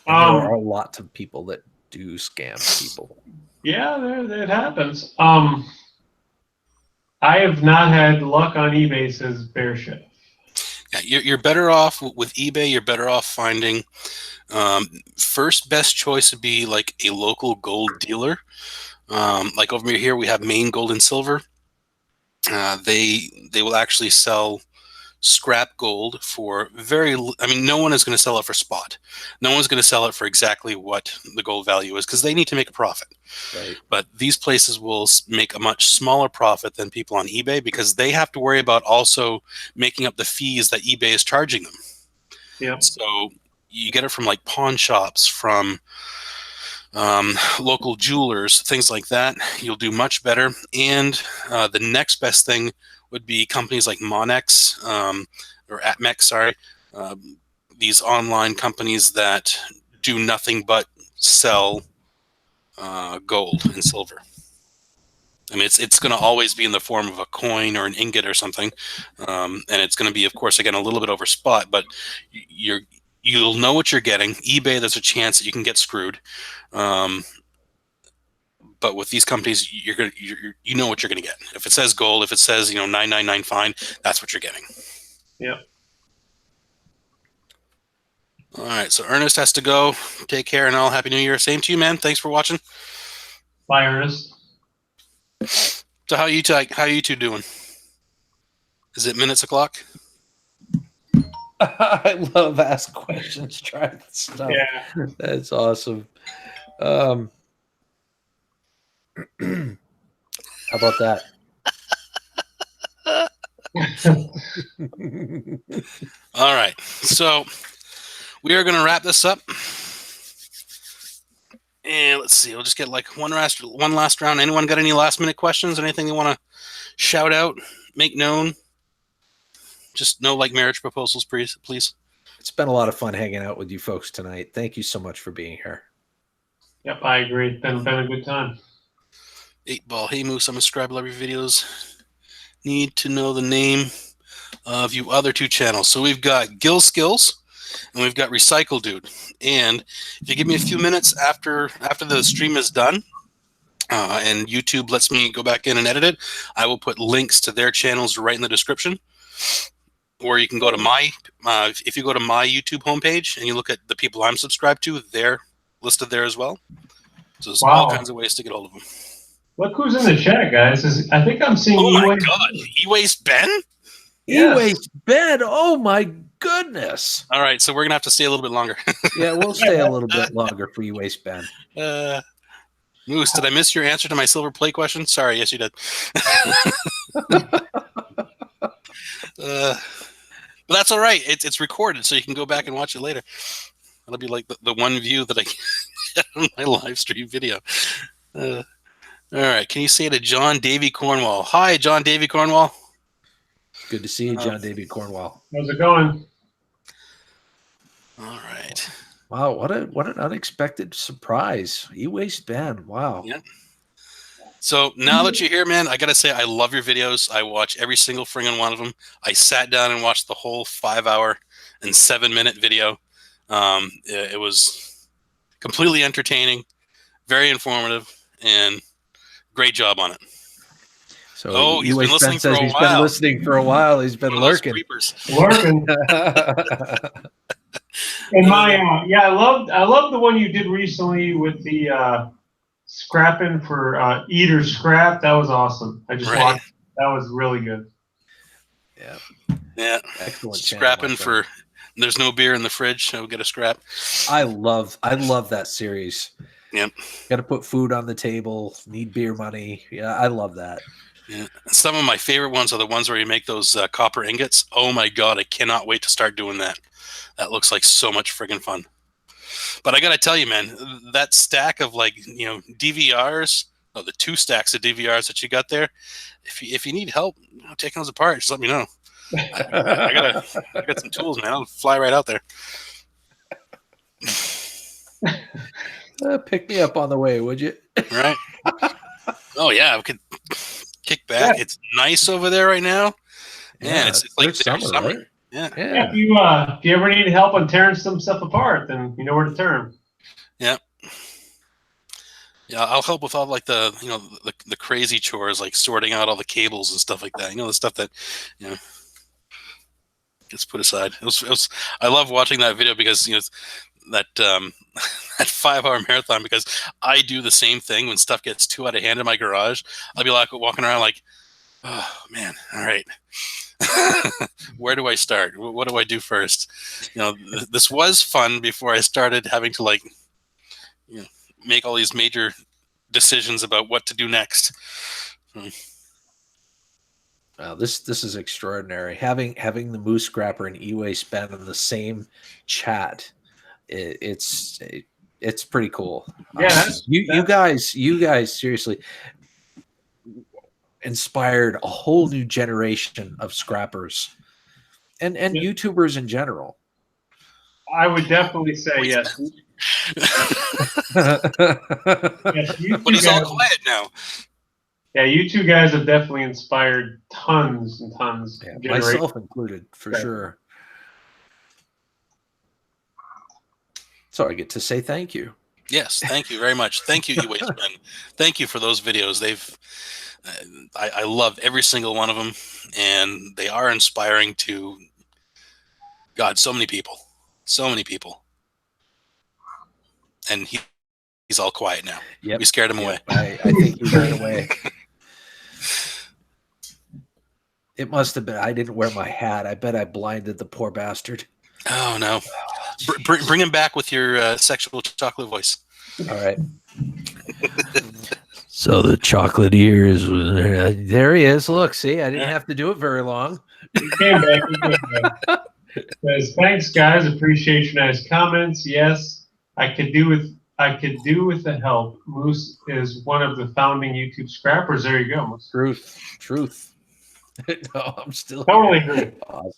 And there are a lot of people that do scam people. Yeah, it happens. I have not had luck on eBay, says Bear Chef. Yeah, you're better off with eBay. You're better off finding first best choice would be like a local gold dealer. Like over here, we have Maine Gold and Silver. They will actually sell scrap gold for no one is going to sell it for spot. No one's going to sell it for exactly what the gold value is because they need to make a profit. Right. But these places will make a much smaller profit than people on eBay because they have to worry about also making up the fees that eBay is charging them. Yeah. So you get it from like pawn shops, from local jewelers, things like that. You'll do much better. And the next best thing would be companies like Monex or Atmex, sorry. These online companies that do nothing but sell gold and silver. I mean, it's going to always be in the form of a coin or an ingot or something, and it's going to be, of course, again, a little bit over spot, but you'll know what you're getting. eBay, there's a chance that you can get screwed, but with these companies, you know what you're going to get. If it says gold, if it says 999 fine, that's what you're getting. Yep. All right, so Ernest has to go. Take care, and all. Happy New Year. Same to you, man. Thanks for watching. Bye, Ernest. So how you two doing? Is it minutes o'clock? I love ask questions, try that stuff. Yeah. That's awesome. How about that? All right, so we are going to wrap this up, and let's see. We'll just get like one last round. Anyone got any last minute questions? Anything they want to shout out, make known? Just no like marriage proposals, please. It's been a lot of fun hanging out with you folks tonight. Thank you so much for being here. Yep, I agree. It's been a good time. 8-Ball. Hey Moose, I'm subscribed to love your videos. Need to know the name of you other 2 channels. So we've got Gils Skillz and we've got Recycle Dude. And if you give me a few minutes after the stream is done, and YouTube lets me go back in and edit it, I will put links to their channels right in the description. Or you can go to my, if you go to my YouTube homepage and you look at the people I'm subscribed to, they're listed there as well. So there's all kinds of ways to get hold of them. Look who's in the chat, guys. I think I'm seeing Oh my God, E-Waste Ben? Yes. E-Waste Ben, oh my goodness. All right, so we're going to have to stay a little bit longer. Yeah, we'll stay a little bit longer for E-Waste Ben. Moose, did I miss your answer to my silver play question? Sorry, yes you did. But that's all right. It's recorded, so you can go back and watch it later. That'll be like the one view that I get on my live stream video. All right, can you say to John Davy Cornwall? Hi, John Davy Cornwall. Good to see you, John Davy Cornwall. How's it going? All right. Wow, what an unexpected surprise. E-Waste Ben, wow. Yeah. So now that you're here, man, I got to say, I love your videos. I watch every single friggin' one of them. I sat down and watched the whole 5-hour and 7-minute video. It was completely entertaining, very informative, and great job on it. So he's been listening for a he's while. been listening for a while. He's been lurking. Lurking. And I love the one you did recently with the scrapping for eater scrap. That was awesome. I just watched. That was really good. Yeah. Excellent. Scrapping for there's no beer in the fridge, so we'll get a scrap. I love that series. Yep. Got to put food on the table, need beer money. Yeah, I love that. Yeah. Some of my favorite ones are the ones where you make those copper ingots. Oh my God, I cannot wait to start doing that. That looks like so much friggin' fun. But I got to tell you, man, that stack of DVRs, the 2 stacks of DVRs that you got there, if you need help taking those apart, just let me know. I got some tools, man. I'll fly right out there. Pick me up on the way, would you? Right. Oh yeah, we could kick back. Yeah. It's nice over there right now. Yeah, it's like summer. Right? Yeah. If you ever need help on tearing some stuff apart, then you know where to turn. Yeah. Yeah, I'll help with all the crazy chores, like sorting out all the cables and stuff like that. The stuff that gets put aside. It was I love watching that video because that 5-hour marathon, because I do the same thing when stuff gets too out of hand in my garage. I'll be like walking around like, oh man, all right. Where do I start? What do I do first? This was fun before I started having to make all these major decisions about what to do next. Wow, this is extraordinary. Having the Moose Scrapper and E-Waste Ben in the same chat, it's pretty cool. Yeah, you guys seriously inspired a whole new generation of scrappers and YouTubers in general. I would definitely say yes. But he's all quiet now. Yeah, you two guys have definitely inspired tons and tons. Yeah, myself included, for sure. So I get to say thank you. Yes, thank you very much. Thank you, E-Waste Ben. Thank you for those videos. I love every single one of them, and they are inspiring to so many people. And he's all quiet now. Yep. We scared him away. I think he ran away. It must have been. I didn't wear my hat. I bet I blinded the poor bastard. Oh no! Bring him back with your sexual chocolate voice. All right. So the chocolate ears. There he is. Look, see, I didn't have to do it very long. He came back. Thanks, guys. Appreciate your nice comments. Yes, I could do with the help. Moose is one of the founding YouTube scrappers. There you go. Moose. Truth. No, I'm still totally agree. Awesome.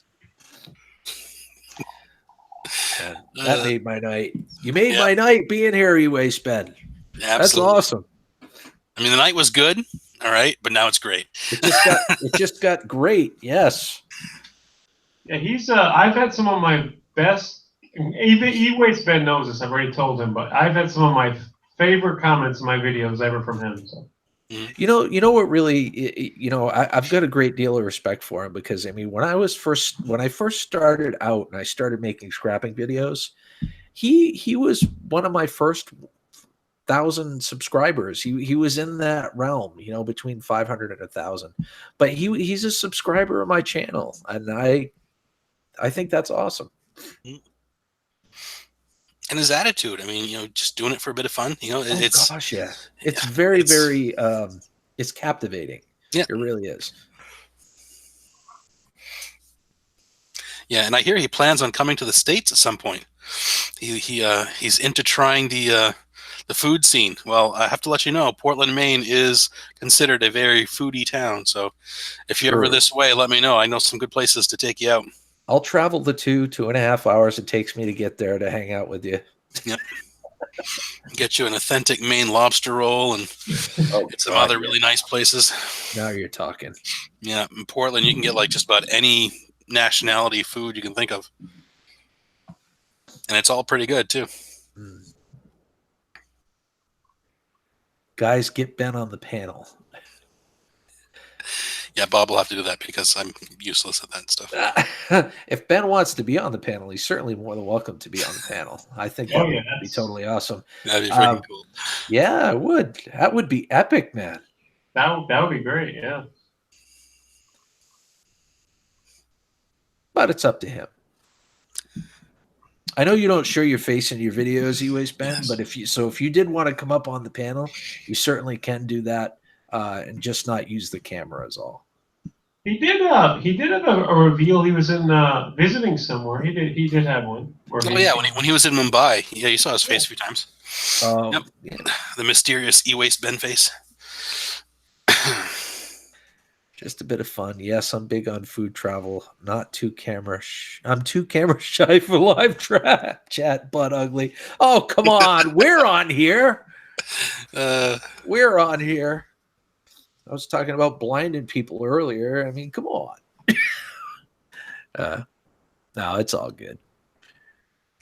That made my night. You made my night being here, E-Waste Ben. That's awesome. I mean, the night was good, all right, but now it's great. It just got great. Yes. Yeah, he's. I've had some of my best. E-Waste Ben knows this. I've already told him, but I've had some of my favorite comments in my videos ever from him. So. Mhm. You know what really, I've got a great deal of respect for him because I mean, when I first started out and I started making scrapping videos, he was one of my first 1,000 subscribers. He was in that realm, between 500 and 1,000. But he's a subscriber of my channel, and I think that's awesome. And his attitude, I mean, just doing it for a bit of fun, it's Gosh, yeah. It's very, very it's captivating. Yeah. It really is. Yeah, and I hear he plans on coming to the States at some point. He's into trying the food scene. Well, I have to let you know, Portland, Maine is considered a very foodie town. So if you're ever Sure. this way, let me know. I know some good places to take you out. I'll travel the 2.5 hours it takes me to get there to hang out with you. Yep. Get you an authentic Maine lobster roll and some God, other really nice places. Now you're talking. Yeah, in Portland, you can get like just about any nationality food you can think of. And it's all pretty good, too. Mm. Guys, get Ben on the panel. Yeah, Bob will have to do that because I'm useless at that stuff. If Ben wants to be on the panel, he's certainly more than welcome to be on the panel. I think that would be totally awesome. That'd be freaking cool. Yeah, it would. That would be epic, man. That would be great, yeah. But it's up to him. I know you don't show your face in your videos, anyways, Ben. Yes. But if you did want to come up on the panel, you certainly can do that, and just not use the camera is all. He did have a reveal. He was in visiting somewhere. He did have one. Oh yeah, when he was in Mumbai, yeah, you saw his face a few times. Yeah. The mysterious e-waste Ben face. Just a bit of fun. Yes, I'm big on food travel. Not too I'm too camera shy for live chat. Butt ugly. Oh, come on. We're on here. We're on here. I was talking about blinding people earlier. I mean, come on. No, it's all good.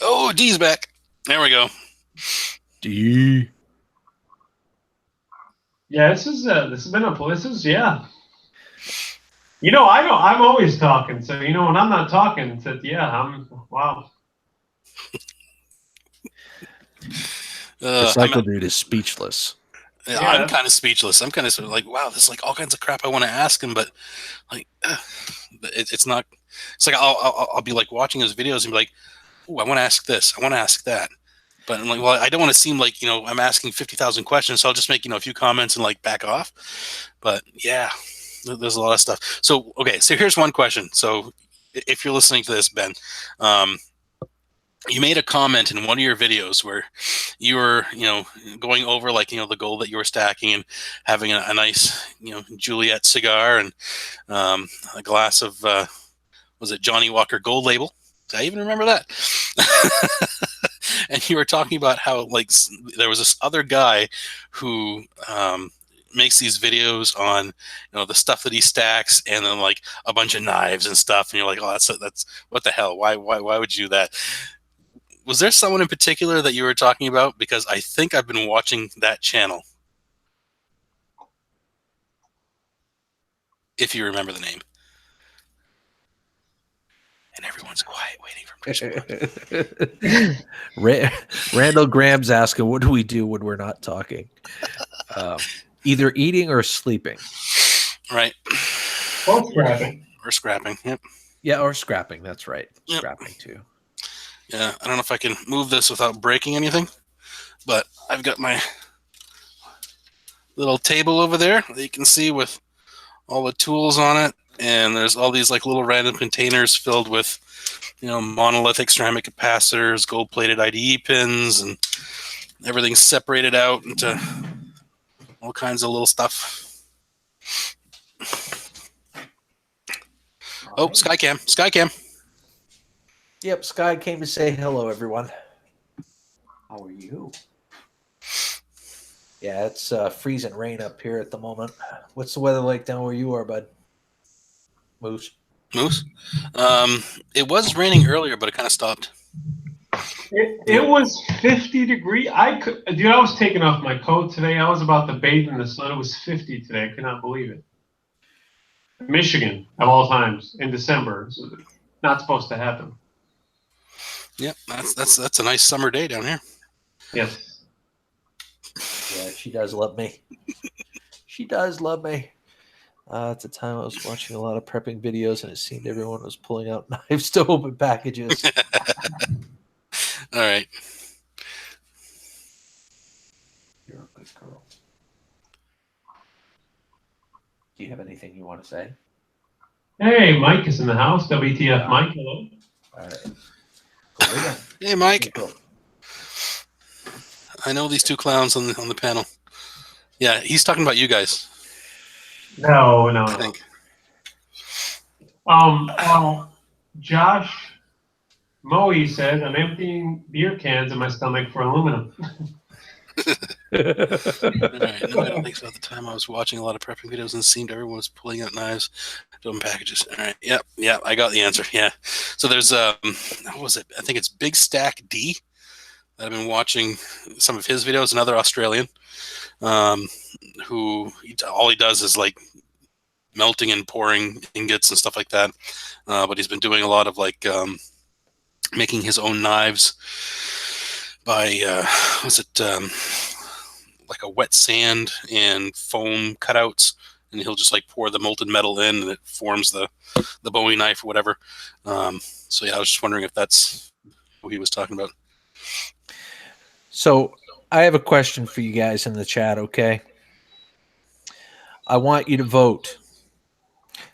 Oh, D's back. There we go. D. Yeah, this has been yeah. I'm always talking, so when I'm not talking, it's wow. Cycle dude is speechless. Yeah, I'm kind of speechless. I'm kind of sort of like, wow, there's like all kinds of crap I want to ask him, but like, it's not. It's like I'll be like watching his videos and be like, oh, I want to ask this, I want to ask that, but I'm like, well, I don't want to seem like I'm asking 50,000 questions, so I'll just make a few comments and like back off. But yeah, there's a lot of stuff. So okay, so here's one question. So if you're listening to this, Ben, you made a comment in one of your videos where you were, going over like, the gold that you were stacking and having a nice, Juliet cigar and a glass of, was it Johnny Walker Gold Label? I even remember that. And you were talking about how like there was this other guy who makes these videos on the stuff that he stacks and then like a bunch of knives and stuff, and you're like, oh, that's what the hell? Why would you do that? Was there someone in particular that you were talking about? Because I think I've been watching that channel. If you remember the name. And everyone's quiet waiting for Chris. Randall Graham's asking, what do we do when we're not talking? Either eating or sleeping. Right. Or scrapping. Or scrapping, yep. Yeah, or scrapping, that's right. Yep. Scrapping too. Yeah, I don't know if I can move this without breaking anything, but I've got my little table over there that you can see with all the tools on it, and there's all these like little random containers filled with, monolithic ceramic capacitors, gold-plated IDE pins, and everything's separated out into all kinds of little stuff. Oh, Skycam. Yep, Sky came to say hello, everyone. How are you? Yeah, it's freezing rain up here at the moment. What's the weather like down where you are, bud? Moose? It was raining earlier, but it kind of stopped. It was 50 degrees. I was taking off my coat today. I was about to bathe in the sun. It was 50 today. I could not believe it. Michigan, of all times, in December. So not supposed to happen. Yep, that's a nice summer day down here. Yes. Yeah, she does love me. She does love me. At the time, I was watching a lot of prepping videos, and it seemed everyone was pulling out knives to open packages. All right. You're a good girl. Do you have anything you want to say? Hey, Mike is in the house. WTF, Mike. Hello. All right. Hey, Mike. I know these two clowns on the panel. Yeah, he's talking about you guys. No. I think. Josh Moe said, I'm emptying beer cans in my stomach for aluminum. All right. No, I don't think so. At the time, I was watching a lot of prepping videos, and it seemed everyone was pulling out knives to open packages. All right. Yep. I got the answer. Yeah. So there's what was it? I think it's Big Stack D. I've been watching some of his videos. Another Australian, who all he does is like melting and pouring ingots and stuff like that. But he's been doing a lot of like making his own knives by like a wet sand and foam cutouts, and he'll just like pour the molten metal in, and it forms the Bowie knife or whatever. So yeah, I was just wondering if that's what he was talking about. So I have a question for you guys in the chat, okay? I want you to vote.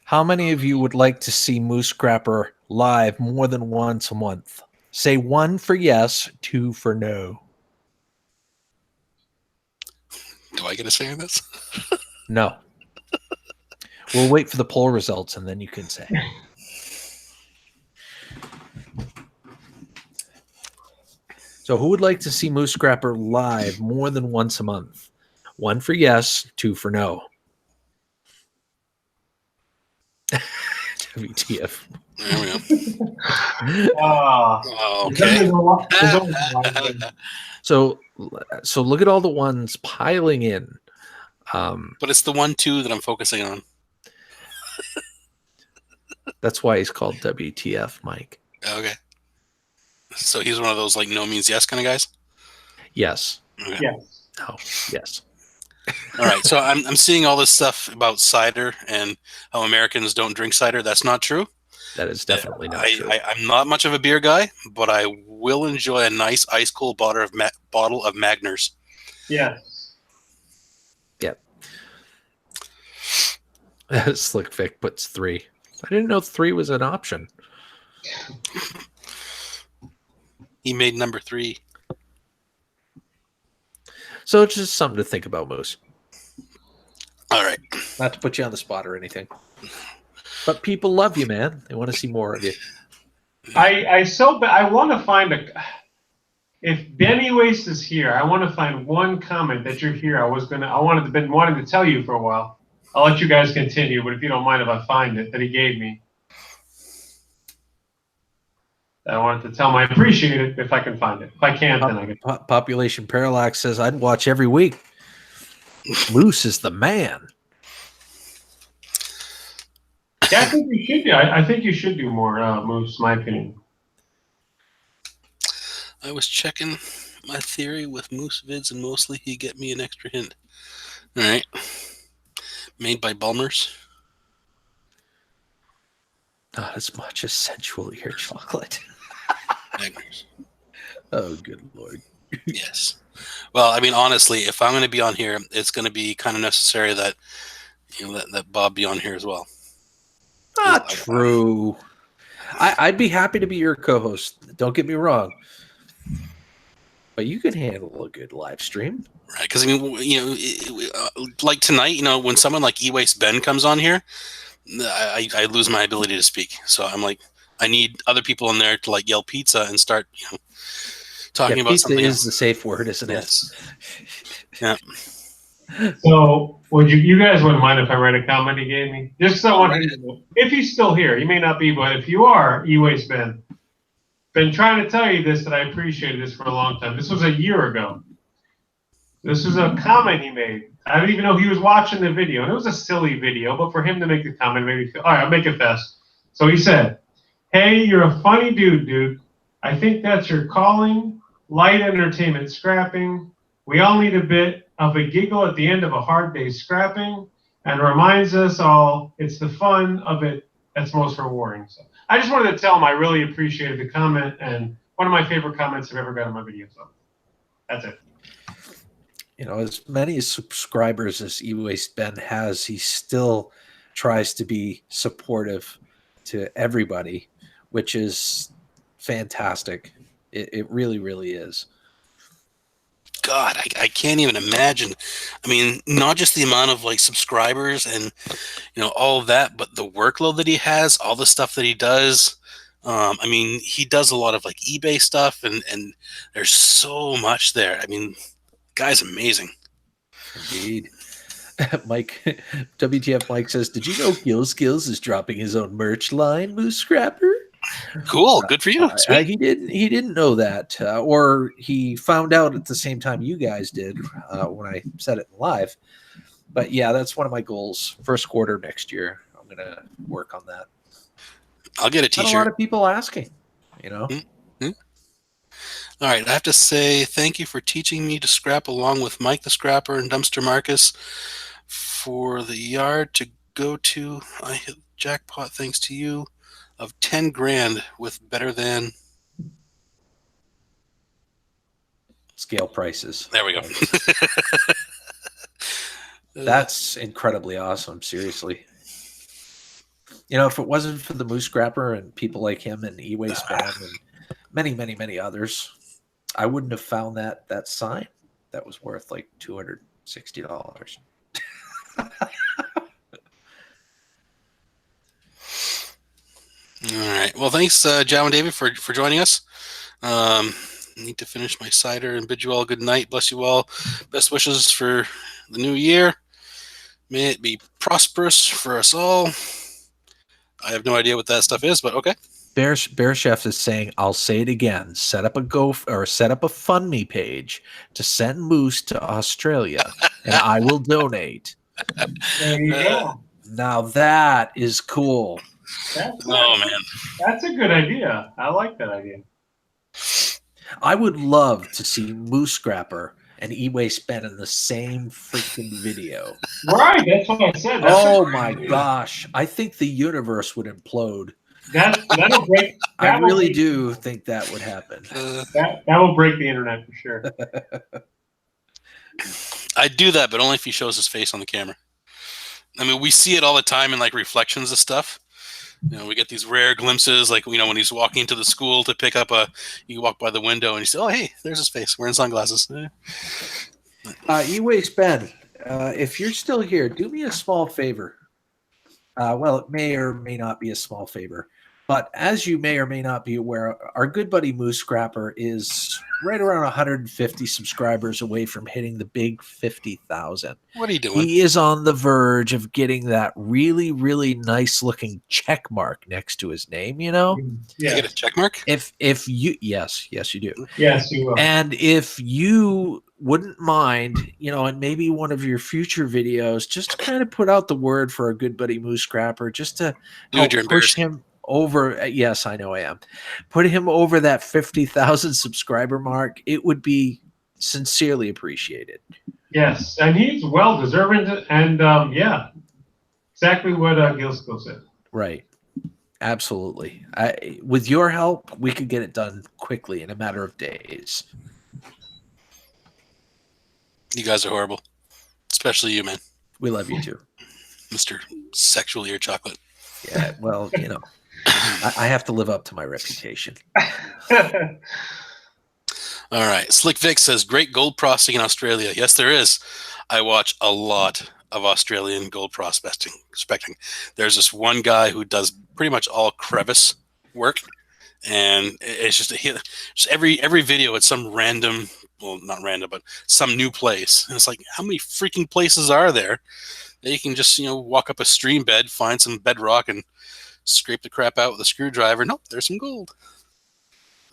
How many of you would like to see Moose Scrapper live more than once a month? Say 1 for yes, 2 for no. Do I get a say in this? No. We'll wait for the poll results, and then you can say. So who would like to see Moose Scrapper live more than once a month? 1 for yes, 2 for no. WTF. There we go. Oh, Okay. So look at all the ones piling in. But it's the 1, 2 that I'm focusing on. That's why he's called WTF, Mike. Okay. So he's one of those like no means yes kind of guys? Yes. Okay. yes. Oh, yes. All right. So I'm seeing all this stuff about cider and how Americans don't drink cider. That's not true. That is definitely not true. I'm not much of a beer guy, but I will enjoy a nice ice cold bottle of Magners. Yes. Yep. Slick Vic puts 3. I didn't know 3 was an option. He made number 3. So it's just something to think about, Moose. All right. Not to put you on the spot or anything. But people love you, man. They want to see more of you. I want to find if Benny Waste is here, I want to find one comment that you're here. Been wanting to tell you for a while. I'll let you guys continue, but if you don't mind if I find it that he gave me. I wanted to tell him I appreciate it if I can find it. If I can't, then I can. Population Parallax says, I'd watch every week. Moose is the man. Yeah, I think you should do. I think you should do more, Moose, my opinion. I was checking my theory with Moose vids, and mostly he get me an extra hint. All right. Made by Bulmers. Not as much as sensual ear chocolate. Magners. Oh, good Lord. Yes. Well, I mean, honestly, if I'm going to be on here, it's going to be kind of necessary that that Bob be on here as well. Not true. I'd be happy to be your co-host. Don't get me wrong. But you can handle a good live stream. Right. Because, I mean, like tonight, when someone like E-Waste Ben comes on here, I lose my ability to speak. So I'm like, I need other people in there to like yell pizza and start, talking about pizza something is else. the safe word, isn't Yes. Yeah. So, would you guys wouldn't mind if I read a comment he gave me? Just so I want to know. If he's still here, he may not be, but if you are, E-Waste Ben. been trying to tell you this, that I appreciated this for a long time. This was a year ago. This was a comment he made. I didn't even know he was watching the video. And it was a silly video, but for him to make the comment made me feel, all right, I'll make it fast. So he said, hey, you're a funny dude. I think that's your calling. Light entertainment scrapping. We all need a bit of a giggle at the end of a hard day's scrapping. And reminds us all it's the fun of it that's most rewarding. So I just wanted to tell him I really appreciated the comment, and one of my favorite comments I've ever got on my video. So that's it. You know, as many subscribers as E-Waste Ben has, he still tries to be supportive to everybody, which is fantastic. It really, really is. God, I can't even imagine. I mean, not just the amount of like subscribers and all of that, but the workload that he has, all the stuff that he does. I mean, he does a lot of like eBay stuff, and there's so much there. I mean, guy's amazing. Indeed. Mike, WTF Mike says, did you know Gils is dropping his own merch line, Moose Scrapper? Cool. Good for you. He didn't know that, or he found out at the same time you guys did when I said it live. But yeah, that's one of my goals. First quarter next year, I'm gonna work on that. I'll get a T-shirt. A lot of people asking, Mm-hmm. All right, I have to say thank you for teaching me to scrap along with Mike the Scrapper and Dumpster Marcus for the yard to go to. I hit jackpot thanks to you of 10 grand with better than scale prices. There we go. That's incredibly awesome. Seriously. If it wasn't for the Moose Scrapper and people like him and E-Waste Ben and many, many, many others, I wouldn't have found that sign that was worth like $260. All right. Well, thanks, Joe and David, for joining us. Need to finish my cider and bid you all good night. Bless you all. Best wishes for the new year. May it be prosperous for us all. I have no idea what that stuff is, but okay. Bear Chef is saying, I'll say it again. Set up a FundMe page to send Moose to Australia, and I will donate. There you go. Now that is cool. Man, that's a good idea. I like that idea. I would love to see Moose Scrapper and E-Waste Ben in the same freaking video. Right, that's what I said. Oh my gosh. I think the universe would implode. That'll break. I really do think that would happen. That will break the internet for sure. I'd do that, but only if he shows his face on the camera. I mean, we see it all the time in like reflections of stuff. We get these rare glimpses, like when he's walking into the school to pick up you walk by the window and you say, "Oh, hey, there's his face wearing sunglasses." E-Waste Ben, if you're still here, do me a small favor. Well, it may or may not be a small favor, but as you may or may not be aware, our good buddy Moose Scrapper is right around 150 subscribers away from hitting the big 50,000. What are you doing? He is on the verge of getting that really, really nice looking check mark next to his name, Yeah. You get a check mark? If you yes, you do. Yes, you will. And if you wouldn't mind, in maybe one of your future videos, just to kind of put out the word for our good buddy Moose Scrapper, just to help push him over. Yes, I know I am. Put him over that 50,000 subscriber mark. It would be sincerely appreciated. Yes, and he's well deserving, and exactly what Gils said. Right. Absolutely. With your help, we could get it done quickly in a matter of days. You guys are horrible, especially you, man. We love you too, Mr. Sexual Ear Chocolate. Yeah, well, I have to live up to my reputation. All right. Slick Vic says, great gold prospecting in Australia. Yes, there is. I watch a lot of Australian gold prospecting. There's this one guy who does pretty much all crevice work, and it's just every video it's some random, well, not random, but some new place. And it's like, how many freaking places are there that you can just walk up a stream bed, find some bedrock, and scrape the crap out with a screwdriver? Nope, there's some gold.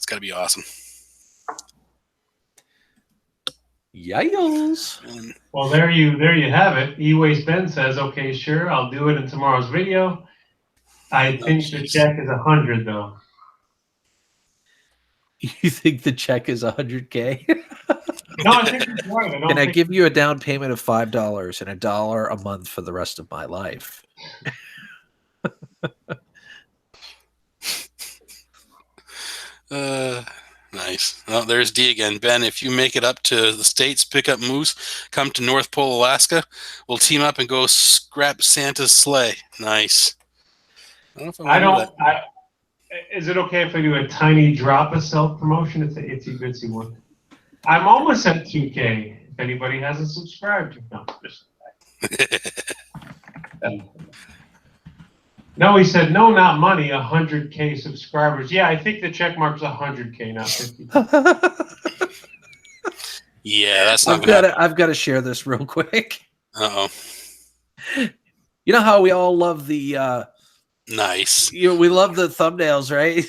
It's got to be awesome. Yikes. And Well, there you have it. E-Waste Ben says, okay, sure, I'll do it in tomorrow's video. I think the jeez. check is 100 though. You think the check is 100K? No, I think he's right. Can I give you a down payment of $5 and $1 a month for the rest of my life? Nice. Well, there's D again. Ben, if you make it up to the States, pick up Moose, come to North Pole, Alaska, we'll team up and go scrap Santa's sleigh. Nice. I don't know if I want to do that. Is it okay if I do a tiny drop of self-promotion? It's a itsy bitsy one. I'm almost at 2K. If anybody hasn't subscribed, no, just no, he said no, not money. 100K subscribers. Yeah, I think the check mark's 100K, not 50. Yeah, that's not gonna I've got to share this real quick. Uh-oh. You know how we all love the Nice. we love the thumbnails, right?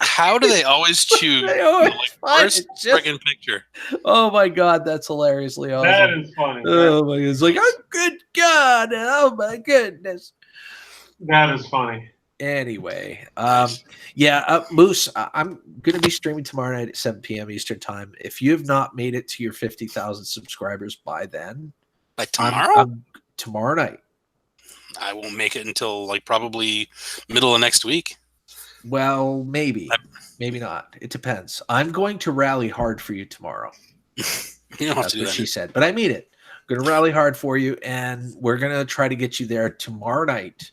How do they always choose They always the find first it just- friggin' picture? Oh my god, that's hilariously awesome. That is funny. Oh my god, it's like, oh good god, oh my goodness. That is funny. Anyway, Moose, I'm going to be streaming tomorrow night at 7 p.m. Eastern time. If you have not made it to your 50,000 subscribers by then, Like tomorrow? Tomorrow night. I won't make it until like probably middle of next week. Well, maybe, maybe not. It depends. I'm going to rally hard for you tomorrow. You don't have That's to do what that. she said, but I mean it. I'm going to rally hard for you, and we're going to try to get you there tomorrow night.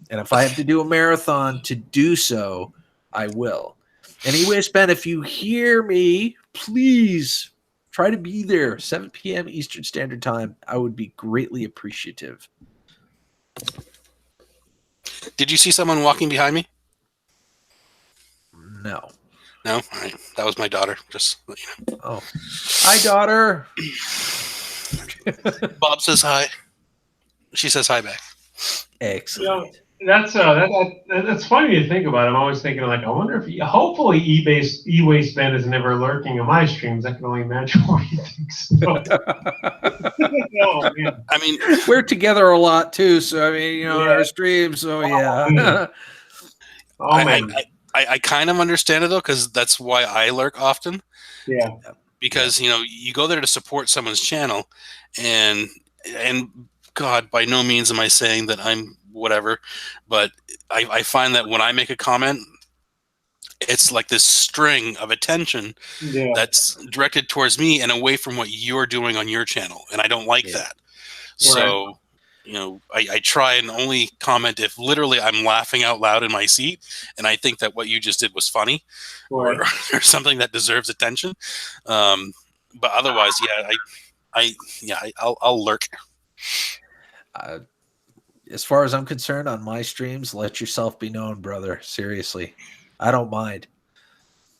And if I have to do a marathon to do so, I will. Anyways, Ben, if you hear me, please try to be there 7 p.m. Eastern Standard Time. I would be greatly appreciative. Did you see someone walking behind me? No. No? All right. That was my daughter. Just let you know. Oh. Hi, daughter. Bob says hi. She says hi back. Excellent. That's funny to think about. I'm always thinking like, I wonder if hopefully E-Waste Ben is never lurking in my streams. I can only imagine what he thinks. Oh, man. I mean, We're together a lot too, so I mean, on our streams, so yeah. Oh man. I kind of understand it though, because that's why I lurk often. Yeah. Because you go there to support someone's channel, and God, by no means am I saying that I'm whatever, but I find that when I make a comment, it's like this string of attention that's directed towards me and away from what you're doing on your channel, and I don't like that. So, I try and only comment if literally I'm laughing out loud in my seat, and I think that what you just did was funny or something that deserves attention. But otherwise, I'll lurk. As far as I'm concerned, on my streams, let yourself be known, brother. Seriously, I don't mind.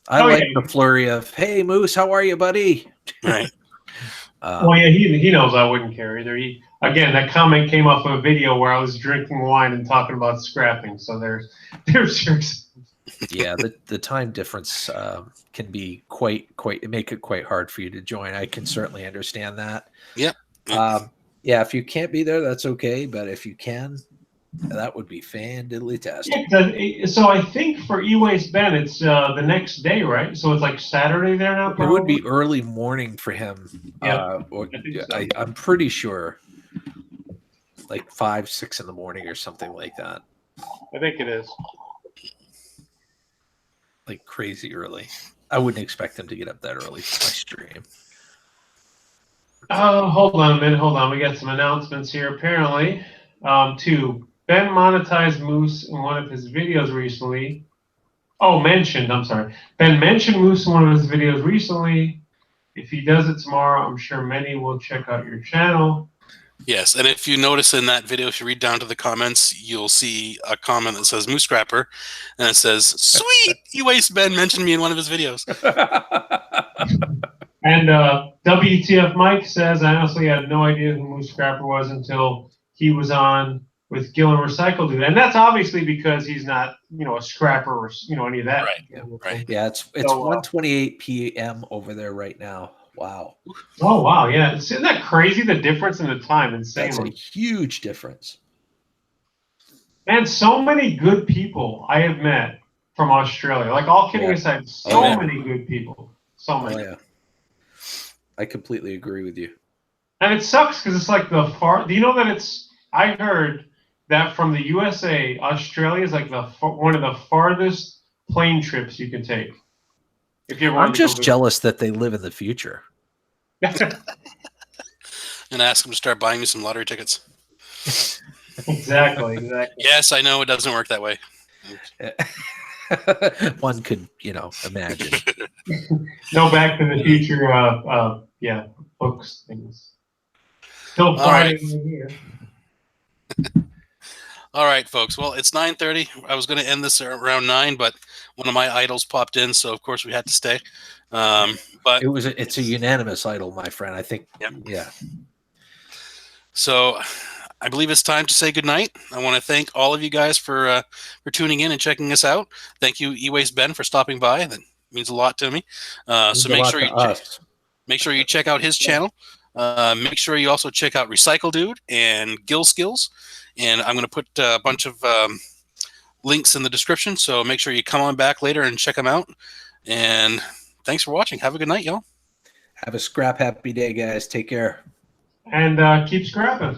I like the flurry of, "Hey, Moose, how are you, buddy?" Right. Well, yeah, he knows I wouldn't care either. Again, that comment came off of a video where I was drinking wine and talking about scrapping. So there's Yeah, the time difference can be quite make it quite hard for you to join. I can certainly understand that. Yep. Yeah, if you can't be there, that's okay. But if you can, that would be fantastic. Yeah, so I think for E-Waste Ben, it's the next day, right? So it's like Saturday there now. Probably? It would be early morning for him. Yeah, I'm pretty sure, like 5, 6 in the morning or something like that. I think it is. Like crazy early. I wouldn't expect them to get up that early for my stream. Hold on a minute. Hold on. We got some announcements here. Apparently, Ben monetized Moose in one of his videos recently. Oh, mentioned. I'm sorry. Ben mentioned Moose in one of his videos recently. If he does it tomorrow, I'm sure many will check out your channel. Yes, and if you notice in that video, if you read down to the comments, you'll see a comment that says Moose Scrapper, and it says, "Sweet, E-Waste Ben mentioned me in one of his videos." And WTF Mike says, I honestly had no idea who Moose Scrapper was until he was on with Gil and Recycle Dude, and that's obviously because he's not, a scrapper or any of that. Right. Right. Yeah, it's 1:28 p.m. over there right now. Wow. Oh wow, yeah. Isn't that crazy? The difference in the time, insane. That's a huge difference. And so many good people I have met from Australia. Like, all kidding aside, so many good people. So many. Oh, yeah. I completely agree with you. And it sucks because it's like do you know that I heard that from the USA, Australia is like one of the farthest plane trips you can take. If you're I'm just jealous that they live in the future. And ask them to start buying me some lottery tickets. Exactly. Yes, I know it doesn't work that way. One could, imagine. No Back to the Future, books, things. Till Friday here. All right, folks. Well, it's 9:30. I was going to end this around 9, but one of my idols popped in, so of course we had to stay. But it's a unanimous idol, my friend. I think. Yep. Yeah. So I believe it's time to say goodnight. I want to thank all of you guys for tuning in and checking us out. Thank you, E-Waste Ben, for stopping by. That means a lot to me. So make sure you check out his channel. Make sure you also check out Recycle Dude and Skillz. And I'm going to put a bunch of links in the description. So make sure you come on back later and check them out. And thanks for watching. Have a good night, y'all. Have a scrap happy day, guys. Take care. And keep scrapping.